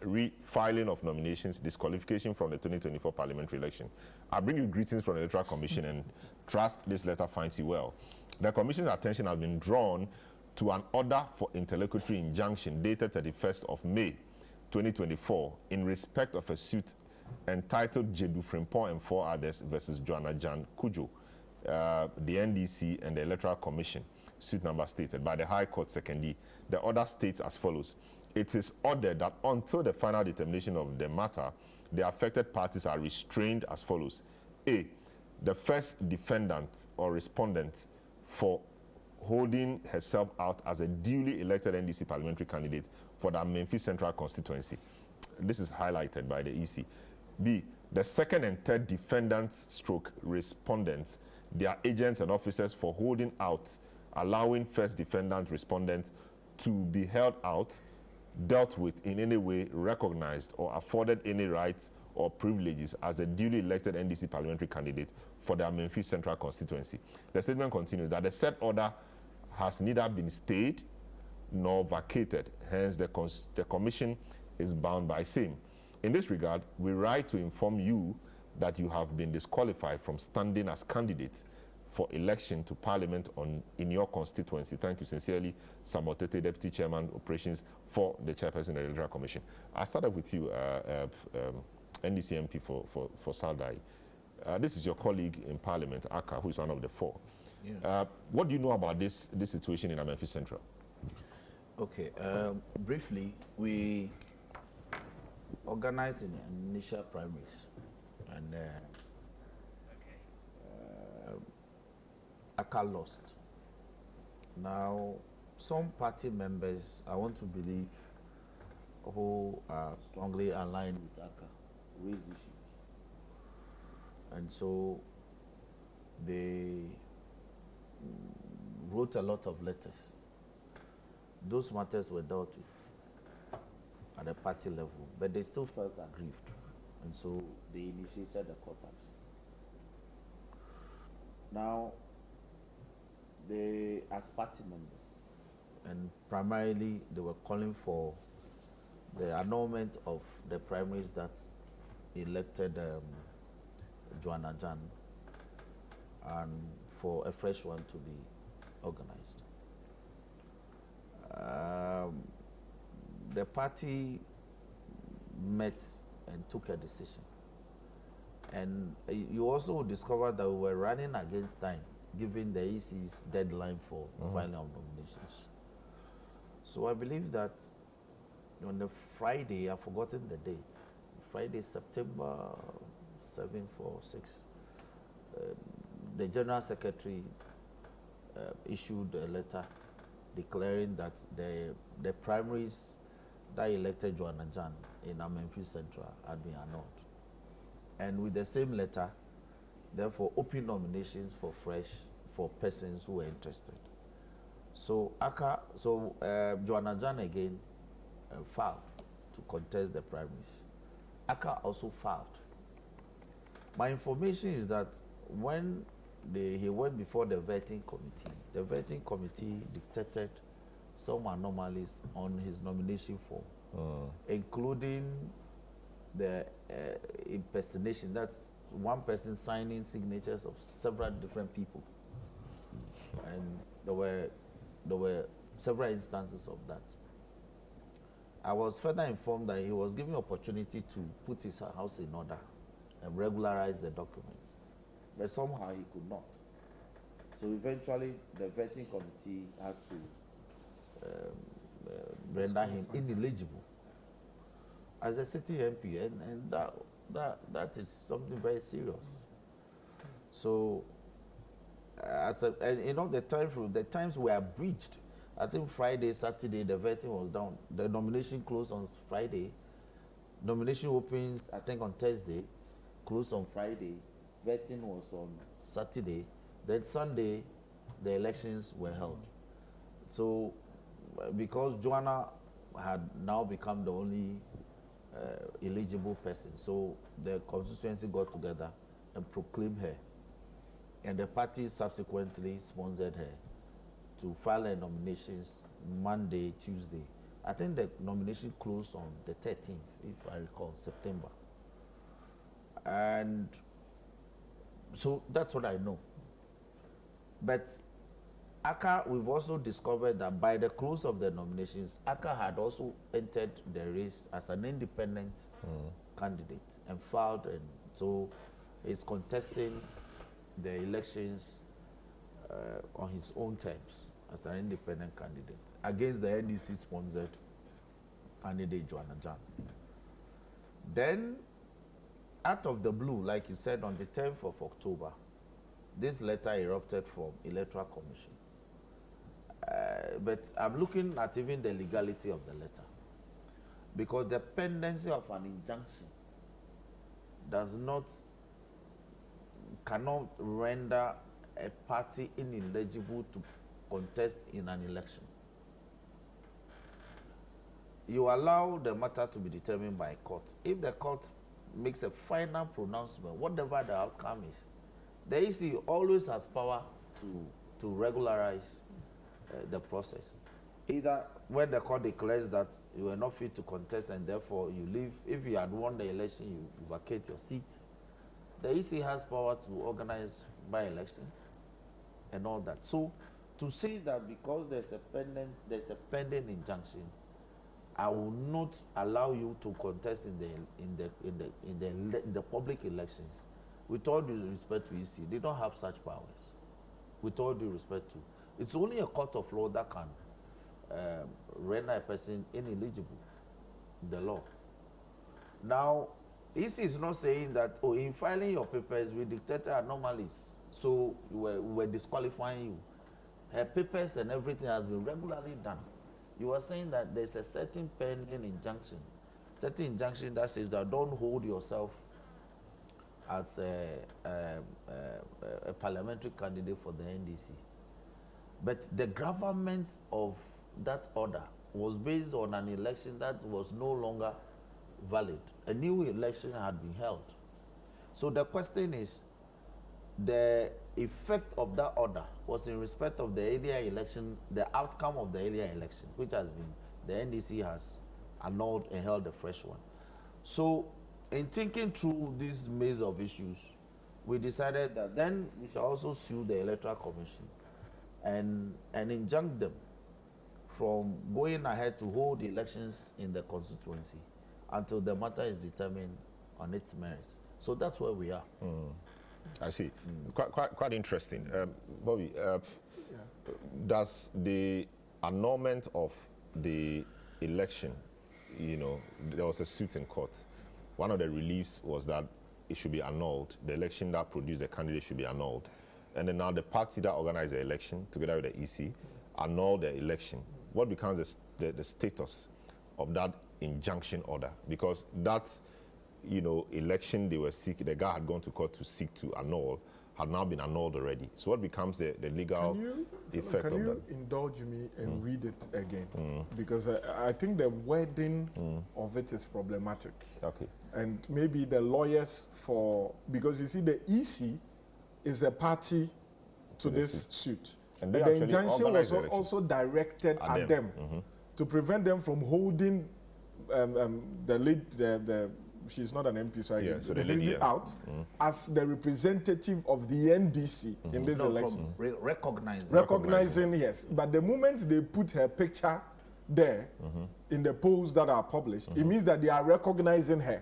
refiling of nominations, disqualification from the 2024 parliamentary election. I bring you greetings from the Electoral Commission and trust this letter finds you well. The Commission's attention has been drawn to an order for interlocutory injunction dated 31st of May 2024 in respect of a suit entitled Jedu Frimpong and 4 others versus Joanna Jan Kujo, the NDC and the Electoral Commission, suit number stated by the High Court 2nd. The order states as follows. It is ordered that until the final determination of the matter, the affected parties are restrained as follows. A, the first defendant or respondent for holding herself out as a duly elected NDC parliamentary candidate for the Memphis Central constituency. This is highlighted by the EC. B, the second and third defendants stroke respondents, their agents and officers for holding out, allowing first defendant respondents to be held out, dealt with in any way, recognized or afforded any rights or privileges as a duly elected NDC parliamentary candidate for the Memphis Central constituency. The statement continues that the said order has neither been stayed nor vacated. Hence, the Commission is bound by same. In this regard, we write to inform you that you have been disqualified from standing as candidates for election to Parliament in your constituency. Thank you sincerely, Samotete, Deputy Chairman Operations for the Chairperson of the Electoral Commission. I started with you, NDC MP for Saldai. This is your colleague in Parliament, Aka, who is one of the 4. Yeah. What do you know about this situation in Memphis Central? Okay, briefly, we organized in initial primaries, and Aka lost. Now, some party members, I want to believe, who are strongly aligned with ACA, raise issues. And so they wrote a lot of letters. Those matters were dealt with at the party level, but they still felt aggrieved. And so they initiated the court action. Now, they, as party members, and primarily they were calling for the annulment of the primaries that elected Joanna Jan, and for a fresh one to be organized. The party met and took a decision. And you also discovered that we were running against time, given the EC's deadline for filing of nominations. So I believe that on the Friday, I've forgotten the date, Friday, September 7th or 6th, the General Secretary issued a letter declaring that the primaries that elected Joanna Jan in Amenfi Central had been annulled. And with the same letter, therefore, open nominations for persons who were interested. So Joanna Jan again filed to contest the primaries. ACA also filed. My information is that when he went before the vetting committee detected some anomalies on his nomination form, including the impersonation. That's one person signing signatures of several different people, and there were several instances of that. I was further informed that he was given opportunity to put his house in order and regularize the documents, but somehow he could not. So eventually, the vetting committee had to render him ineligible as a city MP, and that is something very serious. So, and you know, the times were breached. I think Friday, Saturday, the vetting was down. The nomination closed on Friday. Nomination opens, I think, on Thursday, closed on Friday. Vetting was on Saturday. Then Sunday, the elections were held. So, because Joanna had now become the only eligible person, so the constituency got together and proclaimed her. And the party subsequently sponsored her to file her nominations Monday, Tuesday. I think the nomination closed on the 13th, if I recall, September. And so that's what I know. But ACA, we've also discovered that by the close of the nominations, ACA had also entered the race as an independent candidate and filed, and so is contesting the elections on his own terms as an independent candidate against the NDC-sponsored candidate Joanna Jan. Then, out of the blue, like you said, on the 10th of October, this letter erupted from Electoral Commission. But I'm looking at even the legality of the letter, because the pendency of an injunction cannot render a party ineligible to contest in an election. You allow the matter to be determined by a court. If the court makes a final pronouncement, whatever the outcome is, the EC always has power to regularize the process. Either when the court declares that you are not fit to contest and therefore you leave, if you had won the election, you vacate your seat. The EC has power to organize by-election and all that. So to say that because there's a pending injunction, I will not allow you to contest in the public elections. With all due respect to EC, they don't have such powers. With all due respect to, it's only a court of law that can render a person ineligible in the law. Now, EC is not saying that, oh, in filing your papers, we detected anomalies, so we were disqualifying you. Her papers and everything has been regularly done. You were saying that there's a certain pending injunction, certain injunction that says that don't hold yourself as a parliamentary candidate for the NDC. But the gravamen of that order was based on an election that was no longer valid. A new election had been held. So the question is, the effect of that order was in respect of the earlier election, the outcome of the earlier election, which has been, the NDC has annulled and held a fresh one. So in thinking through this maze of issues, we decided that then we shall also sue the Electoral Commission and injunct them from going ahead to hold elections in the constituency until the matter is determined on its merits. So that's where we are. I see. Quite interesting. Bobby, does the annulment of the election, there was a suit in court. One of the reliefs was that it should be annulled. The election that produced the candidate should be annulled. And then now the party that organized the election, together with the EC, annulled the election. What becomes the status of that injunction order? Because that election they were seeking, the guy had gone to court to seek to annul, had now been annulled already. So what becomes the legal effect of that? Can you indulge me and read it again? Because I think the wording of it is problematic. Okay. And maybe the lawyers because you see the EC is a party to this suit. And the injunction was also directed at them to prevent them from holding she's not an MP, so the lady out as the representative of the NDC in this election. Recognizing, yes. But the moment they put her picture there in the polls that are published, it means that they are recognizing her.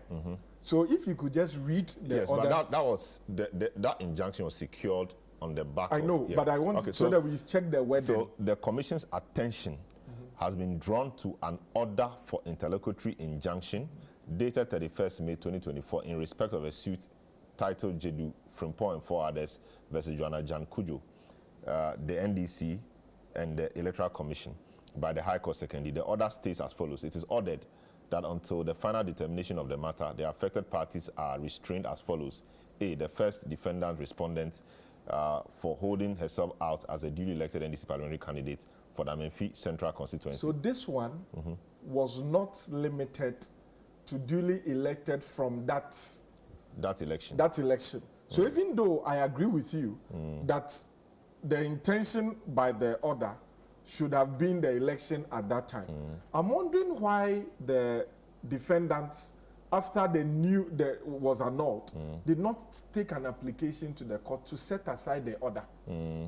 So if you could just read the order. But that was that injunction was secured on the back. I know, but I want so that we check the wording. So the Commission's attention has been drawn to an order for interlocutory injunction dated 31st May 2024 in respect of a suit titled Jedu Frimpong and 4 others versus Joanna Jan Kujo, the NDC and the Electoral Commission by the High Court Secondary. The order states as follows. It is ordered that until the final determination of the matter, the affected parties are restrained as follows. A, the first defendant respondent for holding herself out as a duly elected NDC parliamentary candidate for the Amenfi Central constituency. So this one was not limited to duly elected from that election. So even though I agree with you that the intention by the order should have been the election at that time, I'm wondering why the defendants, after they knew that was annulled, did not take an application to the court to set aside the order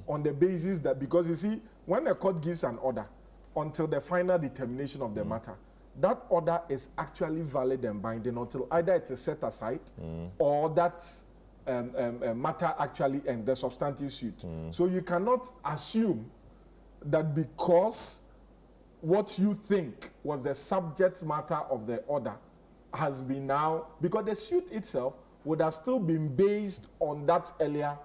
on the basis that, because you see, when a court gives an order until the final determination of the matter, that order is actually valid and binding until either it is set aside or that matter actually ends, the substantive suit. So you cannot assume that because what you think was the subject matter of the order has been now, because the suit itself would have still been based on that earlier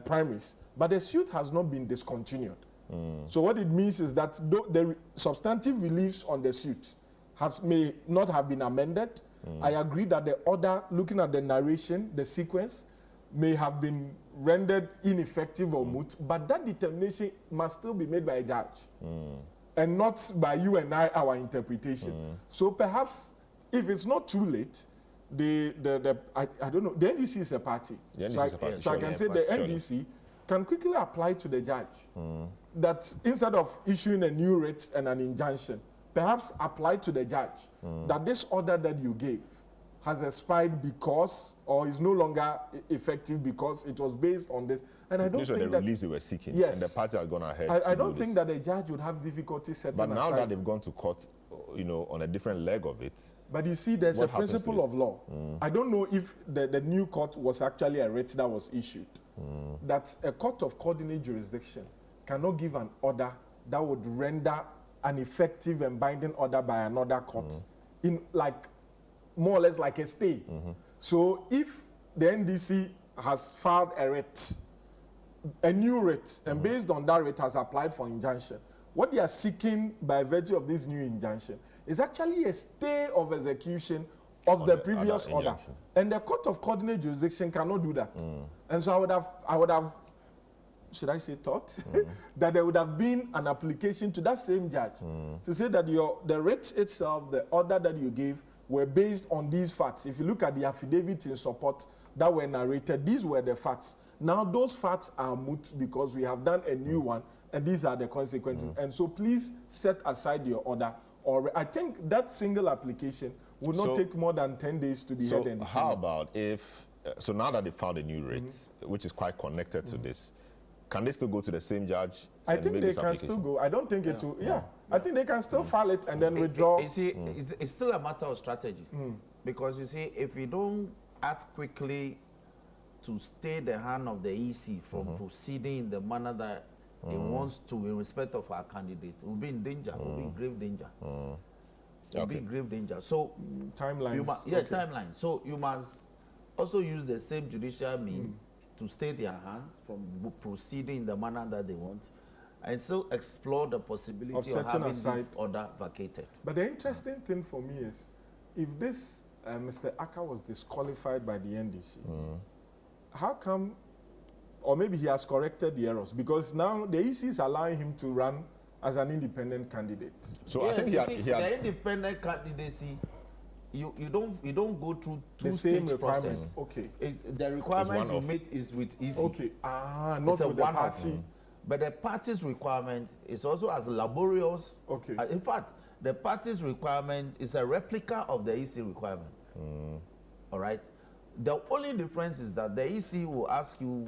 premise, but the suit has not been discontinued. So what it means is that the substantive reliefs on the suit may not have been amended. I agree that the order, looking at the narration, the sequence, may have been rendered ineffective or moot, but that determination must still be made by a judge and not by you and I, our interpretation. So perhaps if it's not too late, I don't know, the NDC is a party. So I can say the NDC can quickly apply to the judge that instead of issuing a new writ and an injunction, perhaps apply to the judge that this order that you gave has expired because, or is no longer effective because it was based on this. And I don't think the reliefs they were seeking, and the party has gone ahead. I don't think that the judge would have difficulty setting aside. But now that they've gone to court, on a different leg of it. But you see, there's a principle of law. I don't know if the new court was actually a writ that was issued. That a court of coordinate jurisdiction cannot give an order that would render an effective and binding order by another court in more or less like a stay. So if the NDC has filed a writ a new writ, and based on that writ has applied for injunction. What they are seeking by virtue of this new injunction is actually a stay of execution of the previous order. And the Court of Coordinate Jurisdiction cannot do that. And so I would have, should I say thought, that there would have been an application to that same judge to say that the writ itself, the order that you gave, were based on these facts. If you look at the affidavit in support that were narrated, these were the facts. Now those facts are moot because we have done a new one, and these are the consequences. And so please set aside your order. Or I think that single application would not take more than 10 days to be heard. So how about if, so now that they found a new writ, which is quite connected to this, can they still go to the same judge? I think they can still go. I don't think it will, I think they can still file it and then withdraw. You see, it's still a matter of strategy. Because you see, if you don't act quickly to stay the hand of the EC from proceeding in the manner that it wants to in respect of our candidate, we'll be in danger, we'll be in grave danger. We'll be in grave danger. So, timelines. Timeline. So you must also use the same judicial means to stay their hands from proceeding in the manner that they want, and still explore the possibility of having this order vacated. But the interesting thing for me is, if this Mr. Aka was disqualified by the NDC, how come, or maybe he has corrected the errors, because now the EC is allowing him to run as an independent candidate. So yes, I think the independent candidacy, you don't go through two-stage process. Okay. The requirement you meet is with EC. Okay. Not with the party. But the party's requirement is also as laborious. Okay. In fact, the party's requirement is a replica of the EC requirement. All right. The only difference is that the EC will ask you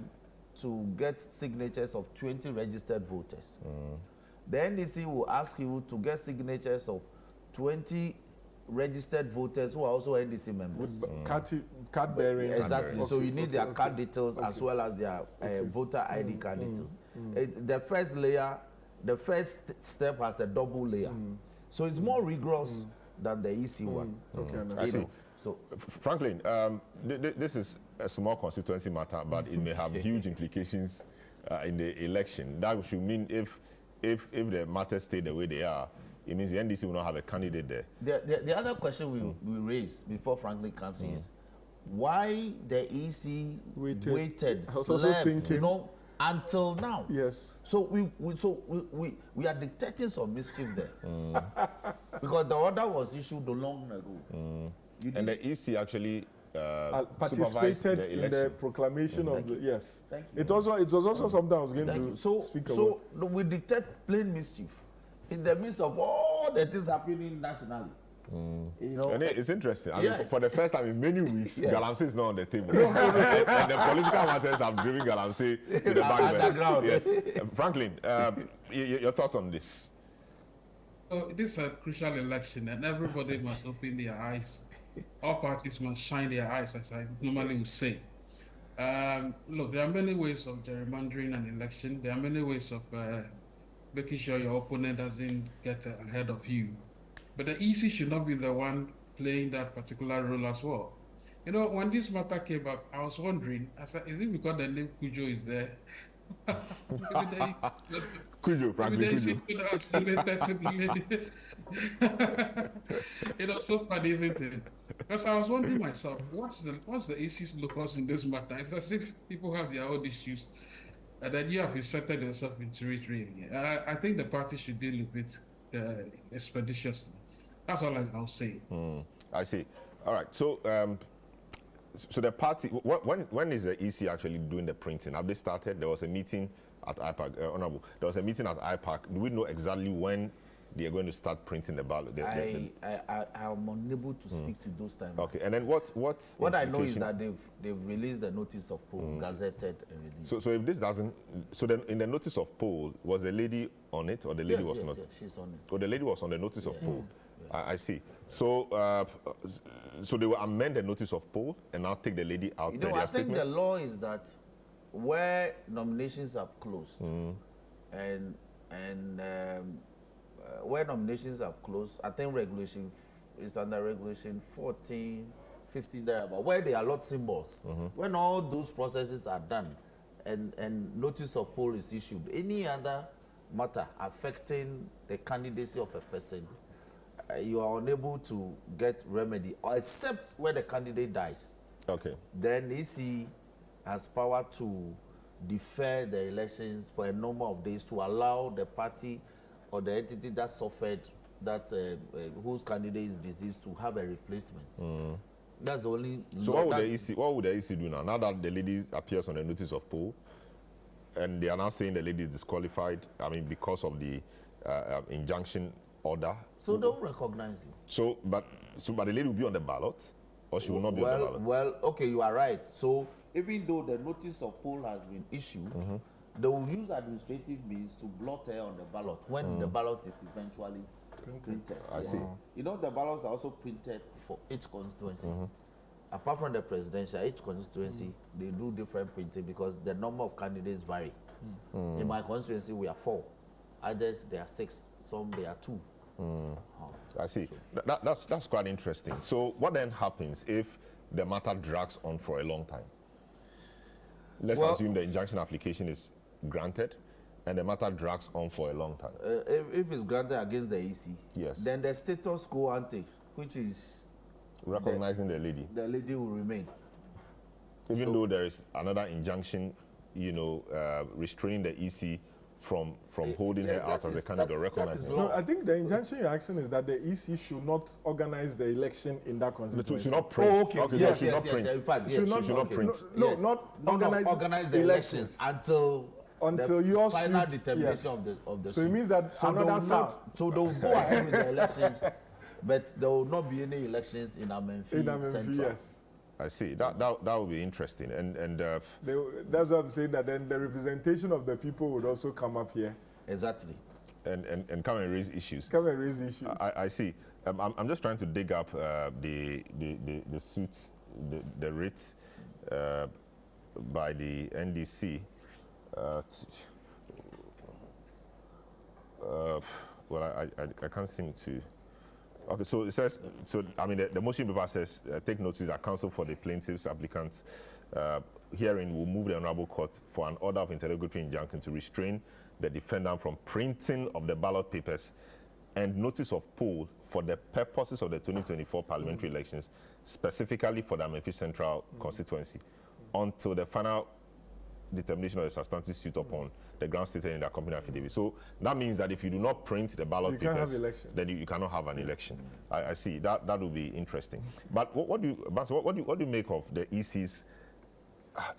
to get signatures of 20 registered voters. The NDC will ask you to get signatures of 20 registered voters who are also NDC members. Card bearing. Exactly. So you need their card details as well as their voter ID card details. The first layer, the first step has a double layer. So it's more rigorous than the EC one. I see. So, Franklin, this is a small constituency matter, but it may have huge implications in the election. That should mean if the matters stay the way they are, it means the NDC will not have a candidate there. The other question we raised before Franklin comes in is why the EC waited, slept, until now. Yes. So we are detecting some mischief there. Because the order was issued long ago. And the EC actually participated in the proclamation of the, yes. Thank you. It was also something I was going to speak about. So we detect plain mischief in the midst of all that is happening nationally. And it's interesting. I mean, for the first time in many weeks, Galamsey is not on the table. And the political matters have driven Galamsey to the back burner. Yes. Franklin, your thoughts on this? So this is a crucial election, and everybody must open their eyes. All parties must shine their eyes, as I normally would say. Look, there are many ways of gerrymandering an election. There are many ways of making sure your opponent doesn't get ahead of you. But the EC should not be the one playing that particular role as well. You know, when this matter came up, I was wondering, I said, is it because the name Cujo is there? Cujo, Franklin Cujo. So funny, isn't it? Because I was wondering myself, what's the EC's locus in this matter? It's as if people have their own issues, and then you have inserted yourself into it, really. I think the party should deal with it expeditiously. That's all I'll say. I see. All right. So, so the party. When is the EC actually doing the printing? Have they started? There was a meeting at IPAC. Honorable. There was a meeting at IPAC. Do we know exactly when they are going to start printing the ballot? I am unable to speak to those times. Okay. And then what I know is that they've released the notice of poll, gazetted and released. So if this doesn't, so then in the notice of poll, was the lady on it, or the lady was not? Yes, she's on it. Oh, the lady was on the notice of poll. I see. So, so they will amend the notice of poll and now take the lady out. I think the law is that where nominations have closed, and where nominations have closed, I think regulation is under regulation 14, 15 there, but where they allot symbols, when all those processes are done, and notice of poll is issued, any other matter affecting the candidacy of a person, you are unable to get remedy, or except where the candidate dies. Okay. Then EC has power to defer the elections for a number of days to allow the party or the entity that suffered, that whose candidate is deceased, to have a replacement. That's the only. So what would the EC do now? Now that the lady appears on the notice of poll, and they are now saying the lady is disqualified, I mean, because of the injunction order. So don't recognize you. But the lady will be on the ballot, or she will not be on the ballot? Well, okay, you are right. So even though the notice of poll has been issued, they will use administrative means to blot her on the ballot when the ballot is eventually printed. I see. You know, the ballots are also printed for each constituency. Apart from the presidential, each constituency, they do different printing because the number of candidates vary. In my constituency, we are 4. Others, there are 6. Some, there are 2. I see. That's quite interesting. So what then happens if the matter drags on for a long time? Let's assume the injunction application is granted and the matter drags on for a long time. If it's granted against the EC, yes, then the status quo ante, which is recognizing the lady will remain. Even though there is another injunction, restraining the EC from holding her out as a candidate or recognizing her. No, I think the injunction you're asking is that the EC should not organize the election in that constituency. Should not print. Oh, okay. Yes, Should not print. In fact, should not print. Not organize the elections until your final determination of the So it means that so they'll go ahead with the elections, but there will not be any elections in Amenfi Central. Yes. I see. That would be interesting, and that's what I'm saying. That then the representation of the people would also come up here. Exactly. And come and raise issues. Come and raise issues. I see. I'm just trying to dig up the suits, the writs by the NDC. Well, I can't seem to. Okay, so it says, the motion paper says, take notice that counsel for the plaintiffs applicants hearing will move the Honorable Court for an order of interlocutory injunction to restrain the defendant from printing of the ballot papers and notice of poll for the purposes of the 2024 parliamentary elections, specifically for the Amenfi Central constituency, until the final determination of the substantive suit upon the ground stated in the accompanying affidavit. So that means that if you do not print the ballot papers, then you cannot have an election. I see. That will be interesting. But what do you make of the EC's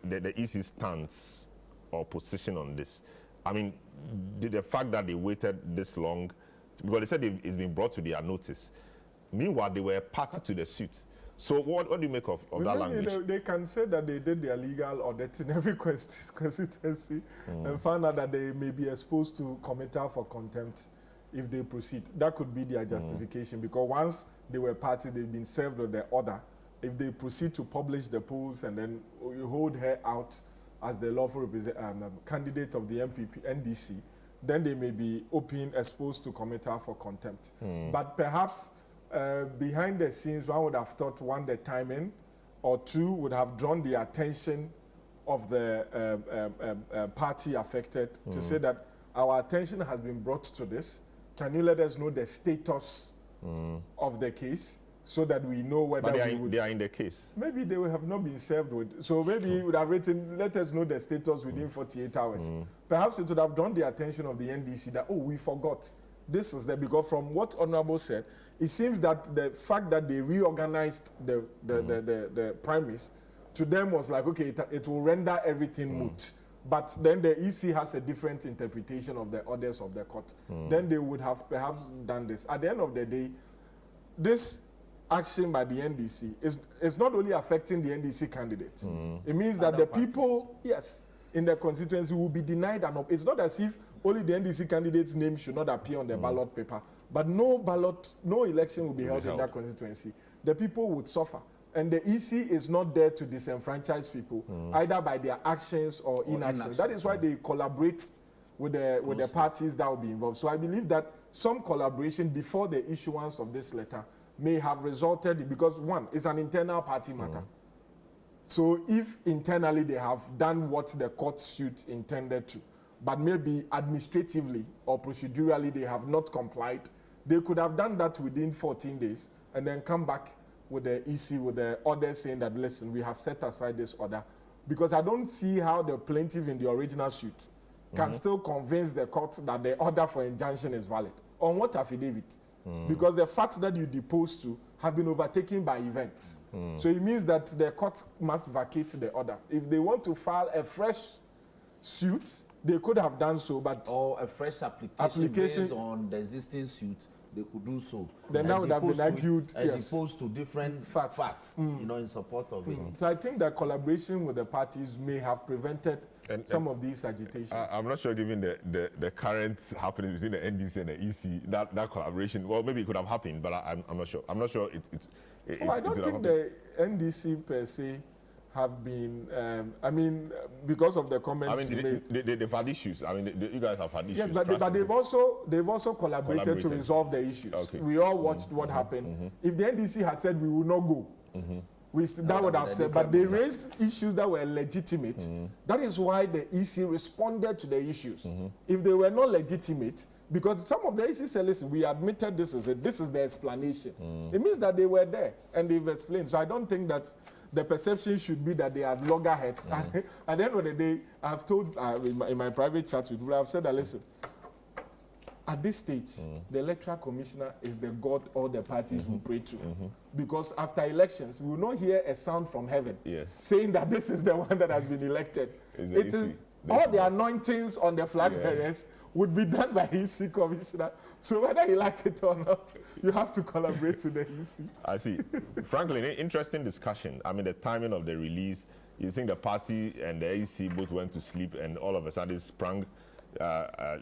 the EC's stance or position on this? I mean, the fact that they waited this long, because they said it's been brought to their notice. Meanwhile, they were party to the suit. So what do you make of that language? They can say that they did their legal audit in every constituency and found out that they may be exposed to committal for contempt if they proceed. That could be their justification, because once they were party, they've been served with the order. If they proceed to publish the polls and then you hold her out as the lawful candidate of the NDC, then they may be exposed to committal for contempt. But perhaps behind the scenes, one would have thought, one, the timing, or two, would have drawn the attention of the party affected to say that our attention has been brought to this. Can you let us know the status of the case so that we know whether they are in the case? Maybe they would have not been served with. So maybe it would have written, let us know the status within 48 hours. Perhaps it would have drawn the attention of the NDC that, we forgot. This is because from what Honorable said, it seems that the fact that they reorganized the primaries to them was like, okay, it will render everything moot. But then the EC has a different interpretation of the orders of the court. Then they would have perhaps done this. At the end of the day, this action by the NDC is not only affecting the NDC candidates. It means that the people, in the constituency will be denied it's not as if only the NDC candidate's name should not appear on the ballot paper, but no election will be held in that constituency. The people would suffer. And the EC is not there to disenfranchise people, either by their actions or inaction. That is why they collaborate with the parties that will be involved. So I believe that some collaboration before the issuance of this letter may have resulted, because one, it's an internal party matter. So if internally they have done what the court suit intended to, but maybe administratively or procedurally they have not complied, they could have done that within 14 days and then come back with the EC, with the order saying that, listen, we have set aside this order. Because I don't see how the plaintiff in the original suit can still convince the court that the order for injunction is valid. On what affidavit? Because the facts that you deposed to have been overtaken by events. So it means that the court must vacate the order. If they want to file a fresh suit, they could have done so, but... Or a fresh application based on the existing suit, they could do so. Then that would have been argued, as opposed to different facts, you know, in support of it. So I think that collaboration with the parties may have prevented some of these agitations. I'm not sure, given the current happening between the NDC and the EC, that collaboration, well, maybe it could have happened, but I'm not sure. I'm not sure I don't think the NDC per se have been, I mean, because of the comments you made. They've had issues. I mean, you guys have had issues. Yes, but they've also collaborated to resolve the issues. Okay. We all watched what happened. If the NDC had said we will not go, that would have said, but they raised issues that were legitimate. That is why the EC responded to the issues. If they were not legitimate, because some of the EC said, listen, we admitted this is it, this is the explanation. It means that they were there and they've explained. So I don't think that the perception should be that they are loggerheads. At the end of the day, I've told, in my private chat with people, I've said that, listen, at this stage, the electoral commissioner is the God all the parties will pray to. Because after elections, we will not hear a sound from heaven saying that this is the one that has been elected. It is all the anointings on the flag bearers would be done by EC commissioner. So whether you like it or not, you have to collaborate with the EC. I see. Frankly, interesting discussion. I mean, the timing of the release, you think the party and the EC both went to sleep and all of a sudden sprung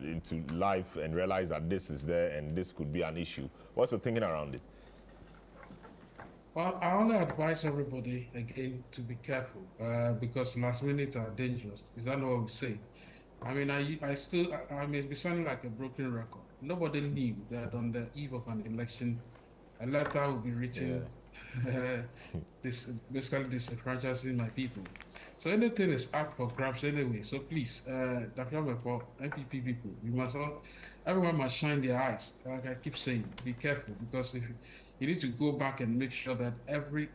into life and realized that this is there and this could be an issue. What's your thinking around it? Well, I only advise everybody, again, to be careful because last minutes are dangerous. Is that what we say? I mean, I may be sounding like a broken record. Nobody knew that on the eve of an election, a letter will be written, basically disenfranchising my people. So anything is up for grabs anyway. So please, for MPP people, everyone must shine their eyes. Like I keep saying, be careful, because if you need to go back and make sure that every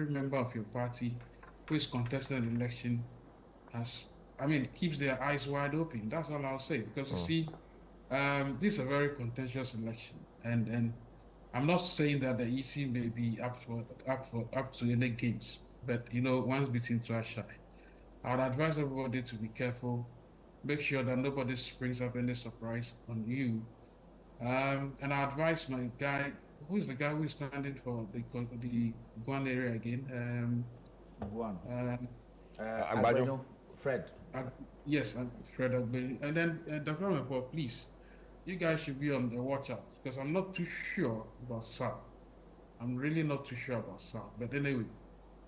member of your party who is contesting an election keeps their eyes wide open. That's all I'll say. Because you see, this is a very contentious election, and I'm not saying that the EC may be up to any games, but you know, once bitten, twice shy. I would advise everybody to be careful, make sure that nobody springs up any surprise on you. And I advise my guy, who's the guy who's standing for the Guan area again? Guan. Fred. Yes, Fred Agbeni. And then Dr. please, you guys should be on the watch out, because I'm not too sure about Sal. I'm really not too sure about Sal. But anyway,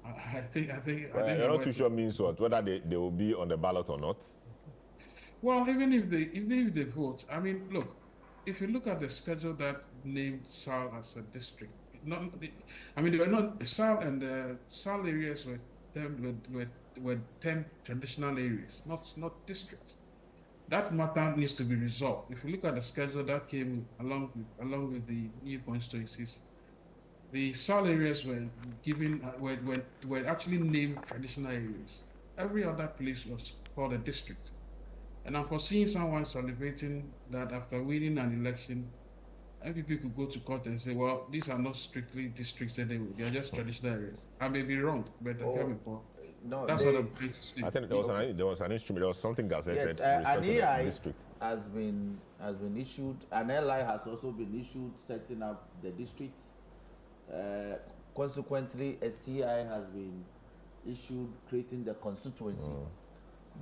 I think you're not too sure means what? Whether they will be on the ballot or not? Well, even if they vote, I mean, look, if you look at the schedule that named Sal as a district, they were not Sal, and the Sal areas were 10 traditional areas, not districts. That matter needs to be resolved. If you look at the schedule that came along with the new constituencies, the Sal areas were given were actually named traditional areas. Every other place was called a district. And I'm foreseeing someone salivating that after winning an election, MPP could go to court and say, well, these are not strictly districts anyway, they are just traditional areas. I may be wrong, but no, that's what I'm saying. I think there was an instrument, there was something gazetted. An EI has been issued, an LI has also been issued setting up the district. Consequently, a CI has been issued creating the constituency.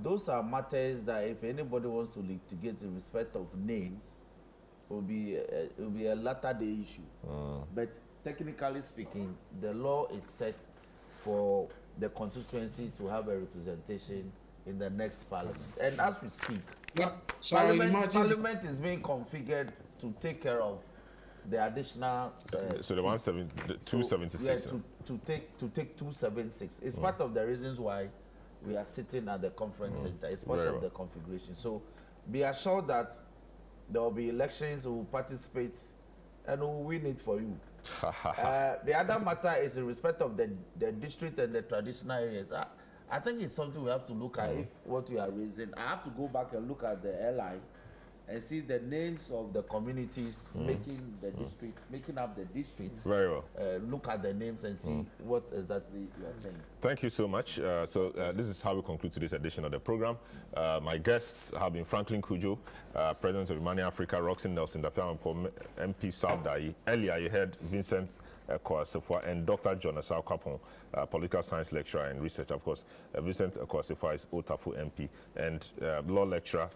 Those are matters that if anybody wants to litigate in respect of names, it will be a latter day issue. But technically speaking, the law is set for the constituency to have a representation in the next parliament. And as we speak, parliament is being configured to take care of the additional. So the 276. Yeah, to take 276. It's part of the reasons why we are sitting at the conference center. It's part of the configuration. So be assured that there will be elections. We will participate, and we will win it for you. The other matter is in respect of the district and the traditional areas. I think it's something we have to look at. If what we are raising, I have to go back and look at the LI and see the names of the communities making the district, making up the districts. Very well. Look at the names and see what exactly you are saying. Thank you so much. This is how we conclude today's edition of the program. My guests have been Franklin Kujo, President of Imani Africa, Roxanne Nelson, the MP South Dai. Earlier you heard Vincent Kwasefwa and Dr. John Asao Kapon, political science lecturer and researcher. Of course, Vincent Kwasefwa is Otafu MP and law lecturer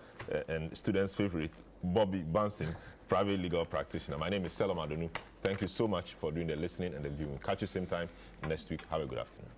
and students' favorite, Bobby Bansin, private legal practitioner. My name is Selam Adonu. Thank you so much for doing the listening and the viewing. Catch you same time next week. Have a good afternoon.